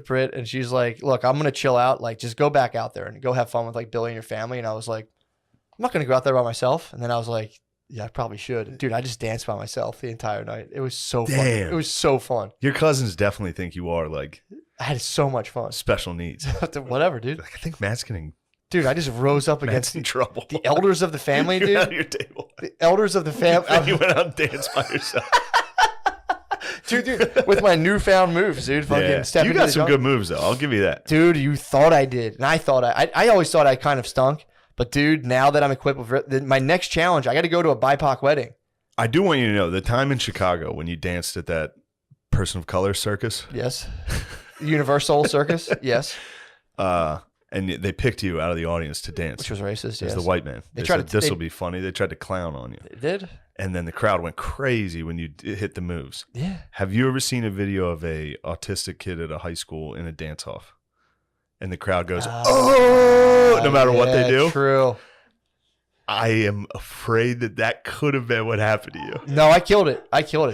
Speaker 1: Britt, and she's like, "Look, I'm gonna chill out. Like, just go back out there and go have fun with like Billy and your family." And I was like, "I'm not gonna go out there by myself." And then I was like, "Yeah, I probably should, dude." I just danced by myself the entire night. It was so fun. It was so fun.
Speaker 2: Your cousins definitely think you are like.
Speaker 1: I had so much fun.
Speaker 2: Special needs.
Speaker 1: Whatever, dude.
Speaker 2: Like, I think Matt's getting.
Speaker 1: Dude, I just rose up against
Speaker 2: in trouble.
Speaker 1: The elders of the family, dude.
Speaker 2: At your table.
Speaker 1: The elders of the family.
Speaker 2: You went out and danced by yourself.
Speaker 1: dude, with my newfound moves, dude. Fucking
Speaker 2: you got some good moves, though. I'll give you that.
Speaker 1: Dude, you thought I did. And I thought I always thought I kind of stunk. But, dude, now that I'm equipped with my next challenge, I got to go to a BIPOC wedding.
Speaker 2: I do want you to know the time in Chicago when you danced at that person of color circus.
Speaker 1: Yes. Universal circus. Yes.
Speaker 2: And they picked you out of the audience to dance.
Speaker 1: Which was racist, yes.
Speaker 2: As the white man. They said, this will be funny. They tried to clown on you.
Speaker 1: They did?
Speaker 2: And then the crowd went crazy when you hit the moves.
Speaker 1: Yeah.
Speaker 2: Have you ever seen a video of a autistic kid at a high school in a dance-off? And the crowd goes, oh, no matter what they do?
Speaker 1: True.
Speaker 2: I am afraid that could have been what happened to you.
Speaker 1: No, I killed it,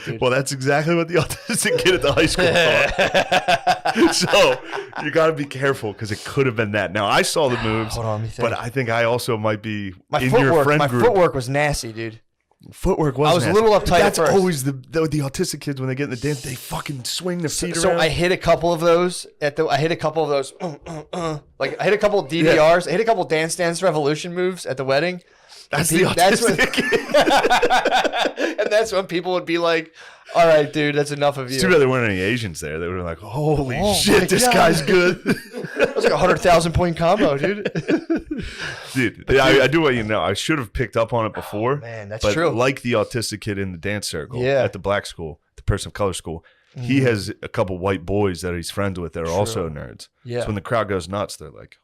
Speaker 1: dude.
Speaker 2: Well, that's exactly what the autistic kid at the high school thought. So you got to be careful because it could have been that. Now, I saw the moves,
Speaker 1: Hold on, let me think.
Speaker 2: but I think I also might be
Speaker 1: your friend group. My footwork was nasty, dude.
Speaker 2: Footwork was
Speaker 1: I was
Speaker 2: nasty.
Speaker 1: a little uptight
Speaker 2: That's
Speaker 1: at first.
Speaker 2: always the autistic kids when they get in the dance, they fucking swing their feet around.
Speaker 1: So I hit a couple of those like I hit a couple of DVRs. I hit a couple Dance Dance Revolution moves at the wedding.
Speaker 2: That's the autistic
Speaker 1: kid. And that's when people would be like, all right, dude, that's enough of you.
Speaker 2: It's too bad there weren't any Asians there. They were like, holy shit, this guy's good.
Speaker 1: That was like a 100,000 point combo, dude.
Speaker 2: Dude, I do want you to know, I should have picked up on it before.
Speaker 1: Man, that's true.
Speaker 2: Like the autistic kid in the dance circle at the black school, the person of color school, he has a couple white boys that he's friends with that are also nerds. Yeah. So when the crowd goes nuts, they're like,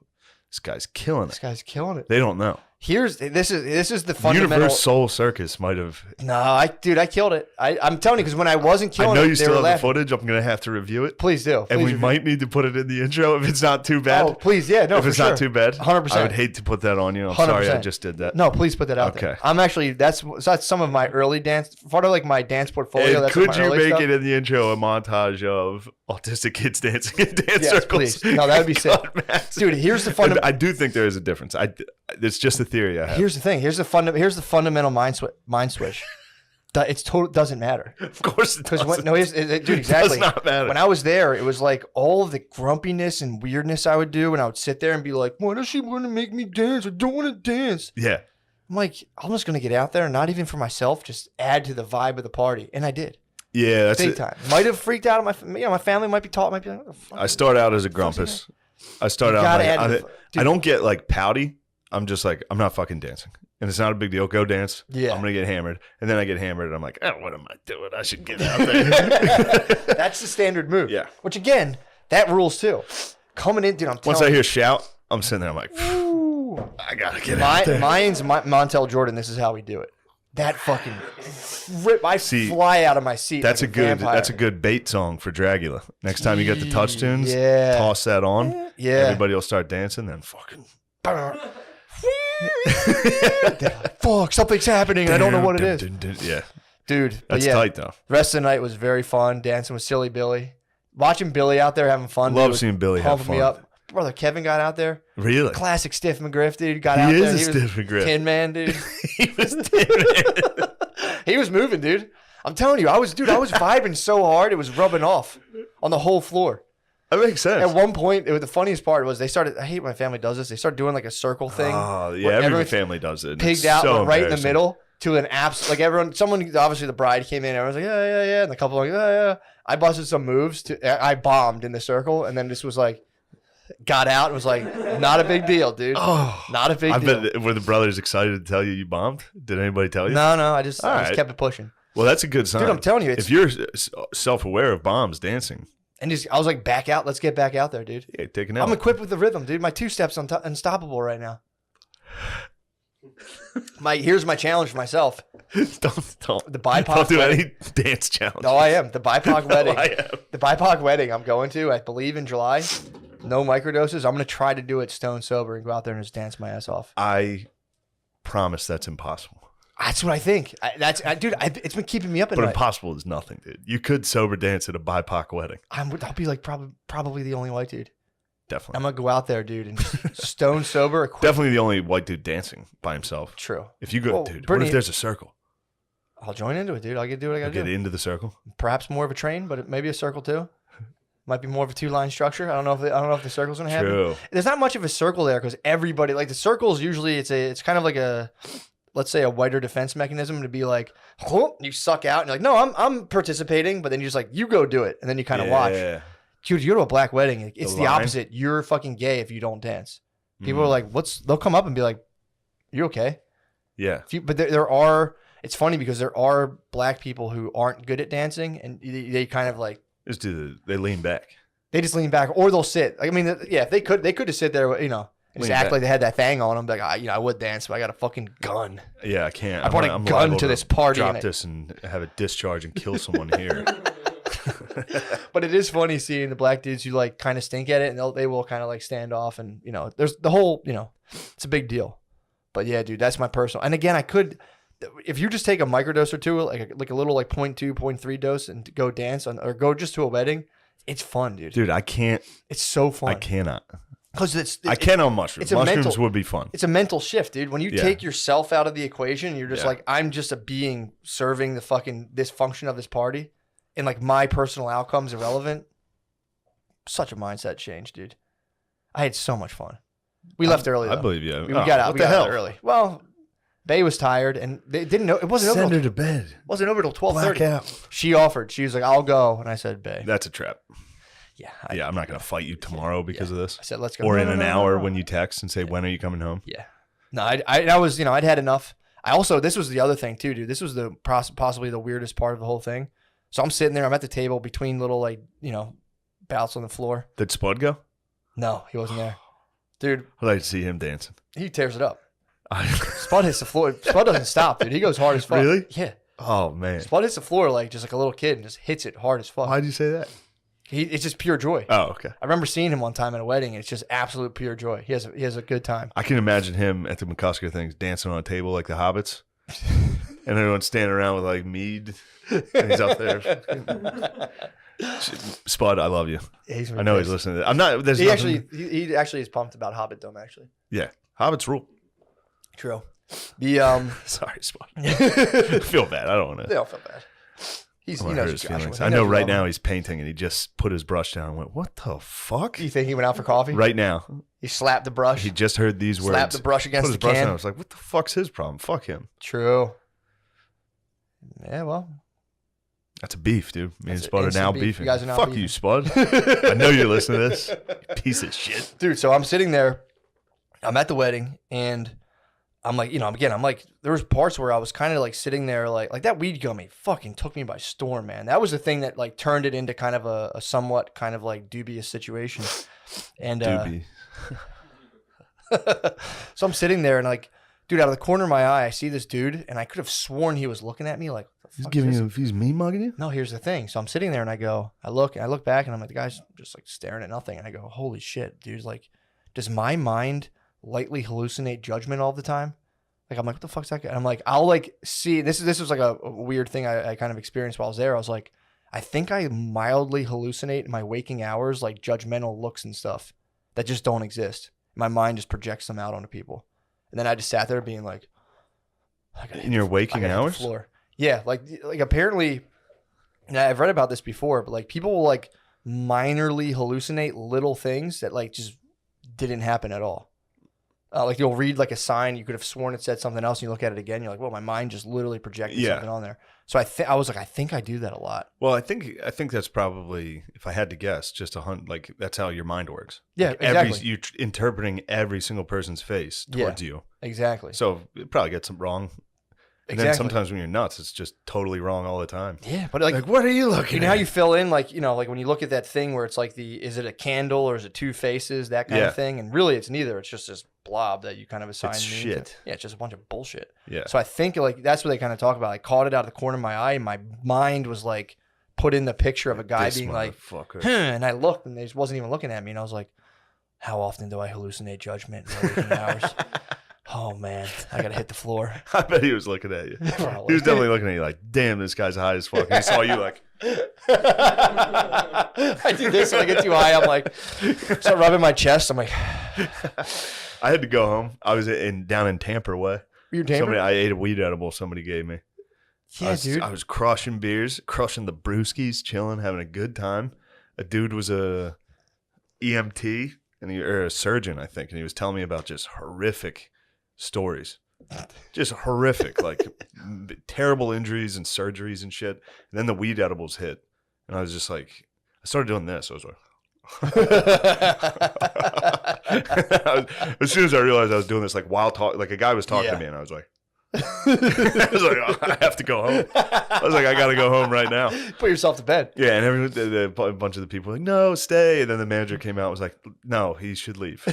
Speaker 2: this guy's killing it.
Speaker 1: This guy's killing it.
Speaker 2: They don't know.
Speaker 1: This is the fundamental.
Speaker 2: Universe Soul Circus might have.
Speaker 1: No, I killed it. I'm telling you, because when I wasn't killing it,
Speaker 2: I know you still have
Speaker 1: laughing.
Speaker 2: the footage. I'm gonna have to review it.
Speaker 1: Please do.
Speaker 2: And we might need to put it in the intro if it's not too bad.
Speaker 1: Oh, please, yeah, no,
Speaker 2: if it's not too bad,
Speaker 1: 100%.
Speaker 2: I would hate to put that on you. I'm
Speaker 1: 100%.
Speaker 2: sorry, I just did that.
Speaker 1: No, please put that out there. I'm actually that's some of my early dance, part of like my dance portfolio.
Speaker 2: And could you make it in the intro a montage of autistic kids dancing in dance circles?
Speaker 1: Please. No, that would be sick, dude. Here's the fundamental.
Speaker 2: I do think there is a difference. It's just a theory I have.
Speaker 1: Here's the thing. Here's the fundamental mind switch. It doesn't matter.
Speaker 2: Of course it doesn't.
Speaker 1: Dude, exactly.
Speaker 2: It does not matter.
Speaker 1: When I was there, it was like all of the grumpiness and weirdness I would do, and I would sit there and be like, why does she want to make me dance? I don't want to dance.
Speaker 2: Yeah.
Speaker 1: I'm like, I'm just going to get out there and not even for myself, just add to the vibe of the party. And I did.
Speaker 2: Yeah, that's
Speaker 1: big time. Might have freaked out. My family might be like, what the fuck?
Speaker 2: I start out as a grumpus. I don't get like pouty. I'm just like, I'm not fucking dancing. And it's not a big deal. Go dance. Yeah. I'm going to get hammered. And then I get hammered and I'm like, oh, what am I doing? I should get out there.
Speaker 1: That's the standard move.
Speaker 2: Yeah.
Speaker 1: Which again, that rules too. Coming in, dude, I'm telling you.
Speaker 2: Once I hear shout, I'm sitting there. I'm like, I got to get out there.
Speaker 1: Mine's Montel Jordan. This is how we do it. That fucking rip. I fly out of my seat.
Speaker 2: That's
Speaker 1: like
Speaker 2: that's a good bait song for Dragula. Next time you get the touch tunes, toss that on. Yeah. Everybody will start dancing, then fucking.
Speaker 1: Fuck, something's happening. I don't know what it is.
Speaker 2: Yeah.
Speaker 1: Dude.
Speaker 2: That's tight, though.
Speaker 1: Rest of the night was very fun. Dancing with Silly Billy. Watching Billy out there having fun.
Speaker 2: Love seeing Billy have fun.
Speaker 1: Me up. Brother Kevin got out there.
Speaker 2: Really?
Speaker 1: Classic Stiff McGriff, dude. Got out there.
Speaker 2: He is a Stiff McGriff.
Speaker 1: Tin Man, dude.
Speaker 2: He was Tin Man.
Speaker 1: He was moving, dude. I'm telling you, I was vibing so hard, it was rubbing off on the whole floor.
Speaker 2: That makes sense.
Speaker 1: At one point, the funniest part was they started. I hate when my family does this. They started doing like a circle thing.
Speaker 2: Oh yeah, every family does it.
Speaker 1: Pigged out right in the middle to an apps. Like someone obviously the bride came in. Everyone's like yeah, and the couple like yeah. I busted some moves. I bombed in the circle, and then this was like got out and was like not a big deal, dude. Oh, not a big deal.
Speaker 2: Bet, were the brothers excited to tell you bombed? Did anybody tell you?
Speaker 1: No. I just kept it pushing.
Speaker 2: Well, that's a good sign,
Speaker 1: dude. I'm telling you,
Speaker 2: if you're self-aware of bombs dancing.
Speaker 1: And I was like, back out. Let's get back out there, dude.
Speaker 2: Yeah, take an out.
Speaker 1: I'm equipped with the rhythm, dude. My 2-step's unstoppable right now. Here's my challenge for myself.
Speaker 2: Don't
Speaker 1: The BIPOC
Speaker 2: don't do
Speaker 1: wedding.
Speaker 2: any dance challenge.
Speaker 1: No, I am. The BIPOC wedding.
Speaker 2: I am.
Speaker 1: The BIPOC wedding I'm going to, I believe in July. No microdoses. I'm going to try to do it stone sober and go out there and just dance my ass off.
Speaker 2: I promise that's impossible.
Speaker 1: That's what I think. Dude, it's been keeping me up at
Speaker 2: But
Speaker 1: night.
Speaker 2: impossible is nothing, dude. You could sober dance at a BIPOC wedding.
Speaker 1: I'll be like probably the only white dude.
Speaker 2: Definitely.
Speaker 1: I'm going to go out there, dude, and just stone sober.
Speaker 2: Definitely the only white dude dancing by himself.
Speaker 1: True.
Speaker 2: If you go,
Speaker 1: Well,
Speaker 2: dude,
Speaker 1: Brittany,
Speaker 2: what if there's a circle?
Speaker 1: I'll join into it, dude. I'll do what I got to
Speaker 2: Get
Speaker 1: do.
Speaker 2: into the circle.
Speaker 1: Perhaps more of a train, but maybe a circle too. Might be more of a 2-line structure. I don't know if the circle's gonna happen.
Speaker 2: True.
Speaker 1: There's not much of a circle there because everybody like the circles usually it's kind of like a, let's say, a whiter defense mechanism to be like, oh, you suck out and you're like, no, I'm participating, but then you're just like, you go do it, and then you kind of watch. Dude, you go to a black wedding, it's the opposite. You're fucking gay if you don't dance. People are like, they'll come up and be like, you okay?
Speaker 2: Yeah.
Speaker 1: But there are. It's funny because there are black people who aren't good at dancing, and they kind of like
Speaker 2: They lean back.
Speaker 1: they just lean back, or they'll sit. I mean, yeah, if they could just sit there, and just
Speaker 2: Lean
Speaker 1: act
Speaker 2: back.
Speaker 1: like they had that thing on them. Like, I would dance, but I got a fucking gun.
Speaker 2: Yeah, I can't.
Speaker 1: I brought a gun to this party.
Speaker 2: Drop this and have a discharge and kill someone here.
Speaker 1: But it is funny seeing the black dudes who like kind of stink at it, and they will kind of like stand off, and there's the whole, it's a big deal. But yeah, dude, that's my personal. And again, I could, if you just take a microdose or two, like a little like 0.2, 0.3 dose, and go dance or go just to a wedding, it's fun, dude.
Speaker 2: Dude, I can't.
Speaker 1: It's so fun.
Speaker 2: I cannot.
Speaker 1: Because
Speaker 2: I can on mushrooms. Mushrooms would be fun.
Speaker 1: It's a mental shift, dude. When you take yourself out of the equation, you're just like, I'm just a being serving the fucking this function of this party, and like my personal outcomes irrelevant. Such a mindset change, dude. I had so much fun. We left early, though.
Speaker 2: I believe you.
Speaker 1: We got out.
Speaker 2: What
Speaker 1: We
Speaker 2: the
Speaker 1: got
Speaker 2: hell?
Speaker 1: out early. Well, Bay was tired, and they didn't know. It wasn't
Speaker 2: Send
Speaker 1: over.
Speaker 2: her to bed.
Speaker 1: It wasn't over till 12:30.
Speaker 2: Blackout.
Speaker 1: She offered. She was like, "I'll go," and I said, "Bay."
Speaker 2: That's a trap.
Speaker 1: Yeah.
Speaker 2: I'm not going to fight you tomorrow because of this.
Speaker 1: I said, "Let's go."
Speaker 2: Or
Speaker 1: No,
Speaker 2: in
Speaker 1: no,
Speaker 2: an
Speaker 1: no,
Speaker 2: hour
Speaker 1: no, no.
Speaker 2: when you text and say, when are you coming home?
Speaker 1: Yeah. No, I was, I'd had enough. I also, this was the other thing too, dude. This was the possibly the weirdest part of the whole thing. So I'm sitting there, I'm at the table between little like, bouts on the floor.
Speaker 2: Did Spud go?
Speaker 1: No, he wasn't there. Dude,
Speaker 2: I'd like to see him dancing.
Speaker 1: he tears it up. Spud hits the floor. Spud doesn't stop, dude. He goes hard as fuck.
Speaker 2: Really?
Speaker 1: Yeah.
Speaker 2: Oh, man.
Speaker 1: Spud hits the floor like just like a little kid and just hits it hard as fuck.
Speaker 2: Why'd you say that?
Speaker 1: It's just pure joy.
Speaker 2: Oh, okay.
Speaker 1: I remember seeing him one time at a wedding, and it's just absolute pure joy. He has a good time.
Speaker 2: I can imagine him at the McCusker things dancing on a table like the Hobbits. And everyone's standing around with like mead. And he's up there. Spud, I love you.
Speaker 1: Yeah, he's
Speaker 2: I know he's listening to that. I'm not. There's
Speaker 1: He
Speaker 2: nothing-
Speaker 1: he actually is pumped about Hobbit Dome. Actually,
Speaker 2: Yeah. Hobbits rule.
Speaker 1: true. The
Speaker 2: Sorry, Spud. I feel bad. I don't want
Speaker 1: they
Speaker 2: to.
Speaker 1: don't feel bad. He
Speaker 2: hurt
Speaker 1: knows
Speaker 2: his
Speaker 1: what Josh
Speaker 2: feelings.
Speaker 1: wants.
Speaker 2: I
Speaker 1: He
Speaker 2: know
Speaker 1: knows we
Speaker 2: right
Speaker 1: love
Speaker 2: now
Speaker 1: him.
Speaker 2: he's painting and he just put his brush down and went, "What the fuck?"
Speaker 1: You think he went out for coffee?
Speaker 2: Right now,
Speaker 1: He slapped the brush.
Speaker 2: he just heard these words.
Speaker 1: Slapped the brush against
Speaker 2: put his
Speaker 1: the
Speaker 2: brush
Speaker 1: can.
Speaker 2: down. I was like, "What the fuck's his problem? Fuck him."
Speaker 1: True. Yeah, well,
Speaker 2: That's a beef, dude. Me and
Speaker 1: That's
Speaker 2: Spud are
Speaker 1: instant
Speaker 2: now
Speaker 1: beef.
Speaker 2: beefing.
Speaker 1: You guys are now
Speaker 2: Fuck
Speaker 1: beefing.
Speaker 2: you, Spud. I know you're listening to this. You piece of shit.
Speaker 1: dude. So I'm sitting there. I'm at the wedding, and I'm like, I'm like, there was parts where I was kind of like sitting there, like that weed gummy fucking took me by storm, man. That was the thing that like turned it into kind of a somewhat kind of like dubious situation. And
Speaker 2: Doobie.
Speaker 1: so I'm sitting there, and like, dude, out of the corner of my eye, I see this dude, and I could have sworn he was looking at me like, what the
Speaker 2: He's
Speaker 1: fuck
Speaker 2: giving
Speaker 1: is
Speaker 2: you.
Speaker 1: this?
Speaker 2: He's me mugging you.
Speaker 1: No, here's the thing. So I'm sitting there, and I look back, and I'm like, the guy's just like staring at nothing, and I go, holy shit, dude. Like, does my mind lightly hallucinate judgment all the time? Like, I'm like, what the fuck's that guy? And I'm like, I'll like see, this was like a weird thing I kind of experienced while I was there. I was like, I think I mildly hallucinate in my waking hours, like judgmental looks and stuff that just don't exist. My mind just projects them out onto people. And then I just sat there being like,
Speaker 2: In your waking
Speaker 1: I gotta hit the
Speaker 2: hours?
Speaker 1: floor. Yeah, like apparently, and I've read about this before, but like people will like minorly hallucinate little things that like just didn't happen at all. Like you'll read like a sign, you could have sworn it said something else, and you look at it again, you're like, well, my mind just literally projected something on there. So I was like, I think I do that a lot.
Speaker 2: Well, I think that's probably, if I had to guess, just a hunt. Like that's how your mind works.
Speaker 1: Yeah,
Speaker 2: like
Speaker 1: exactly.
Speaker 2: You're interpreting every single person's face towards you.
Speaker 1: Exactly.
Speaker 2: So it probably gets them wrong. And then sometimes when you're nuts, it's just totally wrong all the time.
Speaker 1: Yeah, but like
Speaker 2: what are you looking
Speaker 1: you know how you fill in, like, like when you look at that thing where it's like is it a candle or is it two faces, that kind of thing? And really it's neither. It's just this blob that you kind of assign.
Speaker 2: It's shit.
Speaker 1: Yeah, it's just a bunch of bullshit.
Speaker 2: Yeah.
Speaker 1: So I think like that's what they kind of talk about. I caught it out of the corner of my eye, and my mind was like put in the picture of a guy being like, and I looked, and they just wasn't even looking at me, and I was like, how often do I hallucinate judgment in my waking hours? Oh man, I gotta hit the floor.
Speaker 2: I bet he was looking at you. He was definitely looking at you like, damn, this guy's high as fuck. He saw you like.
Speaker 1: I do this when I get too high. I'm like, start rubbing my chest. I'm like,
Speaker 2: I had to go home. I was down in Tampa way.
Speaker 1: You Tampa?
Speaker 2: I ate a weed edible somebody gave me.
Speaker 1: Yeah, dude.
Speaker 2: I was crushing beers, crushing the brewskis, chilling, having a good time. A dude was a EMT or a surgeon, I think, and he was telling me about just horrific stories. Just horrific, like terrible injuries and surgeries and shit. And then the weed edibles hit, and I was just like, I started doing this. I was like, as soon as I realized I was doing this, like while talking, like a guy was talking to me, and I was like, I was like, oh, I have to go home. I was like, I got to go home right now.
Speaker 1: Put yourself to bed.
Speaker 2: Yeah, and a bunch of the people were like, no, stay. And then the manager came out and was like, no, he should leave.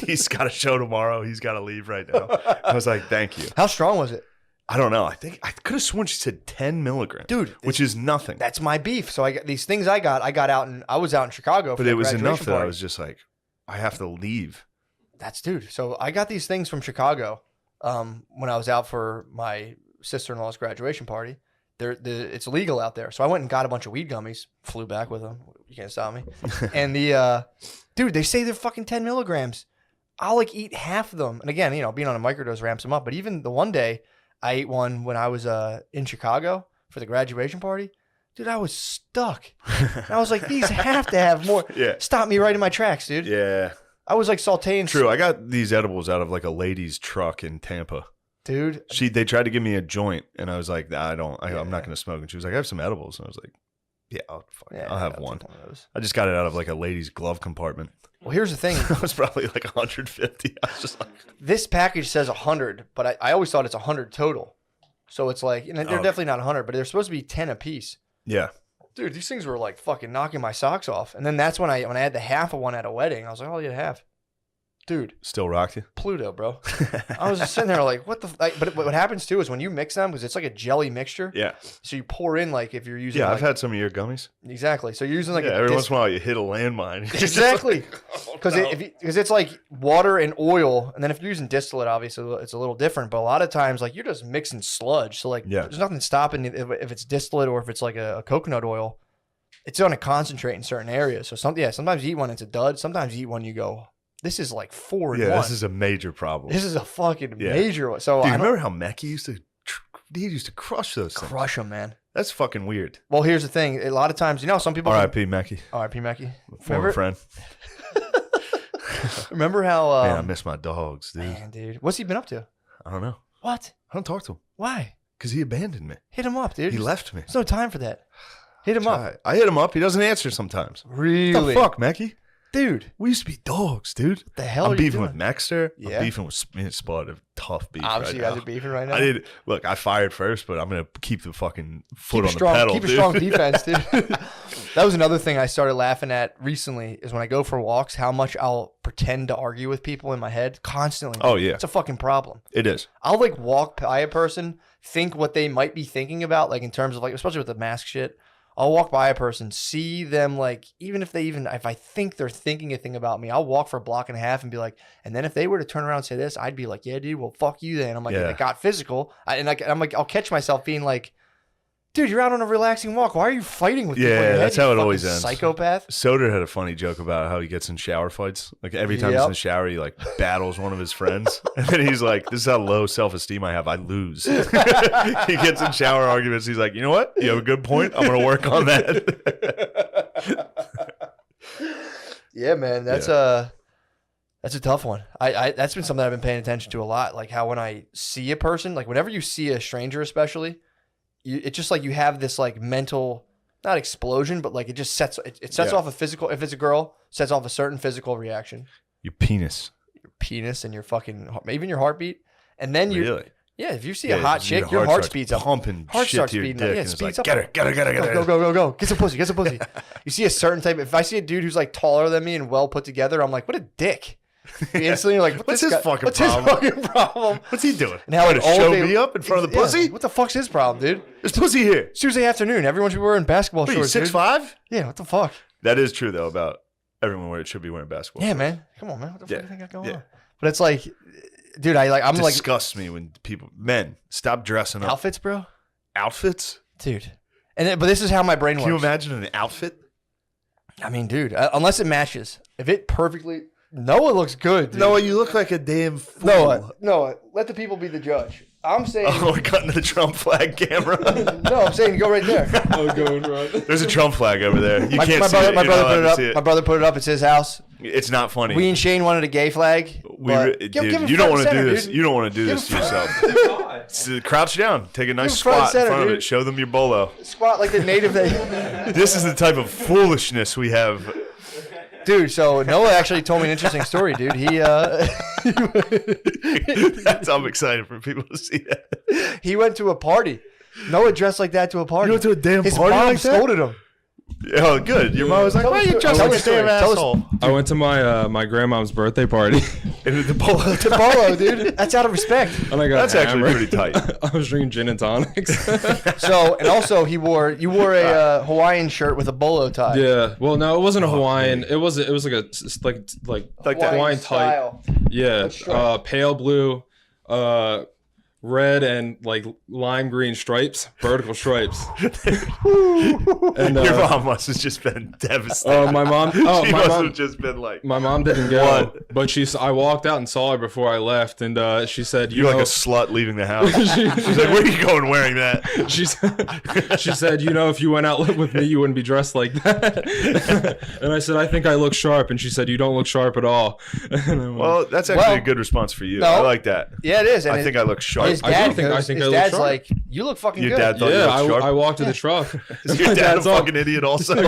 Speaker 2: He's got a show tomorrow. He's got to leave right now. I was like, thank you.
Speaker 1: How strong was it?
Speaker 2: I don't know. I think I could have sworn she said 10 milligrams.
Speaker 1: Dude.
Speaker 2: Which is nothing.
Speaker 1: That's my beef. So I got these things I got out and I was out in Chicago.
Speaker 2: But it was enough that I was just like, I have to leave.
Speaker 1: Dude. So I got these things from Chicago. When I was out for my sister-in-law's graduation party. It's illegal out there. So I went and got a bunch of weed gummies, flew back with them. You can't stop me. And dude, they say they're fucking 10 milligrams. I'll like eat half of them. And again, being on a microdose ramps them up. But even the one day I ate one when I was in Chicago for the graduation party, dude, I was stuck. And I was like, these have to have more.
Speaker 2: Yeah.
Speaker 1: Stop me right in my tracks, dude.
Speaker 2: Yeah.
Speaker 1: I was like sauteing.
Speaker 2: True. I got these edibles out of like a lady's truck in Tampa.
Speaker 1: Dude.
Speaker 2: They tried to give me a joint, and I was like, nah, I'm not going to smoke. And she was like, I have some edibles. And I was like, yeah, I'll have one. I just got it out of like a lady's glove compartment.
Speaker 1: Well, here's the thing.
Speaker 2: It was probably like 150. I was just like,
Speaker 1: this package says 100, but I always thought it's 100 total. So it's like, they're definitely not 100, but they're supposed to be 10 a piece.
Speaker 2: Yeah.
Speaker 1: Dude, these things were like fucking knocking my socks off. And then that's when I had the half of one at a wedding. I was like, oh, you had half. Dude.
Speaker 2: Still rocked you?
Speaker 1: Pluto, bro. I was just sitting there like, what the... But what happens too is when you mix them, because it's like a jelly mixture.
Speaker 2: Yeah.
Speaker 1: So you pour in like if you're using...
Speaker 2: Yeah, I've had some of your gummies.
Speaker 1: Exactly. So you're using like
Speaker 2: every once in a while you hit a landmine.
Speaker 1: Exactly. Because it's like water and oil. And then if you're using distillate, obviously it's a little different. But a lot of times like you're just mixing sludge. So like there's nothing stopping if it's distillate or if it's like a coconut oil. It's going to concentrate in certain areas. So sometimes you eat one, it's a dud. Sometimes you eat one, you go... This is like 4 in 1.
Speaker 2: Yeah, this is a major problem.
Speaker 1: This is a fucking major one. So
Speaker 2: dude, you remember how Mackie used to crush those things?
Speaker 1: Crush them, man.
Speaker 2: That's fucking weird.
Speaker 1: Well, here's the thing. A lot of times, some people...
Speaker 2: R.I.P. Mackie.
Speaker 1: R.I.P. Mackie.
Speaker 2: Former friend.
Speaker 1: Remember how...
Speaker 2: man, I miss my dogs, dude.
Speaker 1: Man, dude. What's he been up to?
Speaker 2: I don't know.
Speaker 1: What?
Speaker 2: I don't talk to him.
Speaker 1: Why?
Speaker 2: Because he abandoned me.
Speaker 1: Hit him up, dude.
Speaker 2: He left me.
Speaker 1: There's no time for that. Hit him up.
Speaker 2: I hit him up. He doesn't answer sometimes.
Speaker 1: Really?
Speaker 2: What the fuck, Mackie?
Speaker 1: Dude.
Speaker 2: We used to be dogs, dude.
Speaker 1: What the hell
Speaker 2: I'm
Speaker 1: are you
Speaker 2: beefing
Speaker 1: doing?
Speaker 2: with Maxter.
Speaker 1: Yeah.
Speaker 2: I'm beefing with Spud. A tough beef.
Speaker 1: Obviously,
Speaker 2: right
Speaker 1: you guys are beefing right now.
Speaker 2: Look, I fired first, but I'm going to keep the fucking foot on the pedal,
Speaker 1: Keep
Speaker 2: dude.
Speaker 1: a strong defense, dude. That was another thing I started laughing at recently is when I go for walks, how much I'll pretend to argue with people in my head constantly.
Speaker 2: Oh, yeah.
Speaker 1: It's a fucking problem.
Speaker 2: It is.
Speaker 1: I'll like walk by a person, think what they might be thinking about, like in terms of like, especially with the mask shit. I'll walk by a person, see them like, if I think they're thinking a thing about me, I'll walk for a block and a half and be like, and then if they were to turn around and say this, I'd be like, yeah, dude, well, fuck you then. I'm like, it got physical. I'm like, I'll catch myself being like, dude, you're out on a relaxing walk. Why are you fighting with people?
Speaker 2: Yeah, that's how it always ends.
Speaker 1: Psychopath.
Speaker 2: Soder had a funny joke about how he gets in shower fights. Like every time he's in the shower, he like battles one of his friends. And then he's like, this is how low self-esteem I have. I lose. He gets in shower arguments. He's like, you know what? You have a good point. I'm going to work on that.
Speaker 1: Yeah, man. That's a tough one. That's been something I've been paying attention to a lot. Like how when I see a person, like whenever you see a stranger especially, it's just like you have this like mental, not explosion, but like it just sets off a physical, if it's a girl, sets off a certain physical reaction.
Speaker 2: Your penis
Speaker 1: And your fucking, even your heartbeat. And then you,
Speaker 2: really?
Speaker 1: Yeah, if you see a hot chick, your heart speeds up.
Speaker 2: Pumping
Speaker 1: heart
Speaker 2: shit
Speaker 1: starts
Speaker 2: to your
Speaker 1: speeding
Speaker 2: dick.
Speaker 1: up. Yeah,
Speaker 2: And
Speaker 1: it
Speaker 2: it's
Speaker 1: speeds
Speaker 2: like,
Speaker 1: up.
Speaker 2: get her.
Speaker 1: Go. Get some pussy. You see a certain type, if I see a dude who's like taller than me and well put together, I'm like, what a dick. Instantly, you're like,
Speaker 2: what's his fucking
Speaker 1: problem?
Speaker 2: What's he doing?
Speaker 1: And how
Speaker 2: Trying to
Speaker 1: all
Speaker 2: show
Speaker 1: day-
Speaker 2: me up in front of the pussy?
Speaker 1: What the fuck's his problem, dude?
Speaker 2: There's pussy here.
Speaker 1: It's Tuesday afternoon. Everyone should be wearing basketball
Speaker 2: What are you,
Speaker 1: shorts.
Speaker 2: 6'5"?
Speaker 1: Yeah, what the fuck?
Speaker 2: That is true though about everyone should be wearing basketball.
Speaker 1: Yeah,
Speaker 2: shorts.
Speaker 1: man. Come on, man. What the fuck do you think I got going
Speaker 2: Yeah.
Speaker 1: on? But it's like, dude, I'm like
Speaker 2: Disgusts me when men stop dressing up.
Speaker 1: outfits, bro.
Speaker 2: Outfits?
Speaker 1: Dude. But this is how my brain works.
Speaker 2: Can you imagine an outfit?
Speaker 1: I mean, dude, unless it matches. If it perfectly, Noah looks good. Dude.
Speaker 2: Noah, you look like a damn fool.
Speaker 1: Noah, let the people be the judge. I'm saying.
Speaker 2: Oh, we're cutting to the Trump flag camera.
Speaker 1: No, I'm saying go right there.
Speaker 4: Oh, going right.
Speaker 2: There's a Trump flag over there. You can't see it.
Speaker 1: My
Speaker 2: You're not
Speaker 1: brother put
Speaker 2: allowed
Speaker 1: it
Speaker 2: to
Speaker 1: up.
Speaker 2: see it.
Speaker 1: My brother put it up. It's his house.
Speaker 2: It's not funny.
Speaker 1: We and Shane wanted a gay flag.
Speaker 2: Dude, you don't want to do this. You don't want to do this to yourself. Crouch down. Take a nice
Speaker 1: front and
Speaker 2: squat in
Speaker 1: center,
Speaker 2: front of
Speaker 1: dude.
Speaker 2: it. Show them your bolo.
Speaker 1: Squat like the native.
Speaker 2: This is the type of foolishness we have.
Speaker 1: Dude, so Noah actually told me an interesting story, dude.
Speaker 2: I'm excited for people to see that.
Speaker 1: He went to a party. Noah dressed like that to a party.
Speaker 2: You went to a damn
Speaker 1: His
Speaker 2: party
Speaker 1: mom
Speaker 2: like that?
Speaker 1: scolded him.
Speaker 2: Oh, good. Your mom was like,
Speaker 1: Tell
Speaker 2: why
Speaker 1: us
Speaker 2: are you
Speaker 1: the-
Speaker 2: dressed
Speaker 1: tell
Speaker 2: like a
Speaker 1: us the story.
Speaker 2: damn
Speaker 1: Tell us-
Speaker 2: asshole?
Speaker 4: I went to my grandma's birthday party,
Speaker 2: And the bolo.
Speaker 1: To Bolo, dude. That's out of respect.
Speaker 4: and I got
Speaker 2: That's actually
Speaker 4: hammered.
Speaker 2: pretty tight.
Speaker 4: I was drinking gin and tonics.
Speaker 1: So, and also you wore a Hawaiian shirt with a bolo tie.
Speaker 4: Yeah. Well, no, it wasn't a Hawaiian. It was like a like
Speaker 2: Like that.
Speaker 4: Hawaiian type.
Speaker 1: style.
Speaker 4: Yeah.
Speaker 1: What stripe?
Speaker 4: Pale blue, red and like lime green stripes, vertical stripes. And
Speaker 2: Your mom must have just been devastated.
Speaker 4: my mom.
Speaker 2: She
Speaker 4: Oh, my
Speaker 2: must
Speaker 4: mom.
Speaker 2: have just been like,
Speaker 4: My mom didn't go,
Speaker 2: What?
Speaker 4: but I walked out and saw her before I left, and she said,
Speaker 2: you're like a slut leaving the house. She's like, where are you going wearing that?
Speaker 4: she said, if you went out with me, you wouldn't be dressed like that. And I said, I think I look sharp. And she said, you don't look sharp at all. And I went,
Speaker 2: Well, that's actually a good response for you.
Speaker 1: No.
Speaker 2: I like that.
Speaker 1: Yeah, it is. And
Speaker 2: I think I look sharp.
Speaker 1: his
Speaker 4: I
Speaker 1: dad
Speaker 4: do think- I
Speaker 1: goes-
Speaker 4: think
Speaker 1: his
Speaker 4: I look
Speaker 1: dad's
Speaker 4: sharp.
Speaker 1: like, you look fucking
Speaker 2: Your
Speaker 1: good.
Speaker 2: dad thought you
Speaker 4: yeah,
Speaker 2: looked sharp?
Speaker 4: I walked to the truck.
Speaker 2: Is your dad a
Speaker 4: dad's all-
Speaker 2: fucking idiot also?
Speaker 4: My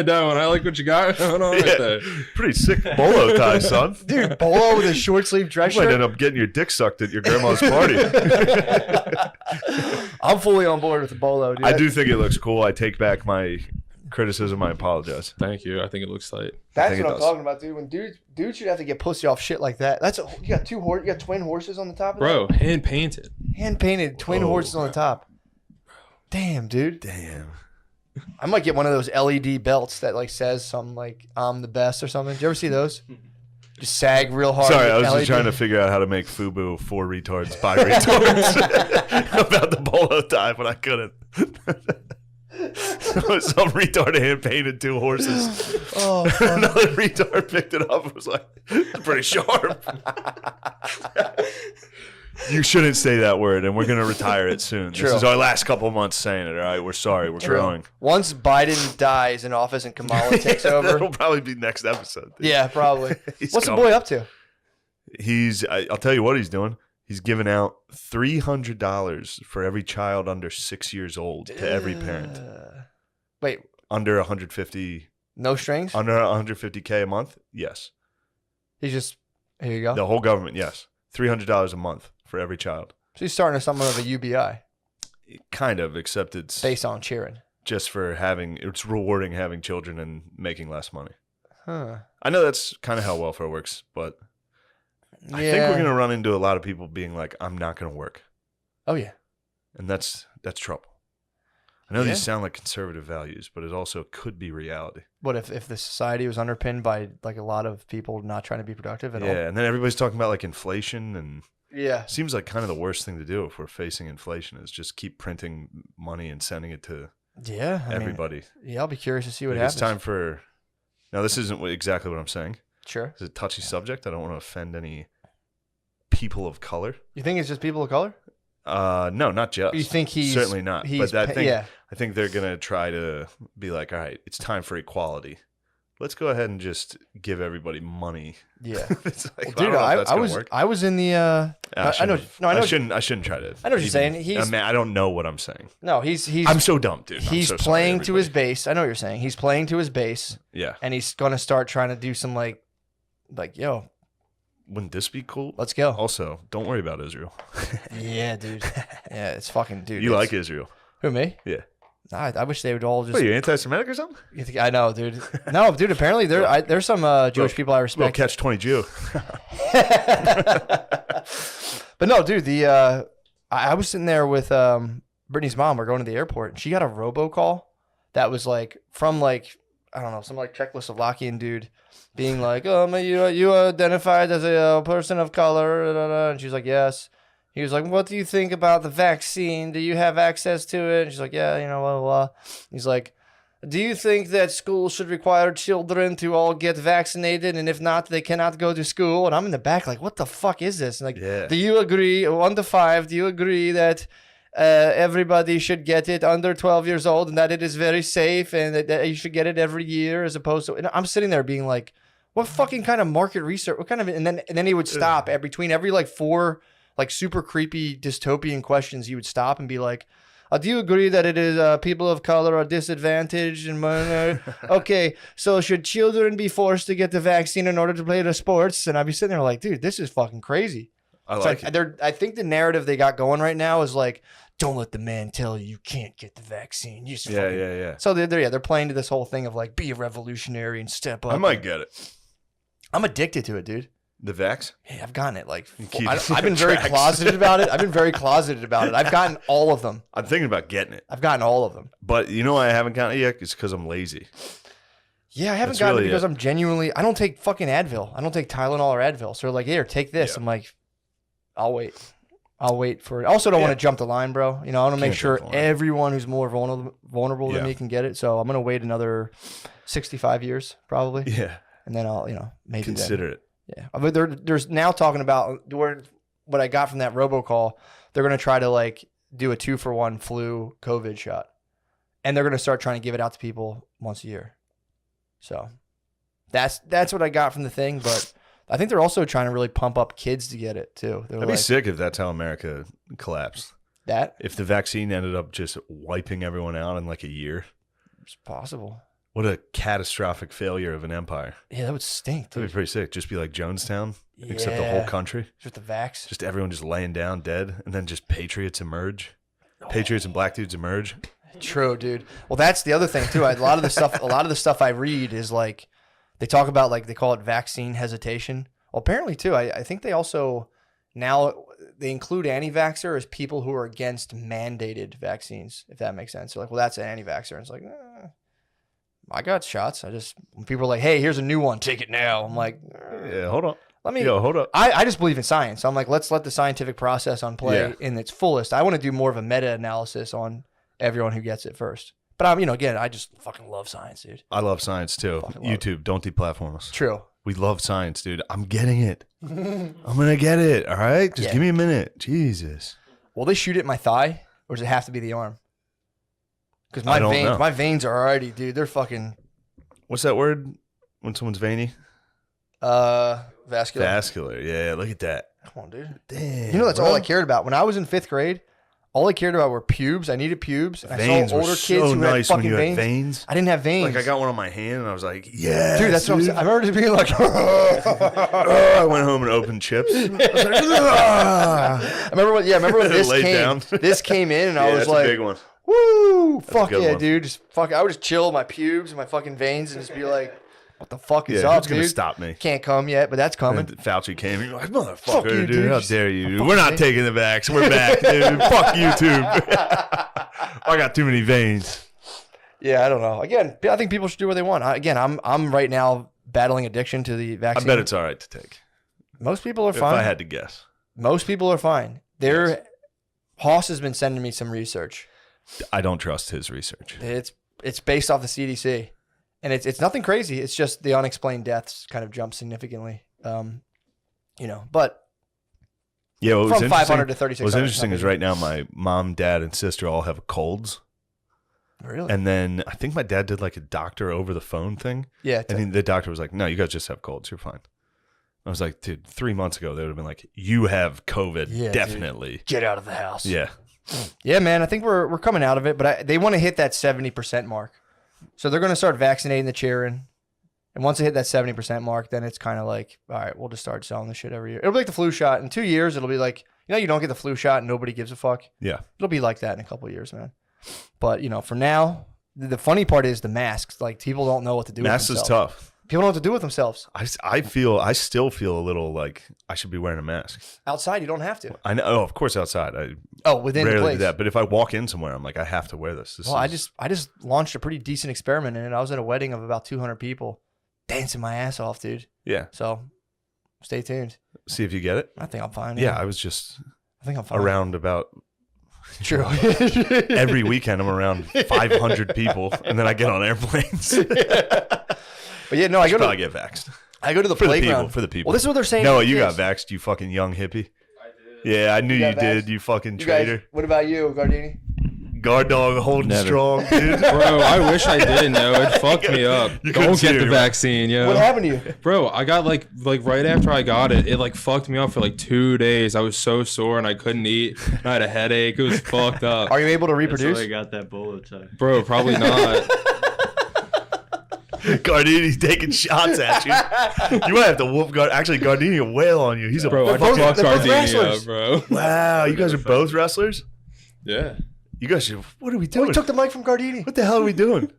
Speaker 4: dad went, I like what you got going on right there.
Speaker 2: Pretty sick bolo tie, son.
Speaker 1: Dude, Bolo with a short sleeve dress
Speaker 2: You might
Speaker 1: shirt.
Speaker 2: end up getting your dick sucked at your grandma's party.
Speaker 1: I'm fully on board with the Bolo, dude.
Speaker 2: I do think it looks cool. I take back my criticism. I apologize.
Speaker 4: Thank you. I think it looks tight.
Speaker 1: That's
Speaker 2: think
Speaker 1: what
Speaker 2: it
Speaker 1: I'm
Speaker 2: does.
Speaker 1: talking about, dude. When dude should have to get pussy off shit like that. You got you got twin horses on the top of
Speaker 4: Bro, hand painted.
Speaker 1: that? Hand painted twin
Speaker 2: Oh.
Speaker 1: horses on the top. Damn, dude.
Speaker 2: Damn.
Speaker 1: I might get one of those LED belts that like says something like I'm the best or something. Did you ever see those? Just sag real hard.
Speaker 2: Sorry, I was
Speaker 1: LED.
Speaker 2: just trying to figure out how to make FUBU for retards by retards about the bolo tie, but I couldn't. Some retard hand painted two horses.
Speaker 1: Oh, fuck.
Speaker 2: Another retard picked it up and was like, "That's pretty sharp." You shouldn't say that word, and we're going to retire it soon.
Speaker 1: True.
Speaker 2: This is our last couple months saying it, all right? We're sorry. We're growing.
Speaker 1: Once Biden dies in office and Kamala takes over.
Speaker 2: That'll probably be next episode. Dude.
Speaker 1: Yeah, probably.
Speaker 2: He's
Speaker 1: What's the
Speaker 2: coming.
Speaker 1: boy up to?
Speaker 2: I'll tell you what he's doing. He's giving out $300 for every child under 6 years old to every parent.
Speaker 1: Wait,
Speaker 2: Under 150,
Speaker 1: no strings?
Speaker 2: under 150K a month? Yes.
Speaker 1: He's just, here you go.
Speaker 2: The whole government, yes. $300 a month for every child.
Speaker 1: So he's starting somewhat of a UBI
Speaker 2: Kind of, except it's
Speaker 1: based on cheering.
Speaker 2: just for it's rewarding having children and making less money.
Speaker 1: Huh.
Speaker 2: I know that's kind of how welfare works, but
Speaker 1: Yeah.
Speaker 2: I think we're going to run into a lot of people being like, I'm not going to work.
Speaker 1: Oh, yeah.
Speaker 2: And that's trouble. I know
Speaker 1: Yeah.
Speaker 2: these sound like conservative values, but it also could be reality.
Speaker 1: What if the society was underpinned by like a lot of people not trying to be productive at all?
Speaker 2: Yeah, and then everybody's talking about like inflation, and
Speaker 1: Yeah.
Speaker 2: it seems like kind of the worst thing to do if we're facing inflation is just keep printing money and sending it to
Speaker 1: Yeah. I mean,
Speaker 2: everybody.
Speaker 1: yeah, I'll be curious to see what
Speaker 2: Like,
Speaker 1: happens.
Speaker 2: it's time for. Now, this isn't exactly what I'm saying.
Speaker 1: Sure.
Speaker 2: It's a touchy subject. I don't want to offend any people of color.
Speaker 1: You think it's just people of color?
Speaker 2: No, not just.
Speaker 1: You think he's
Speaker 2: certainly not?
Speaker 1: he's
Speaker 2: But
Speaker 1: yeah.
Speaker 2: I think they're gonna try to be like, all right, it's time for equality. Let's go ahead and just give everybody money.
Speaker 1: Yeah.
Speaker 2: It's like,
Speaker 1: Well, dude, I was in the I know
Speaker 2: I shouldn't try to.
Speaker 1: I know what you're saying.
Speaker 2: I don't know what I'm saying.
Speaker 1: no, he's
Speaker 2: I'm so dumb, dude. I'm
Speaker 1: he's
Speaker 2: so sorry,
Speaker 1: playing to his
Speaker 2: everybody.
Speaker 1: base. I know what you're saying. He's playing to his base,
Speaker 2: Yeah.
Speaker 1: and he's gonna start trying to do some like yo,
Speaker 2: Wouldn't this be cool?
Speaker 1: let's go.
Speaker 2: Also, don't worry about Israel.
Speaker 1: Yeah, dude. Yeah, it's fucking dude.
Speaker 2: You
Speaker 1: it's-
Speaker 2: like Israel?
Speaker 1: who me?
Speaker 2: Yeah.
Speaker 1: I wish they would all just.
Speaker 2: What, are you anti-Semitic or something?
Speaker 1: I know, dude. No, dude. Apparently, there's some Jewish people I respect.
Speaker 2: Catch 20 Jew.
Speaker 1: But no, dude. I was sitting there with Brittany's mom. We're going to the airport, and she got a robocall that was like from like I don't know, some like Czechoslovakian dude being like, "Oh, you identified as a person of color," and she's like, "Yes." He was like, "What do you think about the vaccine? Do you have access to it?" And she's like, "Yeah, you know, blah, blah, blah." He's like, "Do you think that schools should require children to all get vaccinated? And if not, they cannot go to school?" And I'm in the back like, what the fuck is this? And like, do you agree, 1 to 5, do you agree that everybody should get it under 12 years old and that it is very safe and that you should get it every year as opposed to... And I'm sitting there being like, what fucking kind of market research? What kind of... And then he would stop between every like 4... like super creepy dystopian questions, he would stop and be like, "Do you agree that it is people of color are disadvantaged?" And okay, so should children be forced to get the vaccine in order to play the sports? And I'd be sitting there like, dude, this is fucking crazy. I think the narrative they got going right now is like, don't let the man tell you can't get the vaccine. You just
Speaker 2: yeah.
Speaker 1: So they're playing to this whole thing of like, be a revolutionary and step up.
Speaker 2: I might get it.
Speaker 1: I'm addicted to it, dude.
Speaker 2: The vax?
Speaker 1: Hey, I've gotten it. Like, I've been very closeted about it. I've gotten all of them.
Speaker 2: I'm thinking about getting it.
Speaker 1: I've gotten all of them.
Speaker 2: But you know why I haven't gotten it yet? It's because I'm lazy.
Speaker 1: Yeah, I haven't gotten it because I'm genuinely... I don't take fucking Advil. I don't take Tylenol or Advil. So they're like, here, take this. Yeah. I'm like, I'll wait for it. I also don't want to jump the line, bro. You know, I want to make sure everyone who's more vulnerable than me can get it. So I'm going to wait another 65 years, probably.
Speaker 2: Yeah.
Speaker 1: And then I'll, maybe
Speaker 2: consider it.
Speaker 1: Yeah, but there's now talking about what I got from that robocall. They're going to try to like do a 2-for-1 flu COVID shot, and they're going to start trying to give it out to people once a year. So that's what I got from the thing. But I think they're also trying to really pump up kids to get it too.
Speaker 2: That'd be sick if that's how America collapsed. If the vaccine ended up just wiping everyone out in like a year,
Speaker 1: it's possible.
Speaker 2: What a catastrophic failure of an empire.
Speaker 1: Yeah, that would stink, dude.
Speaker 2: That'd be pretty sick. Just be like Jonestown, except the whole country.
Speaker 1: Just the vax.
Speaker 2: Just everyone just laying down dead, and then just patriots emerge. Patriots and black dudes emerge.
Speaker 1: True, dude. Well, that's the other thing too. A lot of the stuff I read is like they talk about like they call it vaccine hesitation. Well, apparently too. I think they also now they include anti-vaxxer as people who are against mandated vaccines. If that makes sense. So like, well, that's an anti-vaxxer. And it's like. I got shots. When people are like, "Hey, here's a new one. Take it now." I'm like,
Speaker 2: yeah, hold on.
Speaker 1: Hold up. I just believe in science. I'm like, let's let the scientific process on play in its fullest. I want to do more of a meta-analysis on everyone who gets it first. But I'm, again, I just fucking love science, dude.
Speaker 2: I love science too. YouTube, don't deplatform us.
Speaker 1: True.
Speaker 2: We love science, dude. I'm getting it. I'm gonna get it. All right, just give me a minute. Jesus.
Speaker 1: Will they shoot it in my thigh, or does it have to be the arm? Because my veins are already, dude. They're fucking.
Speaker 2: What's that word when someone's veiny?
Speaker 1: Vascular.
Speaker 2: Vascular. Yeah, look at that.
Speaker 1: Come on, dude.
Speaker 2: Damn.
Speaker 1: That's all I cared about when I was in 5th grade. All I cared about were pubes. I needed pubes.
Speaker 2: Veins
Speaker 1: I saw older kids who had fucking veins. I didn't have veins.
Speaker 2: Like I got one on my hand, and I was like, "Yeah,
Speaker 1: dude." That's what I'm saying. I remember just being like,
Speaker 2: I went home and opened chips. I was like,
Speaker 1: I remember when this came. This came in, and I was like,
Speaker 2: a big one.
Speaker 1: Woo! Fuck yeah, one. Dude. I would just chill my pubes and my fucking veins and just be like, what the fuck is up,
Speaker 2: who's gonna stop me?
Speaker 1: Can't come yet, but that's coming.
Speaker 2: And Fauci came. You're like, motherfucker, dude. How dare you? We're not taking the vax. We're back, dude. Fuck YouTube. I got too many veins.
Speaker 1: Yeah, I don't know. Again, I think people should do what they want. I'm right now battling addiction to the vaccine.
Speaker 2: I bet it's all right to take.
Speaker 1: Most people are fine.
Speaker 2: If I had to guess.
Speaker 1: Most people are fine. Hoss has been sending me some research.
Speaker 2: I don't trust his research.
Speaker 1: It's based off the CDC, and it's nothing crazy. It's just the unexplained deaths kind of jumped significantly. But
Speaker 2: yeah,
Speaker 1: from 500 to 3,600.
Speaker 2: What's interesting is right now my mom, dad, and sister all have colds.
Speaker 1: Really?
Speaker 2: And then I think my dad did like a doctor over the phone thing.
Speaker 1: Yeah.
Speaker 2: And the doctor was like, "No, you guys just have colds. You're fine." I was like, dude, 3 months ago they would have been like, "You have COVID, definitely.
Speaker 1: Dude. Get out of the house."
Speaker 2: Yeah.
Speaker 1: Yeah, man. I think we're coming out of it, but they want to hit that 70% mark. So they're going to start vaccinating the children. And once they hit that 70% mark, then it's kind of like, all right, we'll just start selling this shit every year. It'll be like the flu shot. In 2 years, it'll be like, you don't get the flu shot and nobody gives a fuck.
Speaker 2: Yeah.
Speaker 1: It'll be like that in a couple of years, man. But for now, the funny part is the masks. Like people don't know what to do.
Speaker 2: Masks
Speaker 1: with
Speaker 2: is
Speaker 1: themselves.
Speaker 2: tough.
Speaker 1: People don't know what to do with themselves.
Speaker 2: I still feel a little like I should be wearing a mask.
Speaker 1: Outside, you don't have to.
Speaker 2: I know. Oh, of course, outside.
Speaker 1: Within
Speaker 2: rarely
Speaker 1: the place.
Speaker 2: do that. But if I walk in somewhere, I'm like, I have to wear this.
Speaker 1: I just launched a pretty decent experiment in it. I was at a wedding of about 200 people, dancing my ass off, dude.
Speaker 2: Yeah.
Speaker 1: So, stay tuned.
Speaker 2: See if you get it.
Speaker 1: I think I'm fine.
Speaker 2: Yeah, I was just
Speaker 1: I think I'm fine.
Speaker 2: around about.
Speaker 1: True.
Speaker 2: Every weekend, I'm around 500 people, and then I get on airplanes.
Speaker 1: But yeah, no, I
Speaker 2: probably get vaxxed.
Speaker 1: I go to the playground.
Speaker 2: For the people.
Speaker 1: Well, this is what they're saying.
Speaker 2: No, you got vaxxed, you fucking young hippie. I did. Yeah, I knew you did, you fucking traitor.
Speaker 1: Guys, what about you, Gardini?
Speaker 2: Guard dog holding strong, dude.
Speaker 4: Bro, I wish I didn't know. It fucked me up. Don't get the vaccine, yo.
Speaker 1: What happened to you?
Speaker 4: Bro, I got like right after I got it, it like fucked me up for like 2 days. I was so sore and I couldn't eat. I had a headache. It was fucked up.
Speaker 1: Are you able to reproduce?
Speaker 5: That's why I got that bolo tie.
Speaker 4: Bro, probably not.
Speaker 2: Gardini's taking shots at you. You might have to whoop Actually, Gardini will wail on you. He's a
Speaker 4: bro. I
Speaker 1: both-
Speaker 4: fucked
Speaker 1: they're both
Speaker 4: Gardini
Speaker 1: wrestlers.
Speaker 4: up, bro.
Speaker 2: Wow, you guys are both wrestlers?
Speaker 4: Yeah.
Speaker 2: You guys should. What are we
Speaker 1: Oh,
Speaker 2: doing?
Speaker 1: we took the mic from Gardini.
Speaker 2: What the hell are we doing?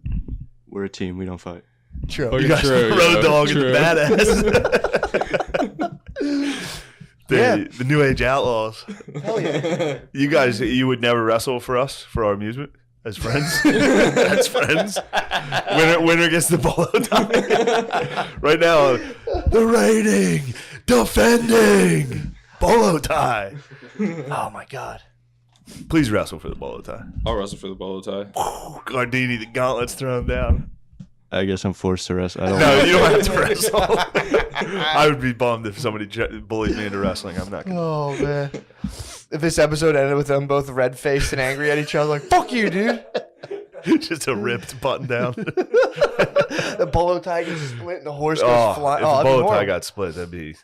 Speaker 5: We're a team. We don't fight.
Speaker 1: True.
Speaker 2: You guys
Speaker 4: True,
Speaker 2: are road
Speaker 4: yo,
Speaker 2: dog and
Speaker 4: true.
Speaker 2: the badass. The new age outlaws.
Speaker 1: Hell yeah.
Speaker 2: You guys, you would never wrestle for us for our amusement as friends. As friends. Winner gets the bolo tie. Right now, the reigning, defending bolo tie.
Speaker 1: Oh my God.
Speaker 2: Please wrestle for the bolo tie.
Speaker 4: I'll wrestle for the bolo tie.
Speaker 2: Gardini, the gauntlet's thrown down.
Speaker 5: I guess I'm forced to wrestle. I don't
Speaker 2: No, you don't have to wrestle. I would be bummed if somebody bullied me into wrestling. I'm not gonna.
Speaker 1: Oh man. If this episode ended with them both red-faced and angry at each other, like, fuck you, dude.
Speaker 2: Just a ripped button down.
Speaker 1: The bolo tie gets split and the horse goes
Speaker 2: If
Speaker 1: flying.
Speaker 2: the
Speaker 1: that'd be
Speaker 2: bolo tie
Speaker 1: horrible.
Speaker 2: got split, that'd be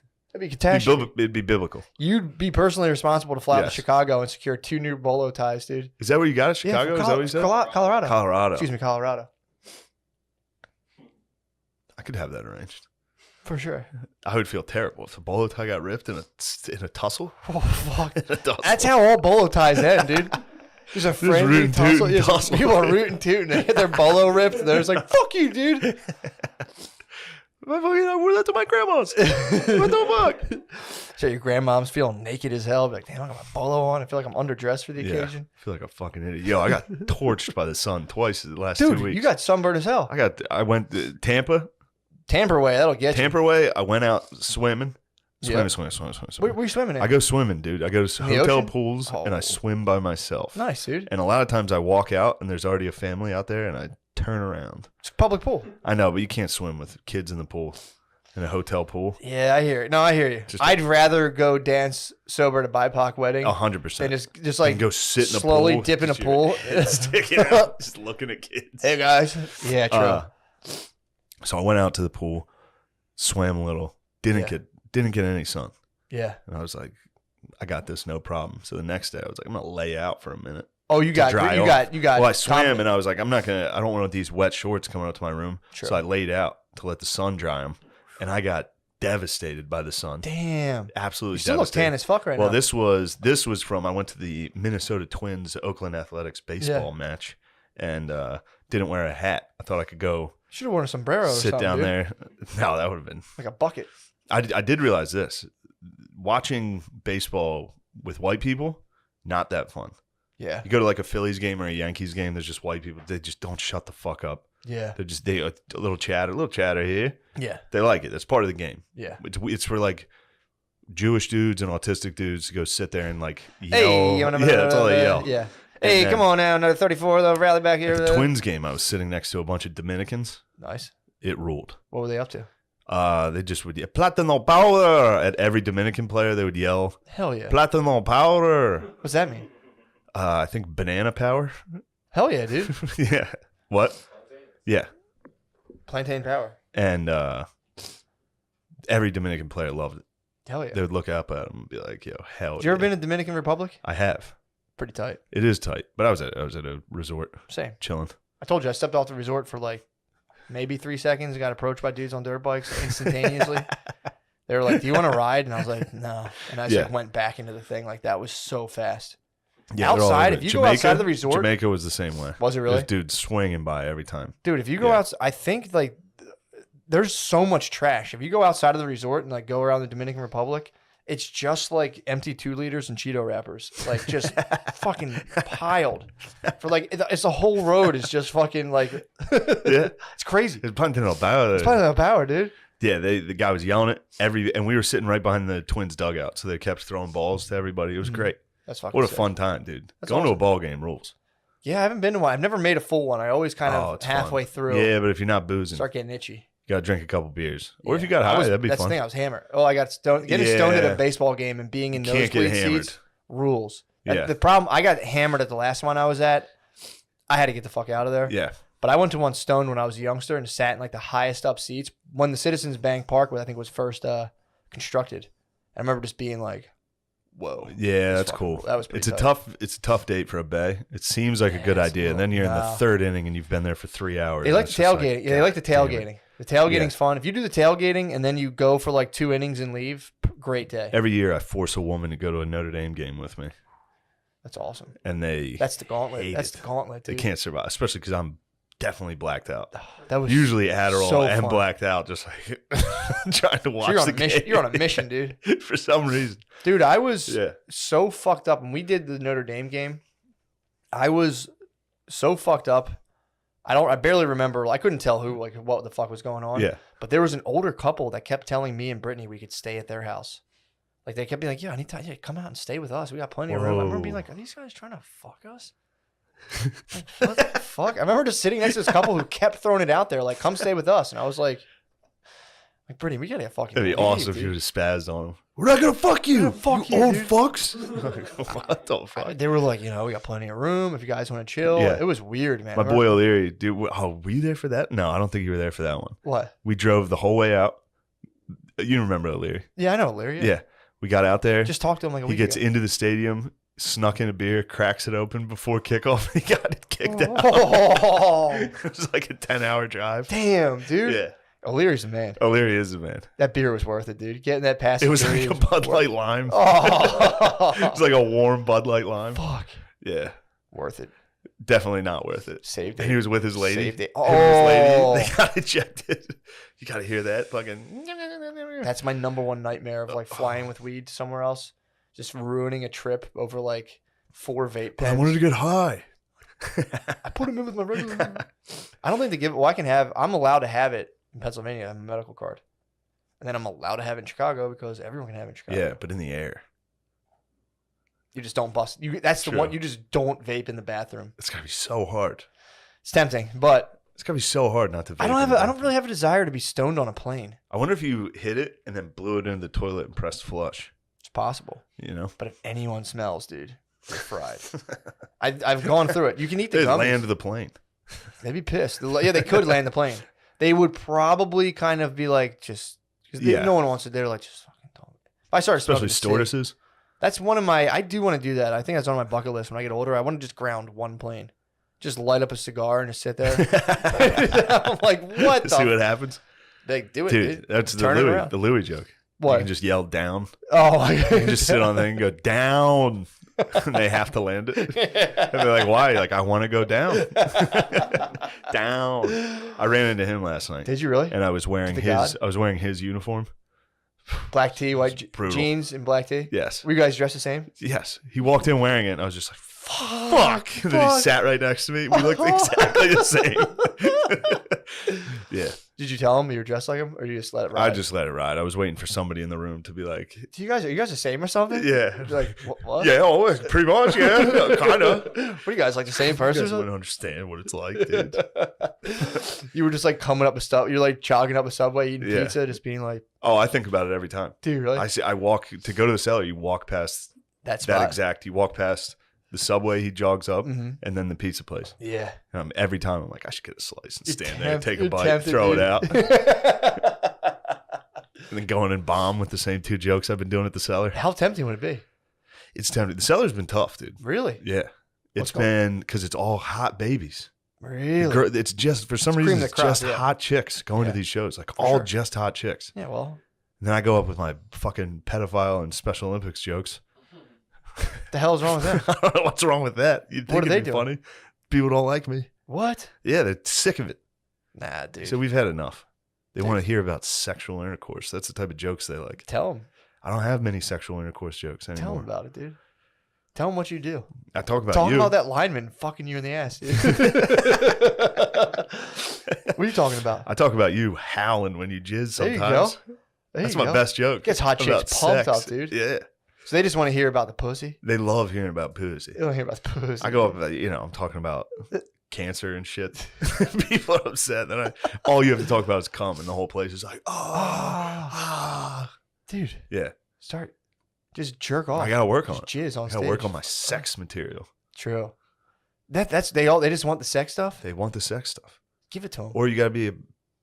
Speaker 1: catastrophe.
Speaker 2: it'd be biblical.
Speaker 1: You'd be personally responsible to fly out to
Speaker 2: Yes.
Speaker 1: Chicago and secure 2 new bolo ties, dude.
Speaker 2: Is that where you got it? Chicago?
Speaker 1: from
Speaker 2: Is that what you said?
Speaker 1: Colorado.
Speaker 2: Colorado.
Speaker 1: Excuse me, Colorado.
Speaker 2: I could have that arranged.
Speaker 1: For sure.
Speaker 2: I would feel terrible if the bolo tie got ripped in a tussle.
Speaker 1: Oh, fuck.
Speaker 2: In a tussle.
Speaker 1: That's how all bolo ties end, dude. There's a friendly
Speaker 2: rootin'
Speaker 1: tussle.
Speaker 2: tootin'
Speaker 1: Yeah,
Speaker 2: tussle.
Speaker 1: people are rooting tooting. They get their bolo ripped. And they're just like, fuck you, dude.
Speaker 2: I wore that to my grandma's. What the fuck?
Speaker 1: So your grandmom's feeling naked as hell. Be like, damn, I got my bolo on. I feel like I'm underdressed for the occasion.
Speaker 2: I feel like a fucking idiot. Yo, I got torched by the sun twice in the last
Speaker 1: Dude,
Speaker 2: 2 weeks.
Speaker 1: you got sunburned as hell.
Speaker 2: I went to Tampa.
Speaker 1: Tamper way, that'll get you.
Speaker 2: Tampa way. I went out swimming.
Speaker 1: Yeah.
Speaker 2: Swimming.
Speaker 1: Where you swimming in?
Speaker 2: I go swimming, dude. I go to
Speaker 1: the
Speaker 2: hotel
Speaker 1: ocean?
Speaker 2: pools and
Speaker 1: Oh.
Speaker 2: I swim by myself.
Speaker 1: Nice, dude.
Speaker 2: And a lot of times I walk out and there's already a family out there and I turn around.
Speaker 1: It's a public pool.
Speaker 2: I know, but you can't swim with kids in the pool, in a hotel pool.
Speaker 1: Yeah, I hear it. No, I hear you.
Speaker 2: Just-
Speaker 1: I'd rather go dance sober at a BIPOC wedding
Speaker 2: 100%.
Speaker 1: than just like
Speaker 2: And go sit in a
Speaker 1: slowly
Speaker 2: pool.
Speaker 1: dip in a
Speaker 2: just
Speaker 1: pool.
Speaker 2: Sticking out, just looking at kids.
Speaker 1: Hey guys. Yeah, true.
Speaker 2: So I went out to the pool, swam a little, didn't get any sun.
Speaker 1: Yeah.
Speaker 2: And I was like, I got this, no problem. So the next day I was like, I'm gonna lay out for a minute.
Speaker 1: Oh, you got.
Speaker 2: Well, I swam and I was like, I don't want these wet shorts coming up to my room.
Speaker 1: True.
Speaker 2: So I laid out to let the sun dry them, and I got devastated by the sun.
Speaker 1: Damn.
Speaker 2: Absolutely
Speaker 1: You still look
Speaker 2: devastated.
Speaker 1: tan as fuck right
Speaker 2: Well,
Speaker 1: now.
Speaker 2: this was from I went to the Minnesota Twins Oakland Athletics baseball match and didn't wear a hat. I thought I could go
Speaker 1: Should have worn a sombrero or
Speaker 2: sit
Speaker 1: something,
Speaker 2: down
Speaker 1: dude.
Speaker 2: there. No, that would have been.
Speaker 1: Like a bucket.
Speaker 2: I did realize this. Watching baseball with white people, not that fun.
Speaker 1: Yeah.
Speaker 2: You go to like a Phillies game or a Yankees game, there's just white people. They just don't shut the fuck up.
Speaker 1: Yeah.
Speaker 2: They're a little chatter here.
Speaker 1: Yeah.
Speaker 2: They like it. That's part of the game.
Speaker 1: Yeah.
Speaker 2: It's for like Jewish dudes and autistic dudes to go sit there and like yell.
Speaker 1: Hey,
Speaker 2: Yeah, that's all they yell.
Speaker 1: Yeah. Hey,
Speaker 2: then-
Speaker 1: come on now, another 34. They'll rally back here.
Speaker 2: At the Twins game, I was sitting next to a bunch of Dominicans.
Speaker 1: Nice.
Speaker 2: It ruled.
Speaker 1: What were they up to?
Speaker 2: They just would yell, Platino powder at every Dominican player. They would yell,
Speaker 1: Hell yeah.
Speaker 2: Platino powder.
Speaker 1: What's that mean?
Speaker 2: I think banana power.
Speaker 1: Hell yeah, dude.
Speaker 2: Yeah. What? Yeah.
Speaker 1: Plantain power.
Speaker 2: And every Dominican player loved it.
Speaker 1: Hell yeah.
Speaker 2: They would look up at him and be like, "Yo, hell."
Speaker 1: Have you ever been to Dominican Republic?
Speaker 2: I have.
Speaker 1: Pretty tight.
Speaker 2: It is tight, but I was at a resort
Speaker 1: Same.
Speaker 2: chilling.
Speaker 1: I told you I stepped off the resort for like maybe 3 seconds. Got approached by dudes on dirt bikes instantaneously. They were like, "Do you want to ride?" And I was like, "No." And I just like went back into the thing. Like that was so fast.
Speaker 2: Yeah, they're all
Speaker 1: outside,
Speaker 2: over
Speaker 1: if
Speaker 2: it.
Speaker 1: you go outside of the resort,
Speaker 2: Jamaica was the same way.
Speaker 1: Was it really?
Speaker 2: There's dudes swinging by every time.
Speaker 1: Dude, if you go outside, I think like there's so much trash. If you go outside of the resort and like go around the Dominican Republic, it's just like empty 2-liters and Cheeto wrappers, like just fucking piled for like it's the whole road is just fucking like it's crazy.
Speaker 2: It's punting a power.
Speaker 1: It's punting a power, dude.
Speaker 2: Yeah, the guy was yelling it and we were sitting right behind the Twins dugout, so they kept throwing balls to everybody. It was great.
Speaker 1: That's fucking
Speaker 2: What a
Speaker 1: sick.
Speaker 2: fun time, dude.
Speaker 1: That's
Speaker 2: Going to
Speaker 1: awesome.
Speaker 2: a ball game rules.
Speaker 1: Yeah, I haven't been to one. I've never made a full one. I always kind of
Speaker 2: it's
Speaker 1: halfway
Speaker 2: fun.
Speaker 1: through
Speaker 2: Yeah, but if you're not boozing,
Speaker 1: start getting itchy.
Speaker 2: you gotta drink a couple beers. Or if
Speaker 1: Yeah.
Speaker 2: you got high, that'd be
Speaker 1: That's
Speaker 2: fun.
Speaker 1: the thing. I was hammered. Oh, I got stoned. Getting stoned at
Speaker 2: Yeah.
Speaker 1: a baseball game and being in
Speaker 2: You can't
Speaker 1: nosebleed
Speaker 2: get hammered.
Speaker 1: seats rules.
Speaker 2: Yeah.
Speaker 1: The problem, I got hammered at the last one I was at. I had to get the fuck out of there.
Speaker 2: Yeah.
Speaker 1: But I went to one stoned when I was a youngster and sat in like the highest up seats when the Citizens Bank Park, I think, was first constructed. I remember just being like, "Whoa,
Speaker 2: Yeah,
Speaker 1: That's
Speaker 2: that's cool.
Speaker 1: fucking- that was pretty
Speaker 2: It's a tough date for a bay. It seems like a good
Speaker 1: it's
Speaker 2: idea.
Speaker 1: a
Speaker 2: And then you're in the
Speaker 1: little-
Speaker 2: third inning and you've been there for 3 hours.
Speaker 1: They
Speaker 2: and
Speaker 1: like
Speaker 2: it's
Speaker 1: the
Speaker 2: just
Speaker 1: tailgating. Yeah, they like the
Speaker 2: God damn it.
Speaker 1: tailgating. The tailgating's fun. If you do the tailgating and then you go for like 2 innings and leave, great day.
Speaker 2: Every year I force a woman to go to a Notre Dame game with me.
Speaker 1: That's awesome.
Speaker 2: And
Speaker 1: That's the gauntlet.
Speaker 2: hate
Speaker 1: That's
Speaker 2: it.
Speaker 1: the gauntlet,
Speaker 2: they
Speaker 1: dude.
Speaker 2: can't survive, especially because I'm definitely blacked out.
Speaker 1: That was
Speaker 2: Usually Adderall
Speaker 1: so
Speaker 2: and
Speaker 1: fun.
Speaker 2: blacked out, just like trying to watch
Speaker 1: So you're on
Speaker 2: the
Speaker 1: a mission.
Speaker 2: game.
Speaker 1: You're on a mission, dude.
Speaker 2: For some reason.
Speaker 1: Dude, I was
Speaker 2: Yeah.
Speaker 1: so fucked up when we did the Notre Dame game. I was so fucked up. I barely remember. I couldn't tell what the fuck was going on.
Speaker 2: Yeah.
Speaker 1: But there was an older couple that kept telling me and Brittany we could stay at their house. Like they kept being like, "Yeah, anytime, yeah, come out and stay with us. We got plenty of room." I remember being like, "Are these guys trying to fuck us?" Like, what the fuck? I remember just sitting next to this couple who kept throwing it out there, like, "Come stay with us," and I was like, Brittany, we gotta fucking.
Speaker 2: It'd be
Speaker 1: leave,
Speaker 2: awesome if
Speaker 1: dude.
Speaker 2: you would have spazzed on them. We're not gonna fuck you,
Speaker 1: fuck
Speaker 2: you
Speaker 1: you,
Speaker 2: old
Speaker 1: dude."
Speaker 2: fucks. What the fuck?
Speaker 1: They were like, we got plenty of room if you guys want to chill.
Speaker 2: Yeah.
Speaker 1: It was weird, man.
Speaker 2: My boy O'Leary, dude. Were you there for that? No, I don't think you were there for that one.
Speaker 1: What?
Speaker 2: We drove the whole way out. You remember O'Leary?
Speaker 1: Yeah, I know, Larry.
Speaker 2: Yeah. We got out there.
Speaker 1: Just talked to him like a
Speaker 2: He
Speaker 1: week
Speaker 2: gets
Speaker 1: ago.
Speaker 2: into the stadium, snuck in a beer, cracks it open before kickoff. He got it kicked out.
Speaker 1: Oh,
Speaker 2: It was like a 10-hour drive.
Speaker 1: damn, dude.
Speaker 2: Yeah.
Speaker 1: O'Leary's the man.
Speaker 2: O'Leary is the man.
Speaker 1: That beer was worth it, dude. Getting that pass.
Speaker 2: It was
Speaker 1: security
Speaker 2: like a Bud Light lime.
Speaker 1: Oh,
Speaker 2: It was like a warm Bud Light lime.
Speaker 1: fuck.
Speaker 2: Yeah.
Speaker 1: Worth it.
Speaker 2: Definitely not worth it.
Speaker 1: Saved
Speaker 2: And
Speaker 1: it.
Speaker 2: he was with his lady.
Speaker 1: Saved it.
Speaker 2: Him and his
Speaker 1: Oh.
Speaker 2: lady. They got ejected. You got to hear that fucking.
Speaker 1: That's my number one nightmare of like flying with weed somewhere else. Just ruining a trip over like 4 vape
Speaker 2: But I
Speaker 1: pens.
Speaker 2: wanted to get high.
Speaker 1: I put him in with my regular. I don't think they give. Well, I'm allowed to have it in Pennsylvania. I have a medical card, and then I'm allowed to have it in Chicago because everyone can have it in Chicago.
Speaker 2: Yeah, but in the air.
Speaker 1: You just don't bust. That's the
Speaker 2: True.
Speaker 1: one. You just don't vape in the bathroom.
Speaker 2: It's got to be so hard.
Speaker 1: It's tempting, but
Speaker 2: It's got to be so hard not to vape.
Speaker 1: I don't
Speaker 2: in
Speaker 1: have.
Speaker 2: the
Speaker 1: I don't
Speaker 2: bathroom.
Speaker 1: really have a desire to be stoned on a plane.
Speaker 2: I wonder if you hit it and then blew it into the toilet and pressed flush.
Speaker 1: It's possible,
Speaker 2: You know?
Speaker 1: but if anyone smells, dude, you're fried. I've gone through it. You can eat the
Speaker 2: They
Speaker 1: gummies.
Speaker 2: land the plane.
Speaker 1: They'd be pissed. Yeah, they could land the plane. They would probably kind of be like, just because
Speaker 2: Yeah.
Speaker 1: no one wants it. They're like, just fucking don't. If I started smoking
Speaker 2: Especially
Speaker 1: the cig-
Speaker 2: stewardesses.
Speaker 1: That's one of my. I do want to do that. I think that's on my bucket list when I get older. I want to just ground one plane, just light up a cigar and just sit there. I'm like, what the?
Speaker 2: See what happens?
Speaker 1: They do it,
Speaker 2: Dude,
Speaker 1: dude.
Speaker 2: that's the
Speaker 1: Turn it
Speaker 2: Louis,
Speaker 1: around.
Speaker 2: the Louis joke. You
Speaker 1: What?
Speaker 2: can just yell down.
Speaker 1: Oh my
Speaker 2: You
Speaker 1: god!
Speaker 2: can just sit on there and go down. And they have to land it. And they're like, why? Like, I want to go down. Down. I ran into him last night.
Speaker 1: Did you really?
Speaker 2: And I was wearing
Speaker 1: The
Speaker 2: his
Speaker 1: God?
Speaker 2: Uniform.
Speaker 1: Black tee, white
Speaker 2: brutal.
Speaker 1: jeans, and black tee.
Speaker 2: Yes.
Speaker 1: Were you guys dressed the same?
Speaker 2: Yes. He walked in wearing it and I was just like, fuck. And then he
Speaker 1: fuck.
Speaker 2: sat right next to me. We looked exactly the same. Yeah.
Speaker 1: Did you tell him you were dressed like him, or you just let it ride?
Speaker 2: I just let it ride. I was waiting for somebody in the room to be like,
Speaker 1: Are you guys the same or something?
Speaker 2: yeah.
Speaker 1: You're like, what?
Speaker 2: Yeah, oh, pretty much, yeah. Kind of.
Speaker 1: What are you guys, like the same
Speaker 2: You
Speaker 1: person? or
Speaker 2: guys
Speaker 1: something?
Speaker 2: wouldn't understand what it's like, dude.
Speaker 1: You were just like coming up a sub. You're like jogging up a subway eating
Speaker 2: Yeah.
Speaker 1: pizza, just being like,
Speaker 2: Oh, I think about it every time.
Speaker 1: dude, really?
Speaker 2: I walk to go to the cellar. You walk past
Speaker 1: That's
Speaker 2: that exact. You walk past the subway. He jogs up,
Speaker 1: Mhm.
Speaker 2: and then the pizza place.
Speaker 1: Yeah.
Speaker 2: And every time I'm like, I should get a slice and stand there,
Speaker 1: Tempt-
Speaker 2: take a
Speaker 1: you're
Speaker 2: bite,
Speaker 1: tempted,
Speaker 2: throw
Speaker 1: dude.
Speaker 2: it out, and then go in and bomb with the same 2 jokes I've been doing at the cellar.
Speaker 1: How tempting would it be?
Speaker 2: It's tempting. The cellar's been tough, dude.
Speaker 1: Really?
Speaker 2: Yeah,
Speaker 1: What's
Speaker 2: it's been because it's all hot babies.
Speaker 1: Really?
Speaker 2: It's just for some
Speaker 1: It's cream
Speaker 2: reason
Speaker 1: of
Speaker 2: it's
Speaker 1: the crop,
Speaker 2: just
Speaker 1: yeah.
Speaker 2: hot chicks going
Speaker 1: Yeah.
Speaker 2: to these shows, like
Speaker 1: For
Speaker 2: all
Speaker 1: sure.
Speaker 2: just hot chicks.
Speaker 1: Yeah, well,
Speaker 2: And then I go up with my fucking pedophile and Special Olympics jokes.
Speaker 1: The hell's wrong with that?
Speaker 2: I don't know what's wrong with that. You'd think
Speaker 1: What are they
Speaker 2: it'd be
Speaker 1: doing?
Speaker 2: funny. People don't like me.
Speaker 1: What?
Speaker 2: Yeah, they're sick of it.
Speaker 1: Nah, dude.
Speaker 2: So we've had enough. They want to hear about sexual intercourse. That's the type of jokes they like.
Speaker 1: Tell them.
Speaker 2: I don't have many sexual intercourse jokes anymore.
Speaker 1: Tell them about it, dude. Tell them what you do.
Speaker 2: I talk about
Speaker 1: Talk
Speaker 2: you.
Speaker 1: about that lineman fucking you in the ass, dude. What are you talking about?
Speaker 2: I talk about you howling when you jizz
Speaker 1: There you
Speaker 2: sometimes.
Speaker 1: go. There
Speaker 2: That's
Speaker 1: you
Speaker 2: my
Speaker 1: go.
Speaker 2: best joke.
Speaker 1: Gets hot
Speaker 2: about
Speaker 1: chicks pumped
Speaker 2: sex.
Speaker 1: up, dude.
Speaker 2: Yeah.
Speaker 1: So they just want to hear about the pussy.
Speaker 2: They love hearing about pussy.
Speaker 1: They don't hear about the pussy.
Speaker 2: I go up, I'm talking about cancer and shit. People are upset. Then all you have to talk about is cum, and the whole place is like,
Speaker 1: dude.
Speaker 2: Yeah.
Speaker 1: Start. Just jerk off.
Speaker 2: I gotta work on
Speaker 1: Just
Speaker 2: it.
Speaker 1: jizz on
Speaker 2: I
Speaker 1: stage.
Speaker 2: gotta work on my sex material.
Speaker 1: True. That's they just want the sex stuff.
Speaker 2: They want the sex stuff.
Speaker 1: Give it to them.
Speaker 2: Or you gotta be a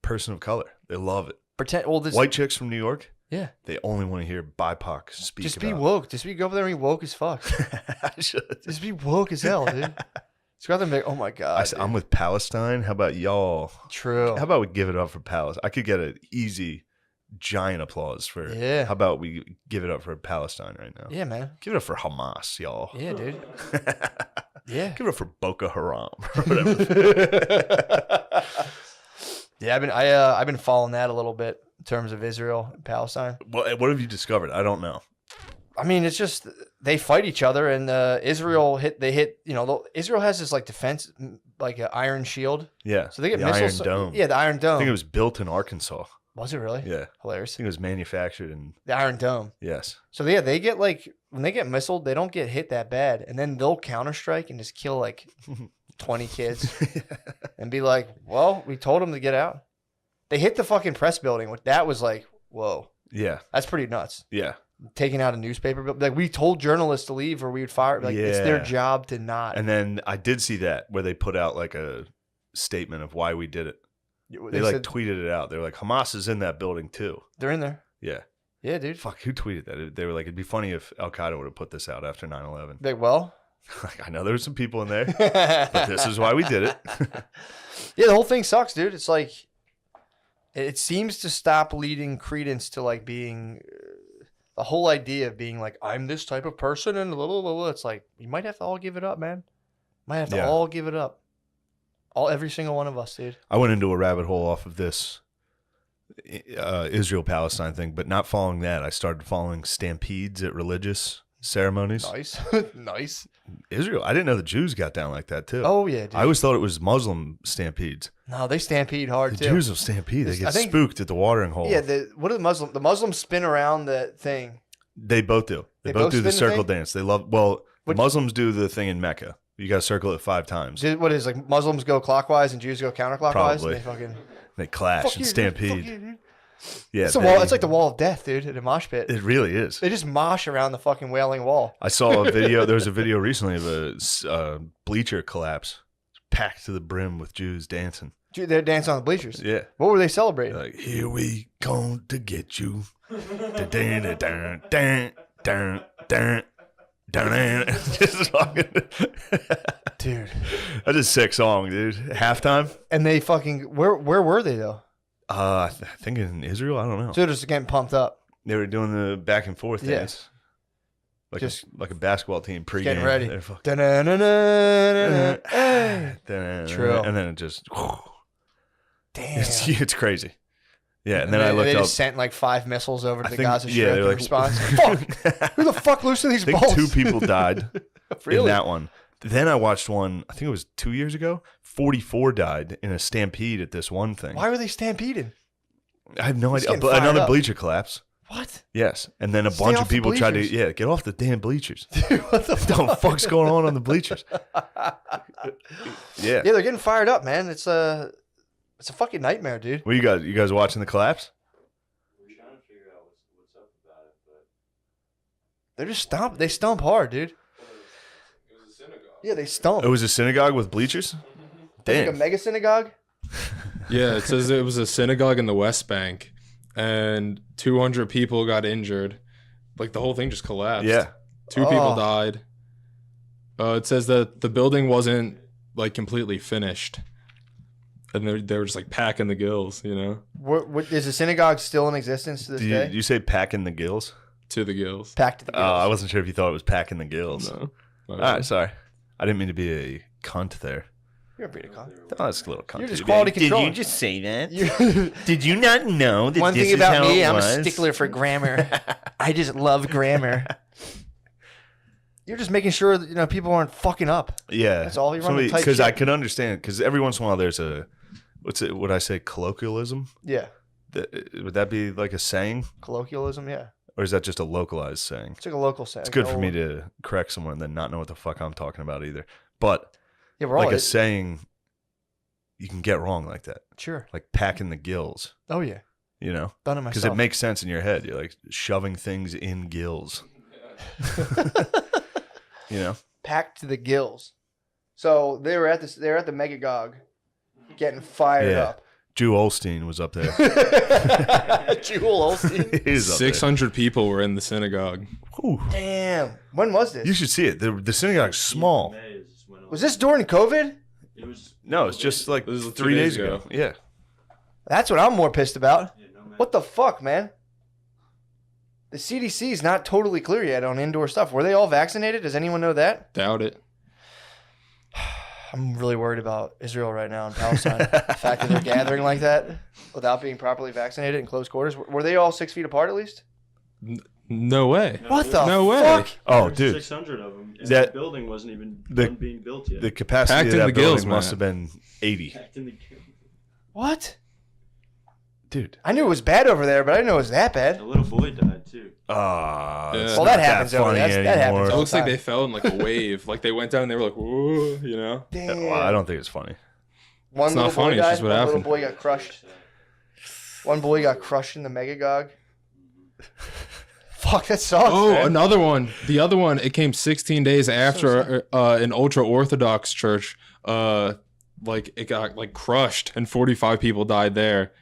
Speaker 2: person of color. They love it.
Speaker 1: Pretend. Well, this.
Speaker 2: White chicks from New York,
Speaker 1: Yeah.
Speaker 2: they only want to hear BIPOC speak.
Speaker 1: Just be
Speaker 2: about.
Speaker 1: woke. Just be go over there and be woke as fuck.
Speaker 2: I should.
Speaker 1: Just be woke as hell, dude. Just rather than be, oh my god.
Speaker 2: I'm with Palestine. How about y'all?
Speaker 1: True.
Speaker 2: How about we give it up for Palestine? I could get an easy, giant applause for.
Speaker 1: Yeah.
Speaker 2: How about we give it up for Palestine right now?
Speaker 1: Yeah, man.
Speaker 2: Give it up for Hamas, y'all.
Speaker 1: Yeah, dude. Yeah.
Speaker 2: Give it up for Boko Haram or whatever.
Speaker 1: Yeah, I've been following that a little bit in terms of Israel and Palestine.
Speaker 2: What have you discovered? I don't know.
Speaker 1: I mean, it's just they fight each other, and Israel hit. Israel has this like defense, like an iron shield.
Speaker 2: Yeah.
Speaker 1: So they get
Speaker 2: the
Speaker 1: missiles.
Speaker 2: Iron Dome.
Speaker 1: Yeah, the Iron Dome.
Speaker 2: I think it was built in Arkansas.
Speaker 1: Was it really?
Speaker 2: Yeah. I
Speaker 1: Hilarious.
Speaker 2: think it was manufactured in.
Speaker 1: The Iron Dome.
Speaker 2: Yes.
Speaker 1: So yeah, they get like when they get missiled, they don't get hit that bad, and then they'll counterstrike and just kill like 20 kids, and be like, "Well, we told them to get out." They hit the fucking press building. That was like, whoa,
Speaker 2: Yeah.
Speaker 1: that's pretty nuts.
Speaker 2: Yeah.
Speaker 1: Taking out a newspaper, like we told journalists to leave or we would fire. Like it's their
Speaker 2: Yeah.
Speaker 1: job to not.
Speaker 2: And then I did see that where they put out like a statement of why we did it. They like
Speaker 1: said
Speaker 2: tweeted it out. They were like, Hamas is in that building too.
Speaker 1: they're in there.
Speaker 2: Yeah.
Speaker 1: Yeah, dude.
Speaker 2: Fuck, who tweeted that? They were like, it'd be funny if Al Qaeda would have put this out after 9/11.
Speaker 1: Like, well,
Speaker 2: Like, I know there were some people in there, but this is why we did it.
Speaker 1: yeah, the whole thing sucks, dude. It's like it seems to stop leading credence to like being the whole idea of being like I'm this type of person and it's like you might have to all give it up, man. Might have to
Speaker 2: Yeah.
Speaker 1: all give it up. Every single one of us, dude.
Speaker 2: I went into a rabbit hole off of this Israel-Palestine thing, but not following that. I started following stampedes at religious ceremonies.
Speaker 1: Nice. Nice.
Speaker 2: Israel, I didn't know the Jews got down like that too.
Speaker 1: Oh yeah, dude.
Speaker 2: I always thought it was Muslim stampedes.
Speaker 1: No, they stampede hard
Speaker 2: The
Speaker 1: too.
Speaker 2: Jews will stampede. They
Speaker 1: I
Speaker 2: get
Speaker 1: think-
Speaker 2: spooked at the watering hole.
Speaker 1: Yeah, what are the Muslims? The Muslims spin around the thing.
Speaker 2: They both do. They
Speaker 1: They
Speaker 2: both
Speaker 1: both
Speaker 2: do the
Speaker 1: spin the
Speaker 2: circle
Speaker 1: thing?
Speaker 2: dance. They love. Well,
Speaker 1: Which-
Speaker 2: the Muslims do the thing in Mecca. You got to circle it 5 times.
Speaker 1: What is like Muslims go clockwise and Jews go counterclockwise?
Speaker 2: Probably.
Speaker 1: And they fucking
Speaker 2: They clash
Speaker 1: fuck
Speaker 2: and
Speaker 1: you, dude.
Speaker 2: stampede.
Speaker 1: Fuck you, dude.
Speaker 2: Yeah,
Speaker 1: It's a wall. It's like the wall of death, dude. At a mosh pit.
Speaker 2: It really is.
Speaker 1: They just mosh around the fucking wailing wall.
Speaker 2: I saw a video. There was a video recently of a bleacher collapse, packed to the brim with Jews dancing.
Speaker 1: Dude, they're dancing on the bleachers.
Speaker 2: Yeah,
Speaker 1: What were they celebrating?
Speaker 2: like here we come to get you. Dun, dun, dun, dun, dun, dun. Just fucking.
Speaker 1: Dude.
Speaker 2: That's a sick song, dude. Halftime.
Speaker 1: And they fucking where were they though?
Speaker 2: I think in Israel. I don't know.
Speaker 1: So they're just getting pumped up,
Speaker 2: They were doing the back and forth
Speaker 1: Yeah.
Speaker 2: dance, like
Speaker 1: Just
Speaker 2: like a basketball team pregame.
Speaker 1: getting ready.
Speaker 2: They're fucking-
Speaker 1: Da-na-na-na-na-na. Hey. True.
Speaker 2: And then it just,
Speaker 1: Damn.
Speaker 2: it's crazy. Yeah, and then I looked
Speaker 1: they
Speaker 2: up.
Speaker 1: just sent like 5 missiles over to
Speaker 2: I
Speaker 1: the
Speaker 2: think-
Speaker 1: Gaza
Speaker 2: yeah,
Speaker 1: Strip
Speaker 2: they're
Speaker 1: in
Speaker 2: like-
Speaker 1: response. Fuck! Who the fuck loosened these
Speaker 2: I think
Speaker 1: bolts?
Speaker 2: 2 people died in
Speaker 1: Really?
Speaker 2: that one. Then I watched one. I think it was 2 years ago. 44 died in a stampede at this one thing.
Speaker 1: Why were they stampeding?
Speaker 2: I have no
Speaker 1: It's
Speaker 2: idea.
Speaker 1: getting fired
Speaker 2: Another
Speaker 1: up.
Speaker 2: bleacher collapse.
Speaker 1: What?
Speaker 2: Yes, and then a
Speaker 1: Stay
Speaker 2: bunch
Speaker 1: off
Speaker 2: of
Speaker 1: the
Speaker 2: people tried to
Speaker 1: bleachers.
Speaker 2: get off the damn bleachers.
Speaker 1: Dude, what the
Speaker 2: What the fuck's going on the bleachers? Yeah.
Speaker 1: Yeah, they're getting fired up, man. It's a fucking nightmare, dude.
Speaker 2: What you guys? You guys watching the collapse?
Speaker 5: We're trying to figure out what's up about it, but
Speaker 1: They're just stomp. They stomp hard, dude.
Speaker 4: It was a synagogue.
Speaker 1: Yeah, they stomp.
Speaker 2: It was a synagogue with bleachers.
Speaker 1: Like
Speaker 2: Damn.
Speaker 1: a mega synagogue.
Speaker 4: Yeah, it says it was a synagogue in the West Bank, and 200 people got injured. Like the whole thing just collapsed.
Speaker 2: Yeah.
Speaker 4: 2 people
Speaker 1: Oh.
Speaker 4: died. It says that the building wasn't like completely finished, and they were just like packing the gills, you know.
Speaker 1: What is the synagogue still in existence to this
Speaker 2: Do
Speaker 1: day?
Speaker 2: you say packing the gills?
Speaker 4: To the gills.
Speaker 1: Packed to the gills.
Speaker 2: I wasn't sure if you thought it was packing the gills.
Speaker 4: No.
Speaker 2: All right, sorry. I didn't mean to be a cunt there.
Speaker 1: You're pretty con.
Speaker 2: Oh, that's a little cunt.
Speaker 1: You're just quality control.
Speaker 2: Did you just say that? Did you not know that
Speaker 1: One
Speaker 2: this
Speaker 1: thing
Speaker 2: is
Speaker 1: about
Speaker 2: how
Speaker 1: me,
Speaker 2: it
Speaker 1: I'm a
Speaker 2: was?
Speaker 1: stickler for grammar. I just love grammar. You're just making sure that people aren't fucking up.
Speaker 2: Yeah,
Speaker 1: That's all you run the tight
Speaker 2: because
Speaker 1: ship.
Speaker 2: I can understand. Because every once in a while, there's a would I say colloquialism?
Speaker 1: Yeah,
Speaker 2: Would that be like a saying,
Speaker 1: colloquialism. Yeah,
Speaker 2: or is that just a localized saying?
Speaker 1: it's like a local saying.
Speaker 2: It's good for me to correct someone and then not know what the fuck I'm talking about either. But
Speaker 1: Yeah, we're all
Speaker 2: like a saying, you can get wrong like that.
Speaker 1: Sure.
Speaker 2: Like packing the gills.
Speaker 1: Oh yeah,
Speaker 2: You know,
Speaker 1: done it
Speaker 2: because
Speaker 1: myself.
Speaker 2: it makes sense in your head. You're like shoving things in gills. You know.
Speaker 1: Packed to the gills. So they were at this. They were at the Megagog, getting fired
Speaker 2: Yeah.
Speaker 1: up.
Speaker 2: Drew Olstein was up there.
Speaker 1: Jewel Olstein.
Speaker 2: He's up there.
Speaker 4: 600 people were in the synagogue.
Speaker 2: Whew.
Speaker 1: Damn. When was this?
Speaker 2: You should see it. The synagogue's small.
Speaker 5: May is when it
Speaker 1: Was this during COVID?
Speaker 5: It was.
Speaker 2: No, it's just like
Speaker 4: This is
Speaker 2: 3 days
Speaker 4: 2 days
Speaker 2: ago.
Speaker 4: ago.
Speaker 2: Yeah.
Speaker 1: That's what I'm more pissed about.
Speaker 5: Yeah, no, man.
Speaker 1: What the fuck, man? The CDC is not totally clear yet on indoor stuff. Were they all vaccinated? Does anyone know that?
Speaker 4: Doubt it.
Speaker 1: I'm really worried about Israel right now and Palestine. The fact that they're gathering like that without being properly vaccinated in close quarters. Were they all 6 feet apart at least?
Speaker 4: No way.
Speaker 1: What the
Speaker 4: No way.
Speaker 1: fuck?
Speaker 2: Oh,
Speaker 5: There's
Speaker 2: dude.
Speaker 5: 600 of them. And
Speaker 2: That-
Speaker 5: the building wasn't even
Speaker 2: the-
Speaker 5: done being built yet.
Speaker 2: The capacity
Speaker 4: Packed
Speaker 2: of
Speaker 4: in
Speaker 2: that
Speaker 4: the
Speaker 2: building
Speaker 4: gills,
Speaker 2: must
Speaker 4: man.
Speaker 2: have been 80.
Speaker 5: Packed in the
Speaker 1: What?
Speaker 2: Dude.
Speaker 1: I knew it was bad over there, but I didn't know it was that
Speaker 5: A
Speaker 1: bad.
Speaker 5: little boy died too.
Speaker 2: Ah,
Speaker 4: Yeah.
Speaker 2: it's
Speaker 1: Well,
Speaker 2: not
Speaker 1: that happens over
Speaker 2: funny
Speaker 1: there. That happens
Speaker 2: anymore.
Speaker 4: It
Speaker 1: all
Speaker 4: looks like
Speaker 1: time.
Speaker 4: they fell in like a wave. Like they went down and they were like, whoa, you know?
Speaker 1: Damn.
Speaker 2: Well, I don't think it's funny.
Speaker 1: One
Speaker 4: It's not
Speaker 1: little boy
Speaker 4: funny, it's
Speaker 1: died.
Speaker 4: just what
Speaker 1: One little
Speaker 4: happened.
Speaker 1: boy got crushed. One boy got crushed in the Megagog. Fuck, that sucks.
Speaker 4: Oh,
Speaker 1: man.
Speaker 4: another one. The other one, it came 16 days after an ultra-Orthodox church. Like it got like crushed and 45 people died there.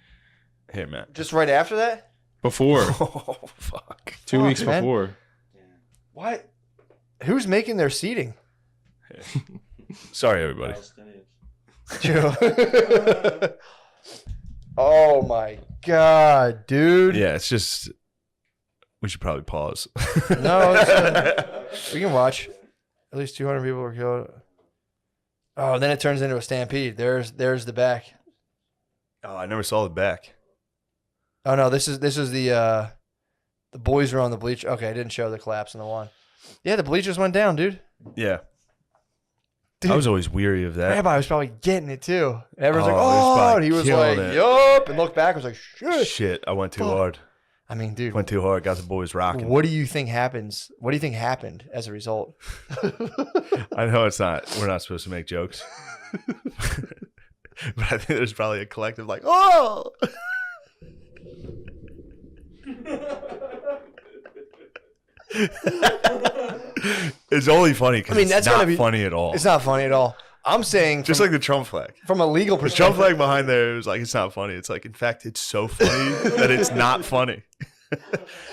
Speaker 2: Here, Matt.
Speaker 1: Just right after that?
Speaker 4: Before.
Speaker 2: Oh, fuck.
Speaker 4: 2 weeks
Speaker 1: man.
Speaker 4: before.
Speaker 1: What? Who's making their seating?
Speaker 2: Sorry, everybody.
Speaker 5: Palestinians.
Speaker 1: Oh my god, dude.
Speaker 2: Yeah, it's just. We should probably pause.
Speaker 1: No, we can watch. At least 200 people were killed. Oh, then it turns into a stampede. There's the back.
Speaker 2: Oh, I never saw the back.
Speaker 1: Oh no, this is the boys were on the bleacher. Okay, I didn't show the collapse in the one. Yeah, the bleachers went down, dude.
Speaker 2: Yeah.
Speaker 1: Dude.
Speaker 2: I was always weary of that.
Speaker 1: Rabbi was probably getting it too. And everyone's
Speaker 2: Oh,
Speaker 1: like,
Speaker 2: he was
Speaker 1: oh,
Speaker 2: probably
Speaker 1: and he was
Speaker 2: killing
Speaker 1: like,
Speaker 2: it.
Speaker 1: yup, and looked back and was like, shit.
Speaker 2: Shit, I went too
Speaker 1: Fuck.
Speaker 2: hard.
Speaker 1: I mean, dude,
Speaker 2: Went too hard. Got the boys rocking.
Speaker 1: what do you think happens? What do you think happened as a result?
Speaker 2: I know it's not. We're not supposed to make jokes. But I think there's probably a collective like, oh. It's only funny because
Speaker 1: I mean, that's
Speaker 2: it's not
Speaker 1: gotta be-
Speaker 2: funny at all.
Speaker 1: It's not funny at all. I'm saying
Speaker 2: Just
Speaker 1: from,
Speaker 2: like the Trump flag.
Speaker 1: from a legal
Speaker 2: The
Speaker 1: perspective.
Speaker 2: Trump flag behind there is like, it's not funny. It's like, in fact, it's so funny that it's not funny.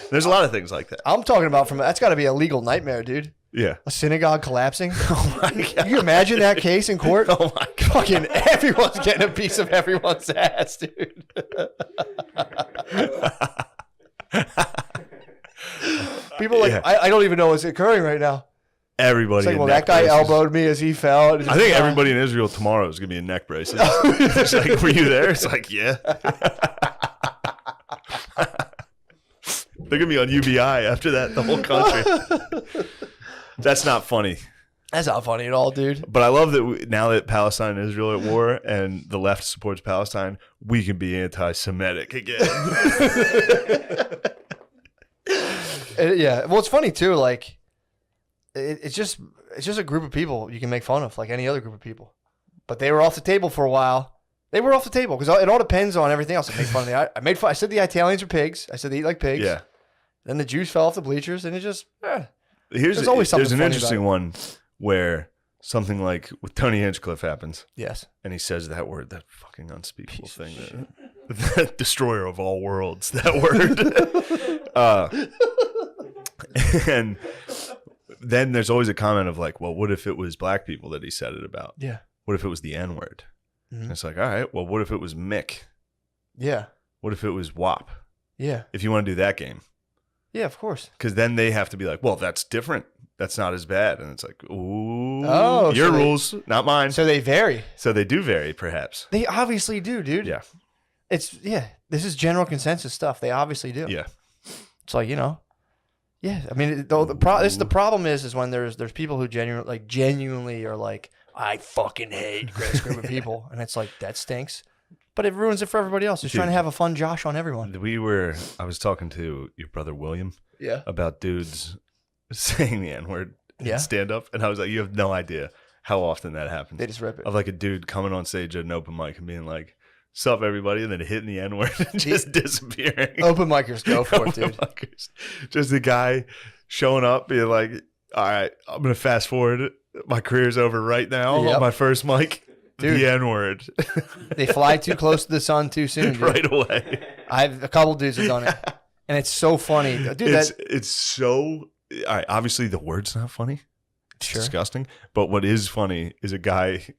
Speaker 2: There's a lot of things like that.
Speaker 1: I'm talking about that's got to be a legal nightmare, dude.
Speaker 2: Yeah.
Speaker 1: A synagogue collapsing.
Speaker 2: Oh my God.
Speaker 1: Can you imagine that case in court?
Speaker 2: Oh my God.
Speaker 1: Fucking everyone's getting a piece of everyone's ass, dude. People are like,
Speaker 2: Yeah.
Speaker 1: I don't even know what's occurring right now.
Speaker 2: Everybody.
Speaker 1: It's like,
Speaker 2: in
Speaker 1: well,
Speaker 2: neck
Speaker 1: that guy
Speaker 2: braces.
Speaker 1: elbowed me as he fell.
Speaker 2: I think everybody in Israel tomorrow is going to be in neck braces. It's like, were you there? It's like, yeah. They're going to be on UBI after that, the whole country. That's not funny.
Speaker 1: That's not funny at all, dude.
Speaker 2: But I love that now that Palestine and Israel are at war and the left supports Palestine, we can be anti-Semitic again.
Speaker 1: Yeah. Well, it's funny too. Like, it's just a group of people you can make fun of, like any other group of people. But they were off the table for a while. They were off the table because it all depends on everything else. I made fun of I said the Italians are pigs. I said they eat like pigs.
Speaker 2: Yeah.
Speaker 1: Then the Jews fell off the bleachers, and it just.
Speaker 2: There's
Speaker 1: There's always something
Speaker 2: an
Speaker 1: funny
Speaker 2: interesting
Speaker 1: about
Speaker 2: one where something like with Tony Hinchcliffe happens
Speaker 1: Yes.
Speaker 2: and he says that word, that fucking unspeakable thing, that destroyer of all worlds, that word. And then there's always a comment of like, well, what if it was black people that he said it about?
Speaker 1: Yeah.
Speaker 2: What if it was the N-word?
Speaker 1: Mhm.
Speaker 2: And it's like, all right, well, what if it was Mick?
Speaker 1: Yeah.
Speaker 2: What if it was WAP?
Speaker 1: Yeah.
Speaker 2: If you want to do that game.
Speaker 1: Yeah, of course.
Speaker 2: Because then they have to be like, well, that's different. That's not as bad. And it's like, ooh,
Speaker 1: so
Speaker 2: your rules, not mine.
Speaker 1: So they vary.
Speaker 2: So they do vary, perhaps.
Speaker 1: They obviously do, dude.
Speaker 2: Yeah.
Speaker 1: This is general consensus stuff. They obviously do.
Speaker 2: Yeah.
Speaker 1: It's like, yeah. I mean, the problem is when there's people who genuinely are like, I fucking hate Greatest Group of People, and it's like that stinks. But it ruins it for everybody else. Just trying to have a fun Josh on everyone.
Speaker 2: I was talking to your brother William about dudes saying the N-word in stand-up, and I was like, you have no idea how often that happens.
Speaker 1: They just rip it.
Speaker 2: Of like a dude coming on stage at an open mic and being like, sup everybody, and then hitting the N-word and just disappearing.
Speaker 1: Open micers go for it, dude.
Speaker 2: Just a guy showing up being like, all right, I'm going to fast forward. My career's over right now on my first mic. Dude, the N-word.
Speaker 1: They fly too close to the sun too soon, dude.
Speaker 2: Right away.
Speaker 1: A couple dudes have done it. And it's so funny. Dude,
Speaker 2: it's so... All right, obviously the word's not funny. It's disgusting. But what is funny is a guy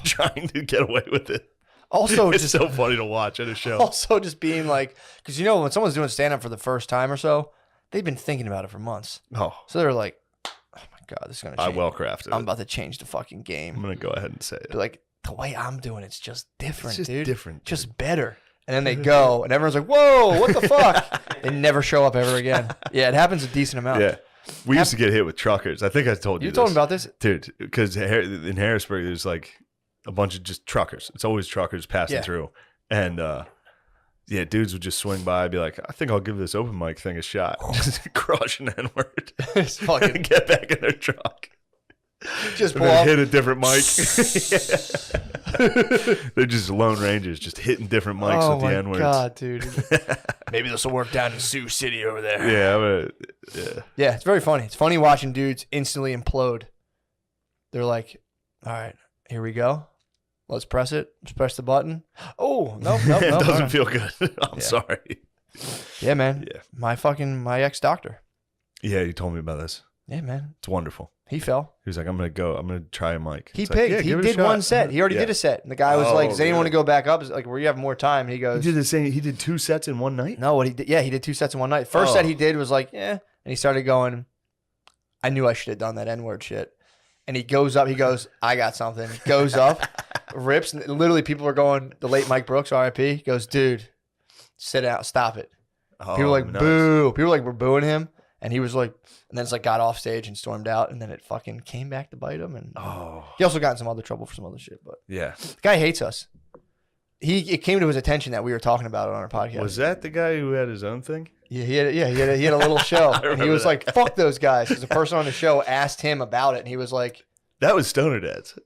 Speaker 2: trying to get away with it.
Speaker 1: Also,
Speaker 2: it's so funny to watch at a show.
Speaker 1: Also, just being like... Because when someone's doing stand-up for the first time or so, they've been thinking about it for months.
Speaker 2: Oh.
Speaker 1: So they're like, oh my God, this is going to change.
Speaker 2: I well-crafted
Speaker 1: I'm about to change the fucking game.
Speaker 2: I'm going to go ahead and say it.
Speaker 1: But like, the way I'm doing it's just different,
Speaker 2: it's just
Speaker 1: dude.
Speaker 2: different.
Speaker 1: Just better. And then they go, and everyone's like, whoa, what the fuck? They never show up ever again. Yeah, it happens a decent amount.
Speaker 2: Yeah. We used to get hit with truckers. I think I told you
Speaker 1: You told me about this?
Speaker 2: Dude, because in Harrisburg, there's like a bunch of just truckers. It's always truckers passing through. And, dudes would just swing by and be like, I think I'll give this open mic thing a shot. Just crush an N-word.
Speaker 1: Just fucking
Speaker 2: get back in their truck.
Speaker 1: Just
Speaker 2: pull off. Hit a different mic. They're just Lone Rangers, just hitting different mics with the N-words.
Speaker 1: Oh, my God, dude. Maybe this will work down in Sioux City over there.
Speaker 2: Yeah,
Speaker 1: it's very funny. It's funny watching dudes instantly implode. They're like, all right, here we go. Let's press it. Just press the button. Oh, no.
Speaker 2: It doesn't feel good. I'm sorry.
Speaker 1: Yeah, man. Yeah. My ex-doctor.
Speaker 2: Yeah, you told me about this.
Speaker 1: Yeah, man.
Speaker 2: It's wonderful.
Speaker 1: He fell.
Speaker 2: He was like, I'm going to try a mic.
Speaker 1: He picked. He did one set. He already did a set. And the guy was like, does anyone want to go back up? Like, where you have more time? And he goes.
Speaker 2: He did 2 sets in one night?
Speaker 1: No, he did 2 sets in one night. First set he did was like, And he started going, I knew I should have done that N-word shit. And he goes up. He goes, I got something. Goes up, rips. And literally people are going, the late Mike Brooks, R.I.P. goes, dude, sit out. Stop it. People were like, boo. People were booing him. And he was like, and then it's like got off stage and stormed out. And then it fucking came back to bite him. And he also got in some other trouble for some other shit. But the guy hates us. It came to his attention that we were talking about it on our podcast.
Speaker 2: Was that the guy who had his own thing?
Speaker 1: Yeah, he had a little show. And he was like, fuck those guys. Because the person on the show asked him about it. And he was like,
Speaker 2: that was Stoner Dads.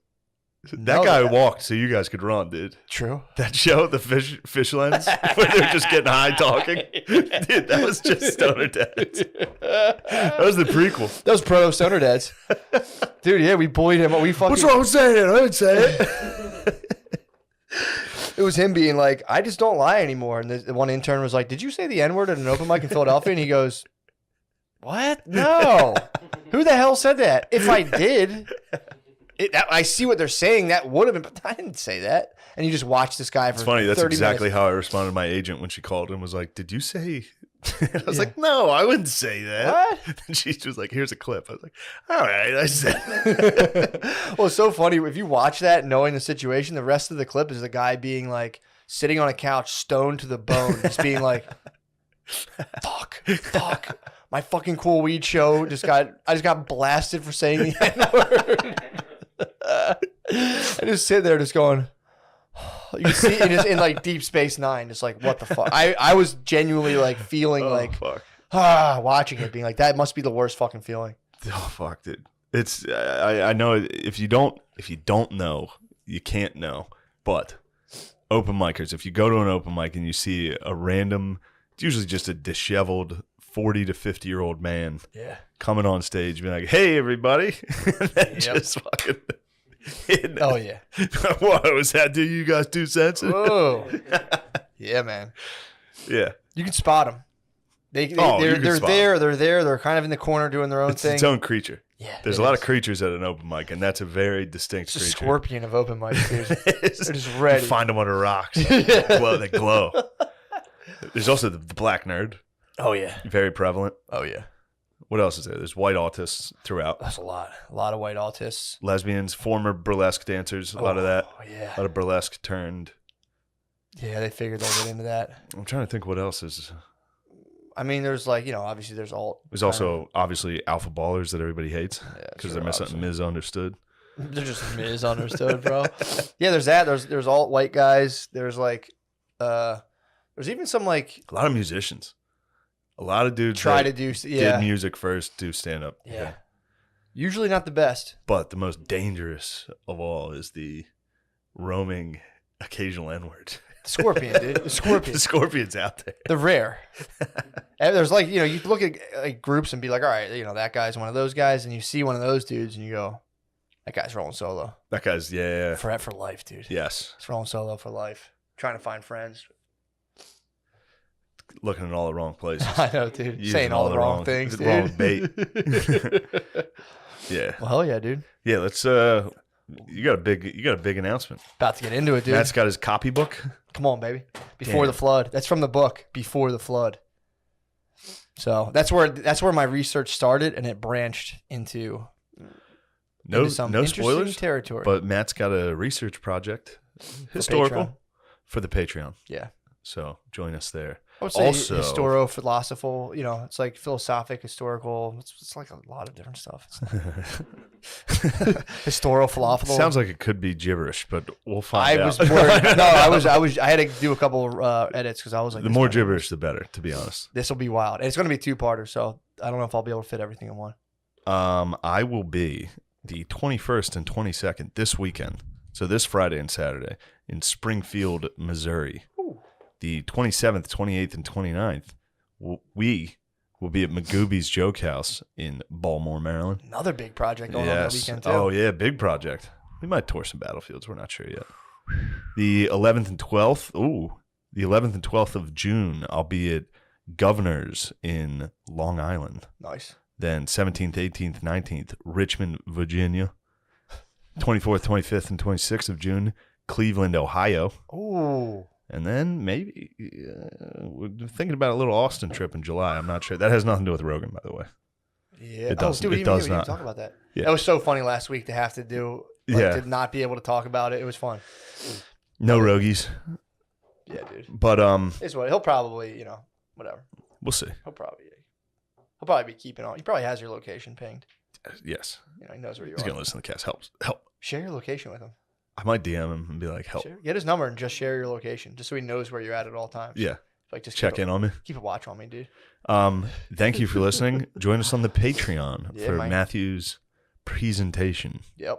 Speaker 2: That guy walked so you guys could run, dude.
Speaker 1: True.
Speaker 2: That show, the fish lens, where they were just getting high talking. Dude, that was just Stoner Dads. That was the prequel.
Speaker 1: That was proto Stoner Dads. Dude, yeah, we bullied him.
Speaker 2: What's wrong with saying it? I didn't say it.
Speaker 1: It was him being like, I just don't lie anymore. And the one intern was like, did you say the N-word at an open mic in Philadelphia? And he goes, what? No. Who the hell said that? If I did... I see what they're saying. That would have been, but I didn't say that. And you just watch this guy for 30 minutes.
Speaker 2: It's funny. That's exactly how I responded to my agent when she called and was like, did you say... I was like, no, I wouldn't say that.
Speaker 1: What?
Speaker 2: And she was like, here's a clip. I was like, all right, I said.
Speaker 1: Well, it's so funny. If you watch that knowing the situation, the rest of the clip is the guy being like, sitting on a couch, stoned to the bone, just being like, fuck. My fucking cool weed show I just got blasted for saying the N-word. I just sit there just going, you can see it just in like Deep Space Nine, just like, what the fuck? I was genuinely like feeling watching it, being like, that must be the worst fucking feeling.
Speaker 2: Oh fuck, dude. It's I know if you don't know, you can't know. But open micers, if you go to an open mic and you see a random, it's usually just a disheveled 40 to 50-year-old man coming on stage being like, hey everybody, and then just fucking
Speaker 1: oh yeah.
Speaker 2: What was that? Do you guys 2 cents?
Speaker 1: Whoa. Yeah, man.
Speaker 2: Yeah.
Speaker 1: You can spot them. They're there. They're kind of in the corner doing their own thing.
Speaker 2: It's its own creature.
Speaker 1: Yeah.
Speaker 2: There's a lot of creatures at an open mic, and that's a very distinct creature.
Speaker 1: It's a scorpion of open mics, dude. They're just ready.
Speaker 2: You find them under rocks. They glow. There's also the black nerd.
Speaker 1: Oh yeah.
Speaker 2: Very prevalent.
Speaker 1: Oh yeah.
Speaker 2: What else is there? There's white autists throughout.
Speaker 1: That's a lot. A lot of white autists.
Speaker 2: Lesbians, former burlesque dancers, a lot of that.
Speaker 1: Oh yeah.
Speaker 2: A lot of burlesque turned.
Speaker 1: Yeah, they figured they'll get into that.
Speaker 2: I'm trying to think what else is.
Speaker 1: I mean, there's like, obviously there's alt.
Speaker 2: There's also obviously alpha ballers that everybody hates because they're
Speaker 1: obviously.
Speaker 2: misunderstood.
Speaker 1: They're just misunderstood, bro. Yeah, there's that. There's alt white guys. There's like, there's even some like
Speaker 2: A lot of musicians. A lot of dudes
Speaker 1: try
Speaker 2: that
Speaker 1: to do
Speaker 2: did music first, do stand up.
Speaker 1: Yeah. Usually not the best.
Speaker 2: But the most dangerous of all is the roaming occasional N-word.
Speaker 1: The scorpion, dude. The scorpion.
Speaker 2: The scorpion's out there.
Speaker 1: They're rare. And there's like, you look at like groups and be like, all right, that guy's one of those guys, and you see one of those dudes and you go, that guy's rolling solo.
Speaker 2: That guy's, yeah.
Speaker 1: For life, dude.
Speaker 2: Yes.
Speaker 1: He's rolling solo for life. Trying to find friends.
Speaker 2: Looking in all the wrong places.
Speaker 1: I know, dude.
Speaker 2: Using
Speaker 1: Saying all the wrong things, dude.
Speaker 2: Wrong bait. Yeah.
Speaker 1: Well, hell yeah, dude.
Speaker 2: Yeah, let's you got a big announcement.
Speaker 1: About to get into it, dude.
Speaker 2: Matt's got his copybook.
Speaker 1: Come on, baby. Before the Flood. That's from the book, Before the Flood. So that's where my research started, and it branched into some
Speaker 2: no
Speaker 1: interesting
Speaker 2: spoilers
Speaker 1: territory.
Speaker 2: But Matt's got a research project, historical, for the Patreon.
Speaker 1: Yeah.
Speaker 2: So join us there.
Speaker 1: I would say
Speaker 2: Also,
Speaker 1: historio-philosophical, it's like philosophic, historical. It's like a lot of different stuff. Historio-philosophical.
Speaker 2: Sounds like it could be gibberish, but we'll find out.
Speaker 1: I was worried. No, I had to do a couple edits because I was like,
Speaker 2: the more gibberish, the better, to be honest.
Speaker 1: This will be wild. And it's going to be a two-parter, so I don't know if I'll be able to fit everything in one.
Speaker 2: I will be the 21st and 22nd this weekend. So this Friday and Saturday in Springfield, Missouri.
Speaker 1: Ooh.
Speaker 2: The 27th, 28th, and 29th, we will be at Magooby's Joke House in Baltimore, Maryland.
Speaker 1: Another big project going on that weekend, too.
Speaker 2: Oh, yeah, big project. We might tour some battlefields. We're not sure yet. The 11th and 12th, the 11th and 12th of June, I'll be at Governor's in Long Island.
Speaker 1: Nice.
Speaker 2: Then 17th, 18th, 19th, Richmond, Virginia. 24th, 25th, and 26th of June, Cleveland, Ohio.
Speaker 1: Ooh.
Speaker 2: And then maybe we're thinking about a little Austin trip in July. I'm not sure. That has nothing to do with Rogan, by the way.
Speaker 1: Yeah.
Speaker 2: It does,
Speaker 1: dude,
Speaker 2: it does not.
Speaker 1: Talk about that.
Speaker 2: Yeah.
Speaker 1: That was so funny last week to have to do, to not be able to talk about it. It was fun.
Speaker 2: No Rogies.
Speaker 1: Yeah, dude.
Speaker 2: But
Speaker 1: It's what he'll probably, whatever.
Speaker 2: we'll see.
Speaker 1: He'll probably be keeping on. He probably has your location pinged.
Speaker 2: Yes.
Speaker 1: He knows where you
Speaker 2: He's
Speaker 1: are.
Speaker 2: going to listen to the cast. Help.
Speaker 1: Share your location with him.
Speaker 2: I might DM him and be like, help.
Speaker 1: Get his number and just share your location, just so he knows where you're at all times.
Speaker 2: Yeah.
Speaker 1: Like just
Speaker 2: Check in on me.
Speaker 1: Keep a watch on me, dude.
Speaker 2: Thank you for listening. Join us on the Patreon for
Speaker 1: man.
Speaker 2: Matthew's presentation.
Speaker 1: Yep.